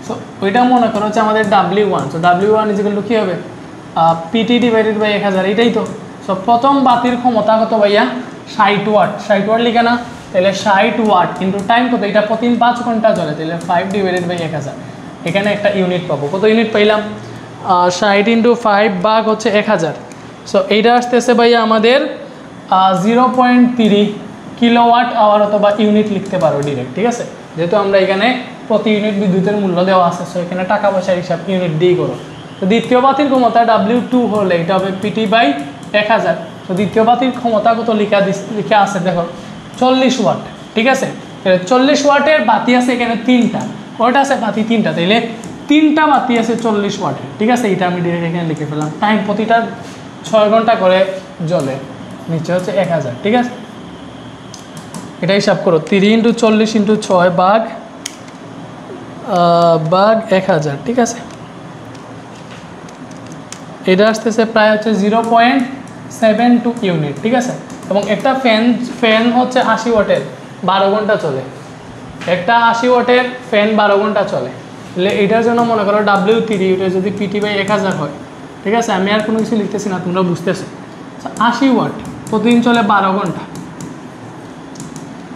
সো ওইটা মনে করো হচ্ছে আমাদের W1। সো W1 = কি হবে? PT/1000, এটাই তো। সো প্রথম বাতির ক্ষমতা কত ভাইয়া? 60 ওয়াট লিখে না, তাহলে 60 ওয়াট ইন্টু টাইম কত? এটা প্রতিদিন 5 ঘন্টা চলে, তাহলে 5/1000। এখানে একটা ইউনিট পাবো, কত ইউনিট পাইলাম? 60 × 5 ভাগ হচ্ছে 1000। সো এইটা আসতেছে ভাইয়া আমাদের 0.3 কিলোওয়াট আওয়ার অথবা ইউনিট লিখতে পারো ডিরেক্ট, ঠিক আছে, যেহেতু আমরা এখানে প্রতি ইউনিট বিদ্যুতের মূল্য দেওয়া আছে। সো এখানে টাকা পয়সার হিসাব ইউনিট দিয়েই করো। তো দ্বিতীয় বাতির ক্ষমতা W2 হলে এটা হবে PT/1000। তো দ্বিতীয় বাতির ক্ষমতা কত লিখা আছে দেখো 40 ওয়াট, ঠিক আছে। 40 ওয়াটের বাতি আছে এখানে 3টা, ওটা আছে বাতি 3টা, তাইলে 3টা বাতি আছে 40 ওয়াটের, ঠিক আছে। এটা আমি ডিরেক্ট এখানে লিখে ফেললাম। টাইম প্রতিটা 6 ঘন্টা করে জ্বলে, নিচে হচ্ছে 1000, ঠিক আছে। এটা হিসাব করো 3 × 40 × 6 ভাগ 1000, ঠিক আছে। এটা আসতেছে প্রায় হচ্ছে 0.72 ইউনিট, ঠিক আছে। এবং একটা ফ্যান হচ্ছে 80 ওয়াটের 12 ঘন্টা চলে, একটা 80 ওয়াটের ফ্যান 12 ঘন্টা চলে, তাহলে এটার জন্য মনে করো W3 এটা যদি PT/1000 হয়, ঠিক আছে। আমি আর কোনো কিছু লিখতেছি না, তোমরা বুঝতেছো। 80 ওয়াট প্রতিদিন চলে 12 ঘন্টা,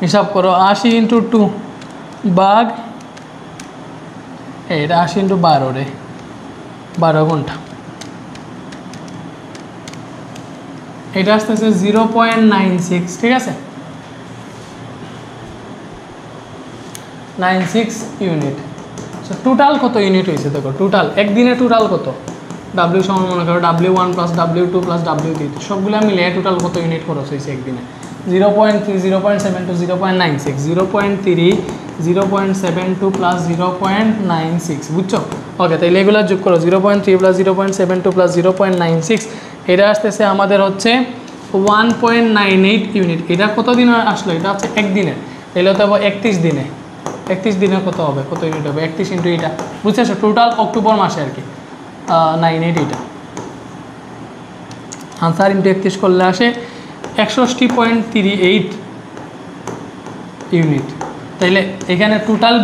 হিসাব করো 80 × 2 ভাগ এটা 80 × 12 রে 12 ঘন্টা। এটা আসতেছে 0.96, ঠিক আছে, 96 ইউনিট। সো টোটাল কত ইউনিট হয়েছে দেখো, টোটাল একদিনে টোটাল কত? W সমান মনে করো W1 + W2 + W3, সবগুলো মিলে টোটাল কত ইউনিট খরচ হয়েছে একদিনে? 0.3 0.72 0.96 0.3 0.72 + 0.96, বুঝছো? ওকে, তাহলে এগুলো যোগ করো 0.3 + 0.72 + 0.96, এটা আসতেছে আমাদের হচ্ছে 1.98 ইউনিট। এটা কত দিন আসলো? এটা হচ্ছে একদিনের, তাহলে হতে হবে 31 দিনে। 31 দিনে কত হবে, কত ইউনিট হবে? 31 × এটা, বুঝতেছো? টোটাল অক্টোবর মাসে আর কি 98, এটা আনসার × 31 করলে আসে 61.38 ইউনিট। তাইলে এখানে টোটাল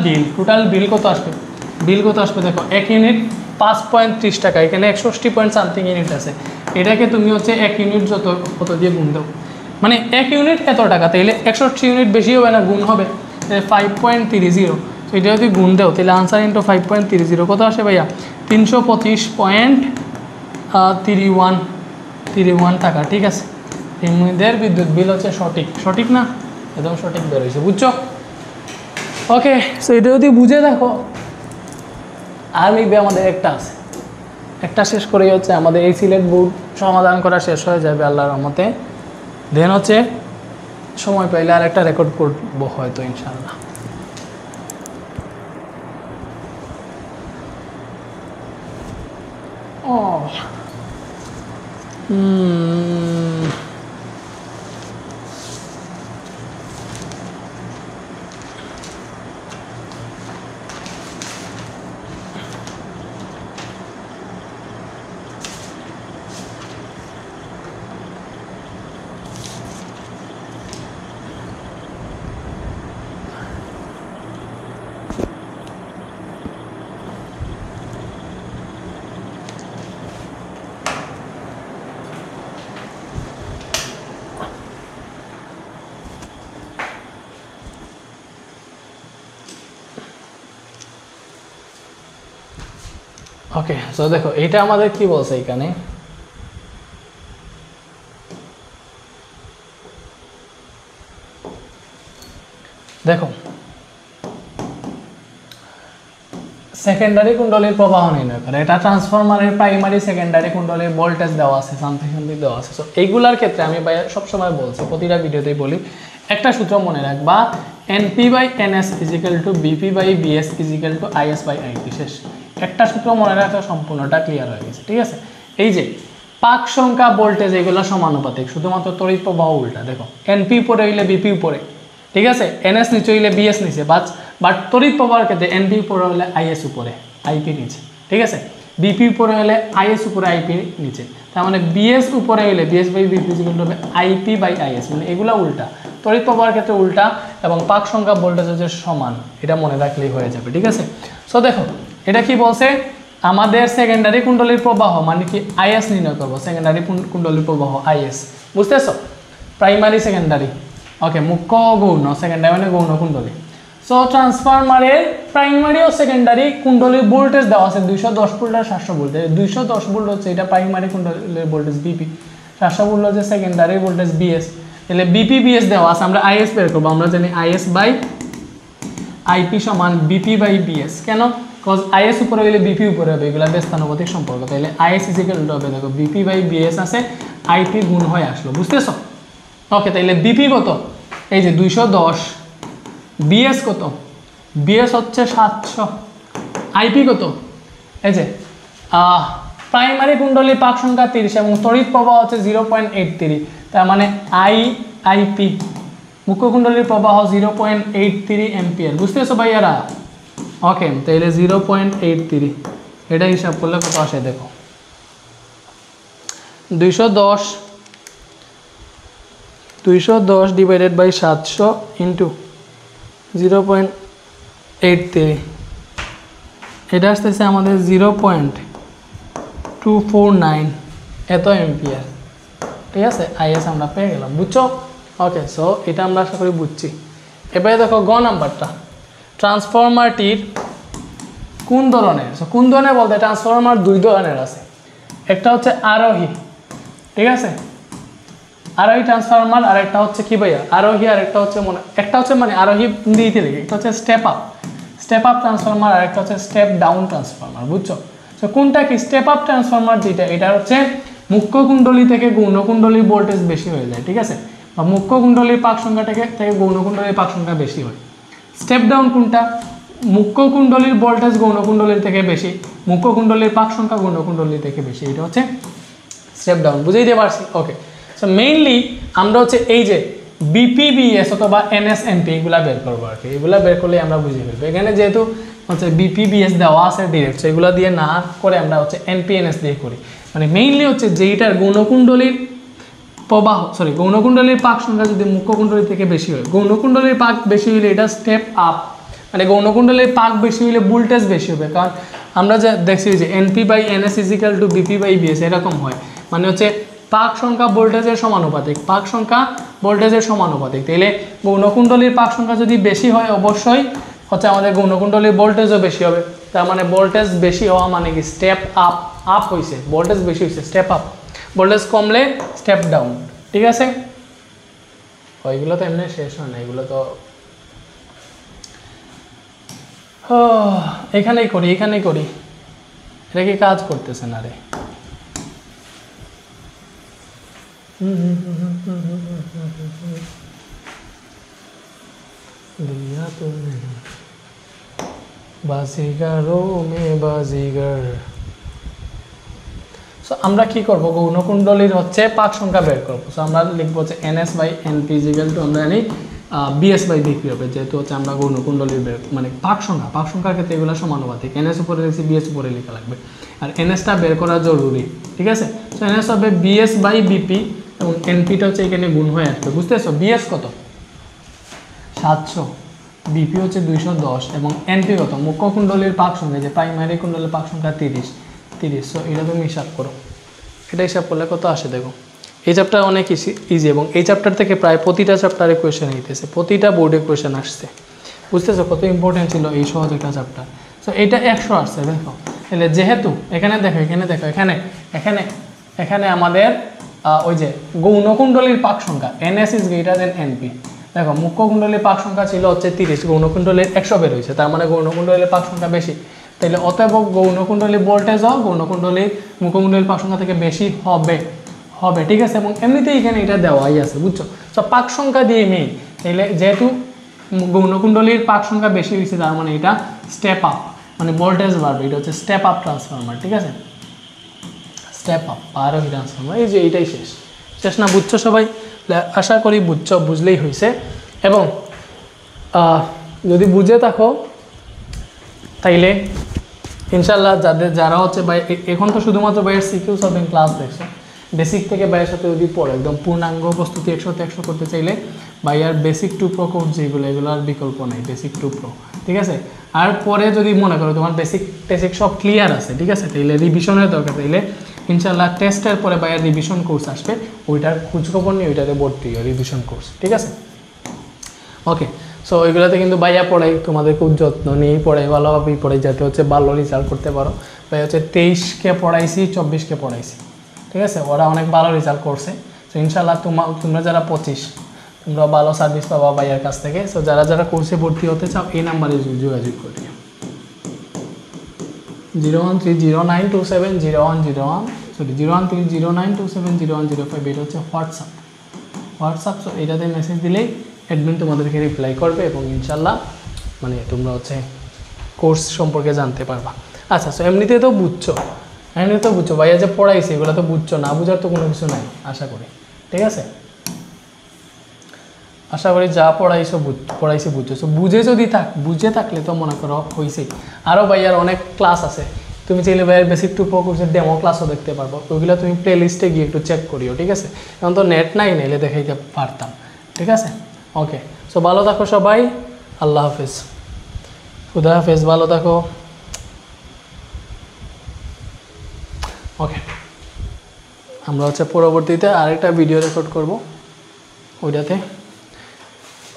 বিল কত আসবে? দেখো 1 ইউনিট 5.30 টাকা, এখানে 61 পয়েন্ট সামথিং ইউনিট আছে। এটাকে তুমি হচ্ছে 1 ইউনিট কত দিয়ে গুণ দাও, মানে 1 ইউনিট এত টাকা, তাইলে 61 ইউনিট বেশি হবে না গুণ হবে 5.30। তো এটা যদি গুণ দাও তাহলে আনসার × 5.30 কত আসে ভাইয়া? 325.31 টাকা, ঠিক আছে। রিমিদের বিদ্যুৎ বিল হচ্ছে সঠিক না? একদম সঠিক বেরোয়েছে, বুঝছো? ওকে, সো এটা যদি বুঝে দেখো আর লিখবে আমাদের একটা শেষ করেই হচ্ছে আমাদের এই সিলেট বোর্ড সমাধান করা শেষ হয়ে যাবে আল্লাহর রহমতে। দেন হচ্ছে সময় পাইলে আর একটা রেকর্ড করবো হয়তো ইনশাআল্লাহ। ওকে, সো দেখো এটা আমাদের কি বলছে এখানে, দেখো সেকেন্ডারি কুণ্ডলীর প্রবাহ নির্ণয় করে, এটা ট্রান্সফরমারের প্রাইমারি সেকেন্ডারি কুণ্ডলীর ভোল্টেজ দেওয়া আছে, সামথিং দেওয়া আছে। সো এইগুলার ক্ষেত্রে আমি ভাই সবসময় বলছি, প্রতিটা ভিডিওতেই বলি, একটা সূত্র মনে রাখবা, NP/NS = BP/BS = IS/IT। শেষ, একটা সূত্র মনে রাখা সম্পূর্ণটা ক্লিয়ার হয়ে গেছে, ঠিক আছে। এই যে পাক সংখ্যা ভোল্টেজ এগুলো সমানুপাতিক, শুধুমাত্র তড়িৎ প্রবাহ উল্টা। দেখো NP উপরে হইলে BP উপরে, ঠিক আছে, NS নিচে হইলে BS নিচে, বাট তড়িৎ প্রবাহের ক্ষেত্রে NP উপরে হলে IS উপরে, IP নিচে, ঠিক আছে। BP উপরে হলে IS উপরে, IP নিচে। তার মানে BS উপরে হলে BS/BP = IP/IS, মানে এগুলা উল্টা। তড়িৎ প্রবাহের ক্ষেত্রে উল্টা এবং পাক সংখ্যা ভোল্টেজ হচ্ছে সমান, এটা মনে রাখলেই হয়ে যাবে, ঠিক আছে। সো দেখো এটা কি বলছে, আমাদের সেকেন্ডারি কুণ্ডলীর প্রবাহ মানে কি IS নির্ণয় করব, সেকেন্ডারি কুণ্ডলীর প্রবাহ IS, বুঝতেছো? প্রাইমারি সেকেন্ডারি, ওকে, মুখ্য গৌণ, সেকেন্ডারি মানে গৌণ কুণ্ডলী। সো ট্রান্সফরমারের প্রাইমারি ও সেকেন্ডারি কুণ্ডলীর ভোল্টেজ দেওয়া আছে 210 ভোল্ট আর 700 ভোল্ট। 210 ভোল্ট হচ্ছে এটা প্রাইমারি কুণ্ডলীর ভোল্টেজ BP, 700 ভোল্ট হচ্ছে সেকেন্ডারি ভোল্টেজ BS। তাহলে BP/BS দেওয়া আছে, আমরা IS বের করব। আমরা জানি IS/IP = BP/BS। কেন? কজ IS উপরে হইলে BP উপরে হবে, এগুলা ব্যস্তানুপাতিক সম্পর্ক। তাহলে IS = হবে, দেখো BP/BS আছে, IP গুণ হয়ে আসলো, বুঝতেছো? ওকে, তাহলে BP কত? এই যে 210, BS কত? BS হচ্ছে 700, IP কত? এই যে প্রাইমারি কুণ্ডলীর পাক সংখ্যা 30 এবং তড়িৎ প্রবাহ হচ্ছে 0.83, তার মানে IP মুখ্য কুণ্ডলীর প্রবাহ 0.83 অ্যাম্পিয়ার, বুঝতেছো ভাইয়ারা? ওকে, তাহলে 0.83 এটা হিসাব করলে কত আসে দেখো, 210 ডিভাইডেড বাই 700 ইন্টু 0.83, এটা আসতেছে আমাদের 0.249 এত অ্যাম্পিয়ার, ঠিক আছে। IS আমরা পেয়ে গেলাম, বুঝছো? ওকে, সো এটা আমরা আশা করি বুঝছি। এবারে দেখো গ নাম্বারটা, ট্রান্সফরমারটির কোন ধরনের, কোন ধরনের বলতে ট্রান্সফরমার দুই ধরনের আছে, একটা হচ্ছে আরোহী, ঠিক আছে, আরোহী ট্রান্সফরমার, আর একটা হচ্ছে কি ভাইয়া আরোহী, আর একটা হচ্ছে মানে আরোহী দিতে লিখে, একটা হচ্ছে স্টেপ আপ ট্রান্সফরমার, আর একটা হচ্ছে স্টেপ ডাউন ট্রান্সফরমার, বুঝছো? তো কোনটা কি? স্টেপ আপ ট্রান্সফরমার যেটা, এটা হচ্ছে মুখ্য কুণ্ডলী থেকে গৌণ কুণ্ডলীর ভোল্টেজ বেশি হয়ে যায়, ঠিক আছে, বা মুখ্য কুণ্ডলীর পাক সংখ্যা থেকে গৌণ কুণ্ডলীর পাক সংখ্যা বেশি হয়। স্টেপ ডাউন কোনটা? মুখ্য কুণ্ডলীর ভোল্টেজ গৌণ কুণ্ডলীর থেকে বেশি, মুখ্য কুণ্ডলীর পাক সংখ্যা গৌণ কুণ্ডলীর থেকে বেশি, এটা হচ্ছে স্টেপ ডাউন, বুঝেই দিয়ে পারছি? ওকে, সো মেইনলি আমরা হচ্ছে এই যে BP/BS অথবা NS/NP এগুলা বের করবো আর কি, এগুলা বের করলে আমরা বুঝে ফেলবো। এখানে যেহেতু হচ্ছে BP/BS দেওয়া আছে ডিরেক্ট, সেগুলো দিয়ে না করে আমরা হচ্ছে NP/NS দিয়ে করি, মানে মেইনলি হচ্ছে যেইটার গৌণকুণ্ডলীর প্রবাহ গৌণকুণ্ডলীর পাক সংখ্যা যদি মুখ্য কুণ্ডলী থেকে বেশি হয়, গৌণকুণ্ডলীর পাক বেশি হইলে এটা স্টেপ আপ, মানে গৌণকুণ্ডলীর পাক বেশি হইলে ভোল্টেজ বেশি হবে। কারণ আমরা যে দেখছি যে NP/NS = BP/BS এরকম হয়, মানে হচ্ছে পাক সংখ্যা ভোল্টেজের সমানুপাতিক, পাক সংখ্যা ভোল্টেজের সমানুপাতিক। তাহলে গৌণকুণ্ডলীর পাক সংখ্যা যদি বেশি হয় অবশ্যই হচ্ছে আমাদের গৌণকুণ্ডলীর ভোল্টেজও বেশি হবে। তার মানে ভোল্টেজ বেশি হওয়া মানে কি স্টেপ আপ হয়েছে, ভোল্টেজ বেশি হয়েছে স্টেপ আপ, ভোল্টেজ কমলে স্টেপ ডাউন, ঠিক আছে। ওইগুলো তো এমনি শেষ হয় না, এগুলো তো এখানেই করি এটা কি কাজ করতেছে না রে? दिया तुमने बाजीगरों में बाजीगर। সো আমরা কি করব, গৌণকুণ্ডলীর হচ্ছে পাক সংখ্যা বের করব। সো আমরা লিখবো যে NS by NP equal to আমরা জানি BS বাই BP হবে, যেহেতু হচ্ছে আমরা গৌণকুণ্ডলীর বের মানে পাক সংখ্যার ক্ষেত্রে এগুলো সমানুপাতিক। NS উপরে লিখছি, BS উপরে লেখা লাগবে, আর NSটা বের করা জরুরি, ঠিক আছে। সো NS হবে BS বাই BP এবং NPটা হচ্ছে এখানে গুণ হয়ে আসবে, বুঝতেছো। BS কত 700, BP হচ্ছে 210 এবং NP কত মুখ্য কুণ্ডলীর পাক সংখ্যা, যে প্রাইমারি কুণ্ডলীর পাক সংখ্যা 30। সো এটা তুমি হিসাব করো, এটা হিসাব করলে কত আসে দেখো। এই চ্যাপ্টার অনেক ইজি এবং এই চ্যাপ্টার থেকে প্রায় প্রতিটা চ্যাপ্টারে কোয়েশ্চেন হইতেছে, প্রতিটা বোর্ডে কোয়েশ্চেন আসছে, বুঝতেছো কত ইম্পর্টেন্ট ছিল এই সহজ একটা চ্যাপ্টার। সো এটা 100 আসছে দেখো, তাহলে যেহেতু এখানে দেখো এখানে আমাদের ওই যে গৌণকুণ্ডলীর পাক সংখ্যা NS is greater than NP। দেখো মুখ্য কুণ্ডলীর পাক সংখ্যা ছিল হচ্ছে 30, গৌণকুণ্ডলীর 100 বের হয়েছে, তার মানে গৌণকুণ্ডলীর পাক সংখ্যা বেশি, তাইলে অতএব গৌণকুণ্ডলী ভোল্টেজও গৌণকুণ্ডলীর মুখ্যকুণ্ডলীর পাক সংখ্যা থেকে বেশি হবে, ঠিক আছে। এবং এমনিতেই এখানে এটা দেওয়াই আছে, বুঝছো। তো পাক সংখ্যা দিয়ে মেইন, তাইলে যেহেতু গৌণকুণ্ডলীর পাক সংখ্যা বেশি হয়েছে, তার মানে এটা স্টেপ আপ, মানে ভোল্টেজ বাড়বে, এটা হচ্ছে স্টেপ আপ ট্রান্সফরমার, ঠিক আছে। স্টেপ আপ আরোহী ট্রান্সফরমার, এই যে এইটাই শেষ না, বুঝছো সবাই? আশা করি বুঝছো, বুঝলেই হয়েছে। এবং যদি বুঝে থাকো তাইলে ইনশাল্লাহ যারা হচ্ছে ভাই এখন তো শুধুমাত্র ভাইয়ের সিকিউ সলভিং ক্লাস দেখছো, বেসিক থেকে ভাইয়ের সাথে যদি পড়ো একদম পূর্ণাঙ্গ প্রস্তুতি 100 করতে চাইলে ভাইয়ার বেসিক টু প্রো কোর্স যেগুলো, এগুলো আর বিকল্প নাই, বেসিক টু প্রো, ঠিক আছে। আর পরে যদি মনে করো তোমার বেসিক সব ক্লিয়ার আছে, ঠিক আছে, তাইলে রিভিশনের দরকার, তাইলে ইনশাল্লাহ টেস্টের পরে ভাইয়ার রিভিশন কোর্স আসবে, ওইটার খোঁজখবর নিয়ে ওইটাতে ভর্তি হয়, রিভিশন কোর্স, ঠিক আছে। ওকে, সো ওইগুলোতে কিন্তু ভাইয়া পড়াই, তোমাদের খুব যত্ন নিয়েই পড়াই, ভালোভাবেই পড়াই, যাতে হচ্ছে ভালো রেজাল্ট করতে পারো। ভাই হচ্ছে 23কে পড়াইছি, 24কে পড়াইছি, ঠিক আছে, ওরা অনেক ভালো রেজাল্ট করছে। সো ইনশাল্লাহ তোমরা যারা 25, তোমরা ভালো সার্ভিস পাবা ভাইয়ার কাছ থেকে। সো যারা কোর্সে ভর্তি হতে চাও এই নাম্বারে যোগাযোগ করি, 01309270101, সরি 01309270105, এটা হচ্ছে হোয়াটসঅ্যাপ। সো এটাতে মেসেজ দিলেই অ্যাডমিন তোমাদেরকে রিপ্লাই করবে এবং ইনশাল্লাহ মানে তোমরা হচ্ছে কোর্স সম্পর্কে জানতে পারবা। আচ্ছা, সো এমনিতে তো বুঝছো ভাইয়া যে পড়াইছে এগুলো তো বুঝছো, না বুঝার তো কোনো কিছু নাই আশা করি, ঠিক আছে। আশা করি যা পড়াইছে বুঝছো। সো বুঝে থাকলে তো মনে করো হয়েছেই। আরও ভাইয়ার অনেক ক্লাস আছে, তুমি চাইলে ভাইয়ের বেসিক টু প্রো কোর্সের ডেমো ক্লাসও দেখতে পারবো, ওইগুলো তুমি প্লে লিস্টে গিয়ে একটু চেক করিও, ঠিক আছে। এখন তো নেট নাই, নাইলে দেখাইতে পারতাম, ঠিক আছে। ওকে, সো ভালো থাকো সবাই, আল্লাহ হাফেজ, খুদা হাফেজ, ভালো থাকো। ওকে, আমরা হচ্ছে পরবর্তীতে আরেকটা ভিডিও রেকর্ড করব ওইটাতে,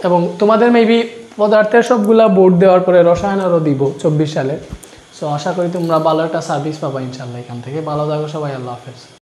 এবং তোমাদের মেবি পদার্থের সবগুলা বোর্ড দেওয়ার পরে রসায়নেরও দিব 24 সালে। সো আশা করি তোমরা ভালো একটা সার্ভিস পাবা ইনশাল্লাহ এখান থেকে। ভালো থাকো সবাই, আল্লাহ হাফেজ।